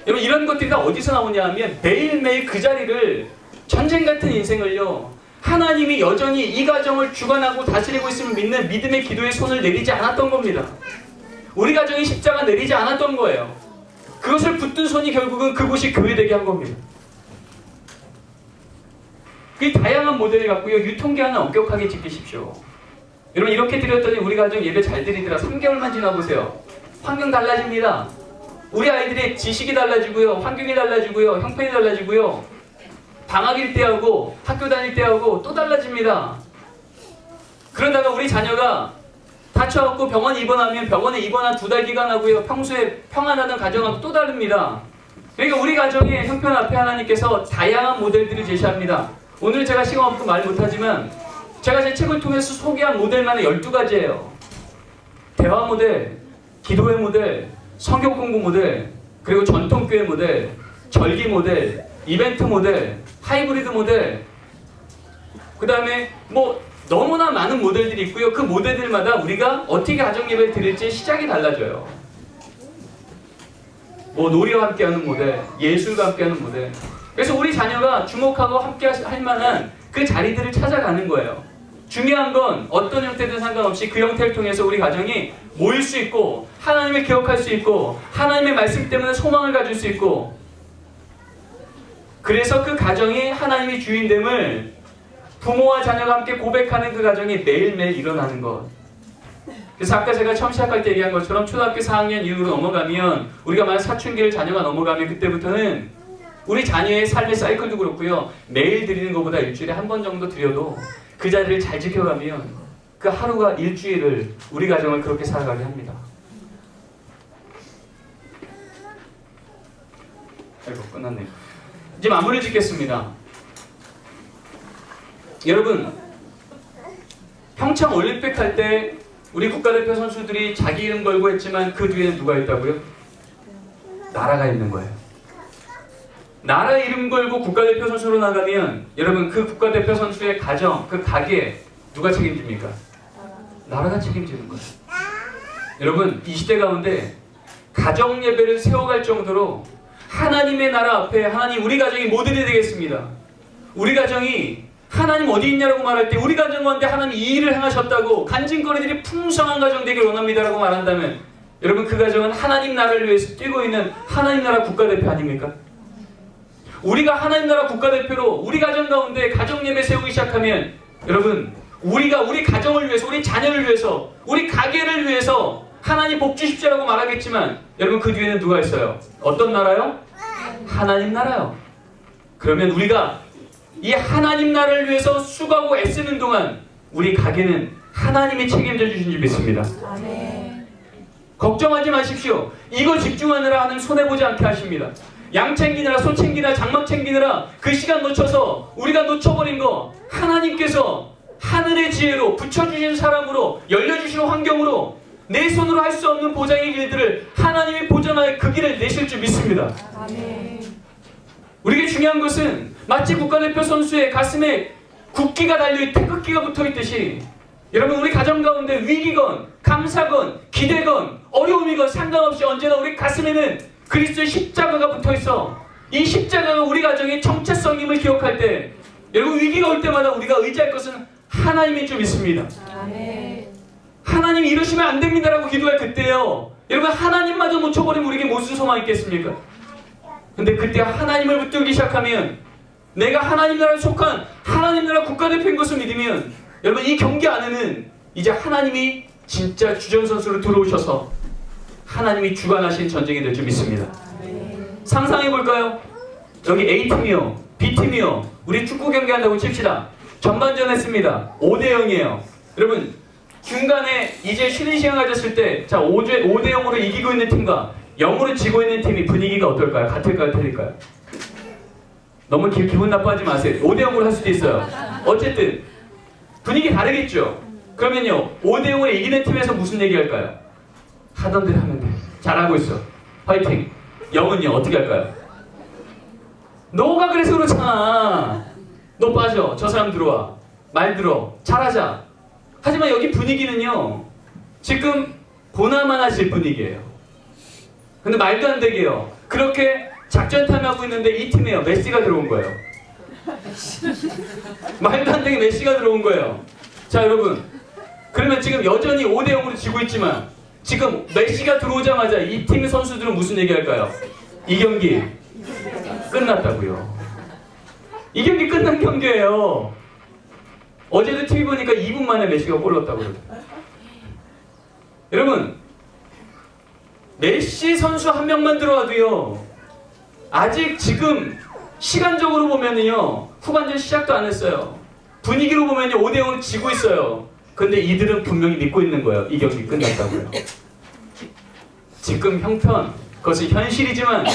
여러분, 이런 것들이 다 어디서 나오냐 하면 매일매일 그 자리를, 전쟁 같은 인생을요, 하나님이 여전히 이 가정을 주관하고 다스리고 있음을 믿는 믿음의 기도에 손을 내리지 않았던 겁니다. 우리 가정이 십자가 내리지 않았던 거예요. 그것을 붙든 손이 결국은 그곳이 교회되게 한 겁니다. 이 다양한 모델을 갖고요, 유통기한을 엄격하게 지키십시오. 여러분, 이렇게 드렸더니 우리 가정 예배 잘 드리더라. 3개월만 지나보세요. 환경 달라집니다. 우리 아이들의 지식이 달라지고요, 환경이 달라지고요, 형편이 달라지고요, 방학일 때하고 학교 다닐 때하고 또 달라집니다. 그러다가 우리 자녀가 다쳐갖고 병원에 입원하면 병원에 입원한 2달 기간 하고요, 평소에 평안하던 가정하고 또 다릅니다. 그러니까 우리 가정의 형편 앞에 하나님께서 다양한 모델들을 제시합니다. 오늘 제가 시간 없고 말 못하지만 제가 제 책을 통해서 소개한 모델만의 12가지예요. 대화 모델, 기도의 모델, 성경 공부 모델, 그리고 전통교회 모델, 절기 모델, 이벤트 모델, 하이브리드 모델, 그 다음에 뭐 너무나 많은 모델들이 있고요. 그 모델들마다 우리가 어떻게 가정예배를 드릴지 시작이 달라져요. 뭐 놀이와 함께하는 모델, 예술과 함께하는 모델. 그래서 우리 자녀가 주목하고 함께 할 만한 그 자리들을 찾아가는 거예요. 중요한 건 어떤 형태든 상관없이 그 형태를 통해서 우리 가정이 모일 수 있고, 하나님을 기억할 수 있고, 하나님의 말씀 때문에 소망을 가질 수 있고, 그래서 그 가정이 하나님의 주인됨을 부모와 자녀가 함께 고백하는 그 가정이 매일매일 일어나는 것. 그래서 아까 제가 처음 시작할 때 얘기한 것처럼 초등학교 4학년 이후로 넘어가면, 우리가 만약 사춘기를 자녀가 넘어가면 그때부터는 우리 자녀의 삶의 사이클도 그렇고요, 매일 드리는 것보다 일주일에 한 번 정도 드려도 그 자리를 잘 지켜가면 그 하루가 일주일을, 우리 가정을 그렇게 살아가게 합니다. 아이고, 끝났네요. 이제 마무리를 짓겠습니다. 여러분, 평창 올림픽 할 때 우리 국가대표 선수들이 자기 이름 걸고 했지만 그 뒤에는 누가 있다고요? 나라가 있는 거예요. 나라 이름 걸고 국가대표 선수로 나가면 여러분, 그 국가대표 선수의 가정, 그 가게 누가 책임집니까? 나라가 책임지는 거예요. 여러분, 이 시대 가운데 가정 예배를 세워갈 정도로 하나님의 나라 앞에 하나님, 우리 가정이 모델이 되겠습니다. 우리 가정이 하나님 어디 있냐라고 말할 때 우리 가정 가운데 하나님 이 일을 행하셨다고 간증거리들이 풍성한 가정 되길 원합니다라고 말한다면 여러분, 그 가정은 하나님 나라를 위해서 뛰고 있는 하나님 나라 국가대표 아닙니까? 우리가 하나님 나라 국가대표로 우리 가정 가운데 가정 예배 세우기 시작하면 여러분, 우리가 우리 가정을 위해서, 우리 자녀를 위해서, 우리 가게를 위해서 하나님 복 주십시오라고 말하겠지만 여러분, 그 뒤에는 누가 있어요? 어떤 나라요? 하나님 나라요. 그러면 우리가 이 하나님 나라를 위해서 수고하고 애쓰는 동안 우리 가게는 하나님이 책임져 주신 줄 믿습니다. 아멘. 걱정하지 마십시오. 이거 집중하느라 하나님 손해보지 않게 하십니다. 양 챙기느라, 소 챙기느라, 장막 챙기느라 그 시간 놓쳐서 우리가 놓쳐버린 거 하나님께서 하늘의 지혜로, 붙여주신 사람으로, 열려주신 환경으로 내 손으로 할 수 없는 보장의 길들을 하나님이 보장하여 그 길을 내실 줄 믿습니다. 아멘. 우리에게 중요한 것은 마치 국가대표 선수의 가슴에 국기가 달려있, 태극기가 붙어있듯이 여러분, 우리 가정 가운데 위기건, 감사건, 기대건, 어려움이건 상관없이 언제나 우리 가슴에는 그리스도의 십자가가 붙어있어. 이 십자가가 우리 가정의 정체성임을 기억할 때 여러분, 위기가 올 때마다 우리가 의지할 것은 하나님인 줄 믿습니다. 아멘. 하나님 이러시면 안 됩니다라고 기도할 그때요, 여러분, 하나님마저 놓쳐버리면 우리에게 무슨 소망이 있겠습니까? 근데 그때 하나님을 붙들기 시작하면, 내가 하나님 나라에 속한 하나님 나라 국가대표인 것을 믿으면 여러분, 이 경기 안에는 이제 하나님이 진짜 주전선수로 들어오셔서 하나님이 주관하신 전쟁이 될 줄 믿습니다. 상상해볼까요? 여기 A팀이요, B팀이요, 우리 축구 경기한다고 칩시다. 전반전 했습니다. 5대0이에요. 여러분, 중간에 이제 쉬는 시간 가졌을 때, 자, 5대0으로 이기고 있는 팀과 0으로 지고 있는 팀이 분위기가 어떨까요? 같을까요? 틀릴까요? 너무 기분 나빠하지 마세요. 5대0으로 할 수도 있어요. 어쨌든 분위기 다르겠죠? 그러면요, 5대0으로 이기는 팀에서 무슨 얘기할까요? 하던 대로 하면 돼. 잘하고 있어. 화이팅. 영은요 어떻게 할까요? 너가 그래서 그렇잖아. 너 빠져. 저 사람 들어와. 말 들어. 잘하자. 하지만 여기 분위기는요 지금 보나마나 하실 분위기예요. 근데 말도 안 되게요. 그렇게 작전 타임하고 있는데 이 팀에요 메시가 들어온 거예요. 말도 안 되게 메시가 들어온 거예요. 자 여러분, 그러면 지금 여전히 5대0으로 지고 있지만 지금 메시가 들어오자마자 이 팀의 선수들은 무슨 얘기할까요? 이 경기 끝났다고요. 이 경기 끝난 경기예요. 어제도 TV 보니까 2분 만에 메시가 골 넣었다고요. 여러분, 메시 선수 한 명만 들어와도요 아직 지금 시간적으로 보면은요 후반전 시작도 안 했어요. 분위기로 보면요 5대0으로 지고 있어요. 근데 이들은 분명히 믿고 있는 거예요. 이 경기 끝났다고요. 지금 형편, 그것은 현실이지만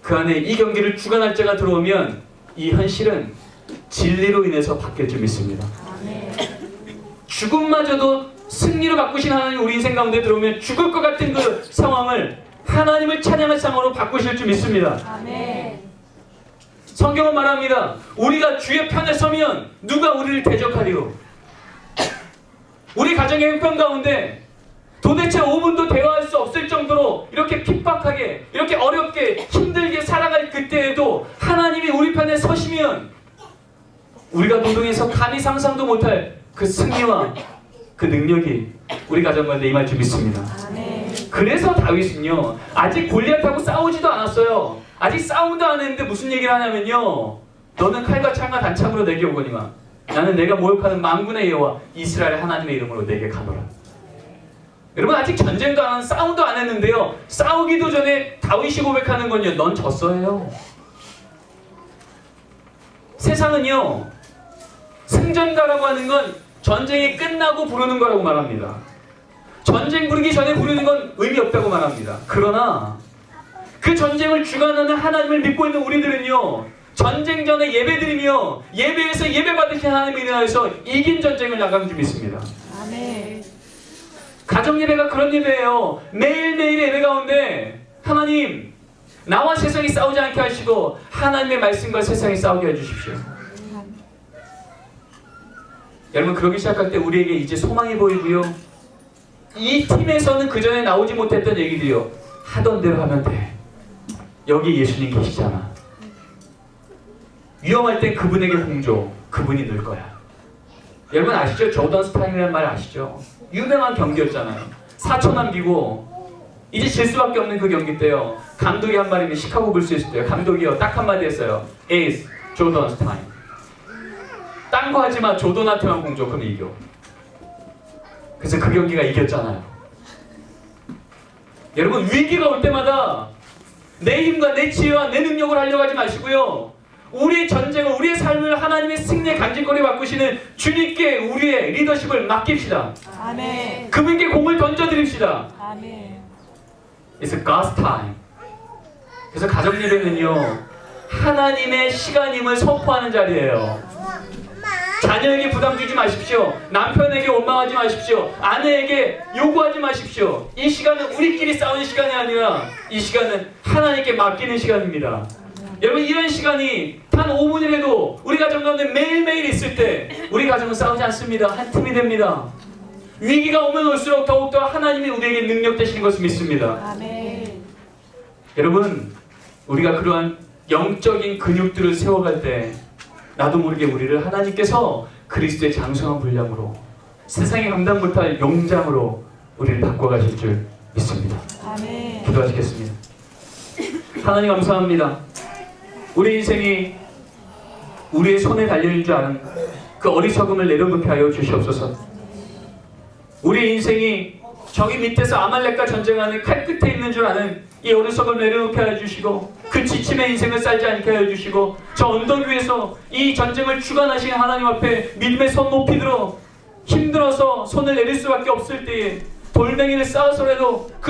그 안에 이 경기를 주관할 자가 들어오면 이 현실은 진리로 인해서 바뀔 줄 믿습니다. 죽음마저도 승리로 바꾸신 하나님 우리 인생 가운데 들어오면 죽을 것 같은 그 상황을 하나님을 찬양할 상황으로 바꾸실 줄 믿습니다. 아멘. 성경은 말합니다. 우리가 주의 편에 서면 누가 우리를 대적하리요. 우리 가정의 형편 가운데 도대체 5분도 대화할 수 없을 정도로 이렇게 핍박하게, 이렇게 어렵게 힘들게 살아갈 그때에도 하나님이 우리 편에 서시면 우리가 노동해서 감히 상상도 못할 그 승리와 그 능력이 우리 가정 가운데 임할 줄 믿습니다. 아멘. 그래서 다윗은요 아직 골리앗하고 싸우지도 않았어요. 아직 싸움도 안 했는데 무슨 얘기를 하냐면요, 너는 칼과 창과 단창으로 내게 오거니와 나는 내가 모욕하는 만군의 여호와 이스라엘 하나님의 이름으로 내게 가노라. 여러분, 아직 전쟁도 안 하는, 싸움도 안 했는데요, 싸우기도 전에 다윗이 고백하는 건요, 넌 졌어요. 세상은요 승전가라고 하는 건 전쟁이 끝나고 부르는 거라고 말합니다. 전쟁 부르기 전에 부르는 건 의미 없다고 말합니다. 그러나 그 전쟁을 주관하는 하나님을 믿고 있는 우리들은요 전쟁 전에 예배드리며 예배에서 예배 받으신 하나님을 인하여서 이긴 전쟁을 나가는 줄 믿습니다. 아멘. 가정 예배가 그런 예배예요. 매일매일의 예배 가운데 하나님, 나와 세상이 싸우지 않게 하시고 하나님의 말씀과 세상이 싸우게 해주십시오. 여러분, 그러기 시작할 때 우리에게 이제 소망이 보이고요, 이 팀에서는 그 전에 나오지 못했던 얘기들이요 하던 대로 하면 돼. 여기 예수님 계시잖아. 위험할 땐 그분에게 홍조, 그분이 늘 거야. 여러분 아시죠? 조던 스타인이라는 말 아시죠? 유명한 경기였잖아요. 4초 남기고 이제 질 수밖에 없는 그 경기 때요, 감독이 한 말이면 시카고 불 수 있을 때요, 감독이요 딱 한마디 했어요. Ace 조던 스타인. 딴 거 하지마, 조던한테만 공조, 그럼 이겨. 그래서 그 경기가 이겼잖아요. 여러분, 위기가 올 때마다 내 힘과 내 지혜와 내 능력을 하려고 하지 마시고요, 우리의 전쟁을, 우리의 삶을 하나님의 승리의 간직거리 바꾸시는 주님께 우리의 리더십을 맡깁시다. 아멘. 그분께 공을 던져드립시다. 아멘. It's God's time. 그래서 가정 예배는요 하나님의 시간임을 선포하는 자리예요. 자녀에게 부담 주지 마십시오. 남편에게 원망하지 마십시오. 아내에게 요구하지 마십시오. 이 시간은 우리끼리 싸우는 시간이 아니라 이 시간은 하나님께 맡기는 시간입니다. 여러분, 이런 시간이 단 5분이라도 우리 가정 가운데 매일매일 있을 때 우리 가정은 싸우지 않습니다. 한 팀이 됩니다. 위기가 오면 올수록 더욱더 하나님이 우리에게 능력 되시는 것을 믿습니다. 아멘. 여러분, 우리가 그러한 영적인 근육들을 세워갈 때 나도 모르게 우리를 하나님께서 그리스도의 장성한 분량으로, 세상에 감당 못할 용장으로 우리를 바꿔가실 줄 믿습니다. 아멘. 기도하시겠습니다. 하나님 감사합니다. 우리 인생이 우리의 손에 달려있는 줄 아는 그 어리석음을 내려놓게 하여 주시옵소서. 우리 인생이 저기 밑에서 아말렉과 전쟁하는 칼끝에 있는 줄 아는 이 어리석음을 내려놓게 하여 주시고, 그 지침의 인생을 살지 않게 하여 주시고, 저 언덕 위에서 이 전쟁을 주관하시는 하나님 앞에 믿음의 손 높이 들어 힘들어서 손을 내릴 수밖에 없을 때에 돌멩이를 쌓아서라도 그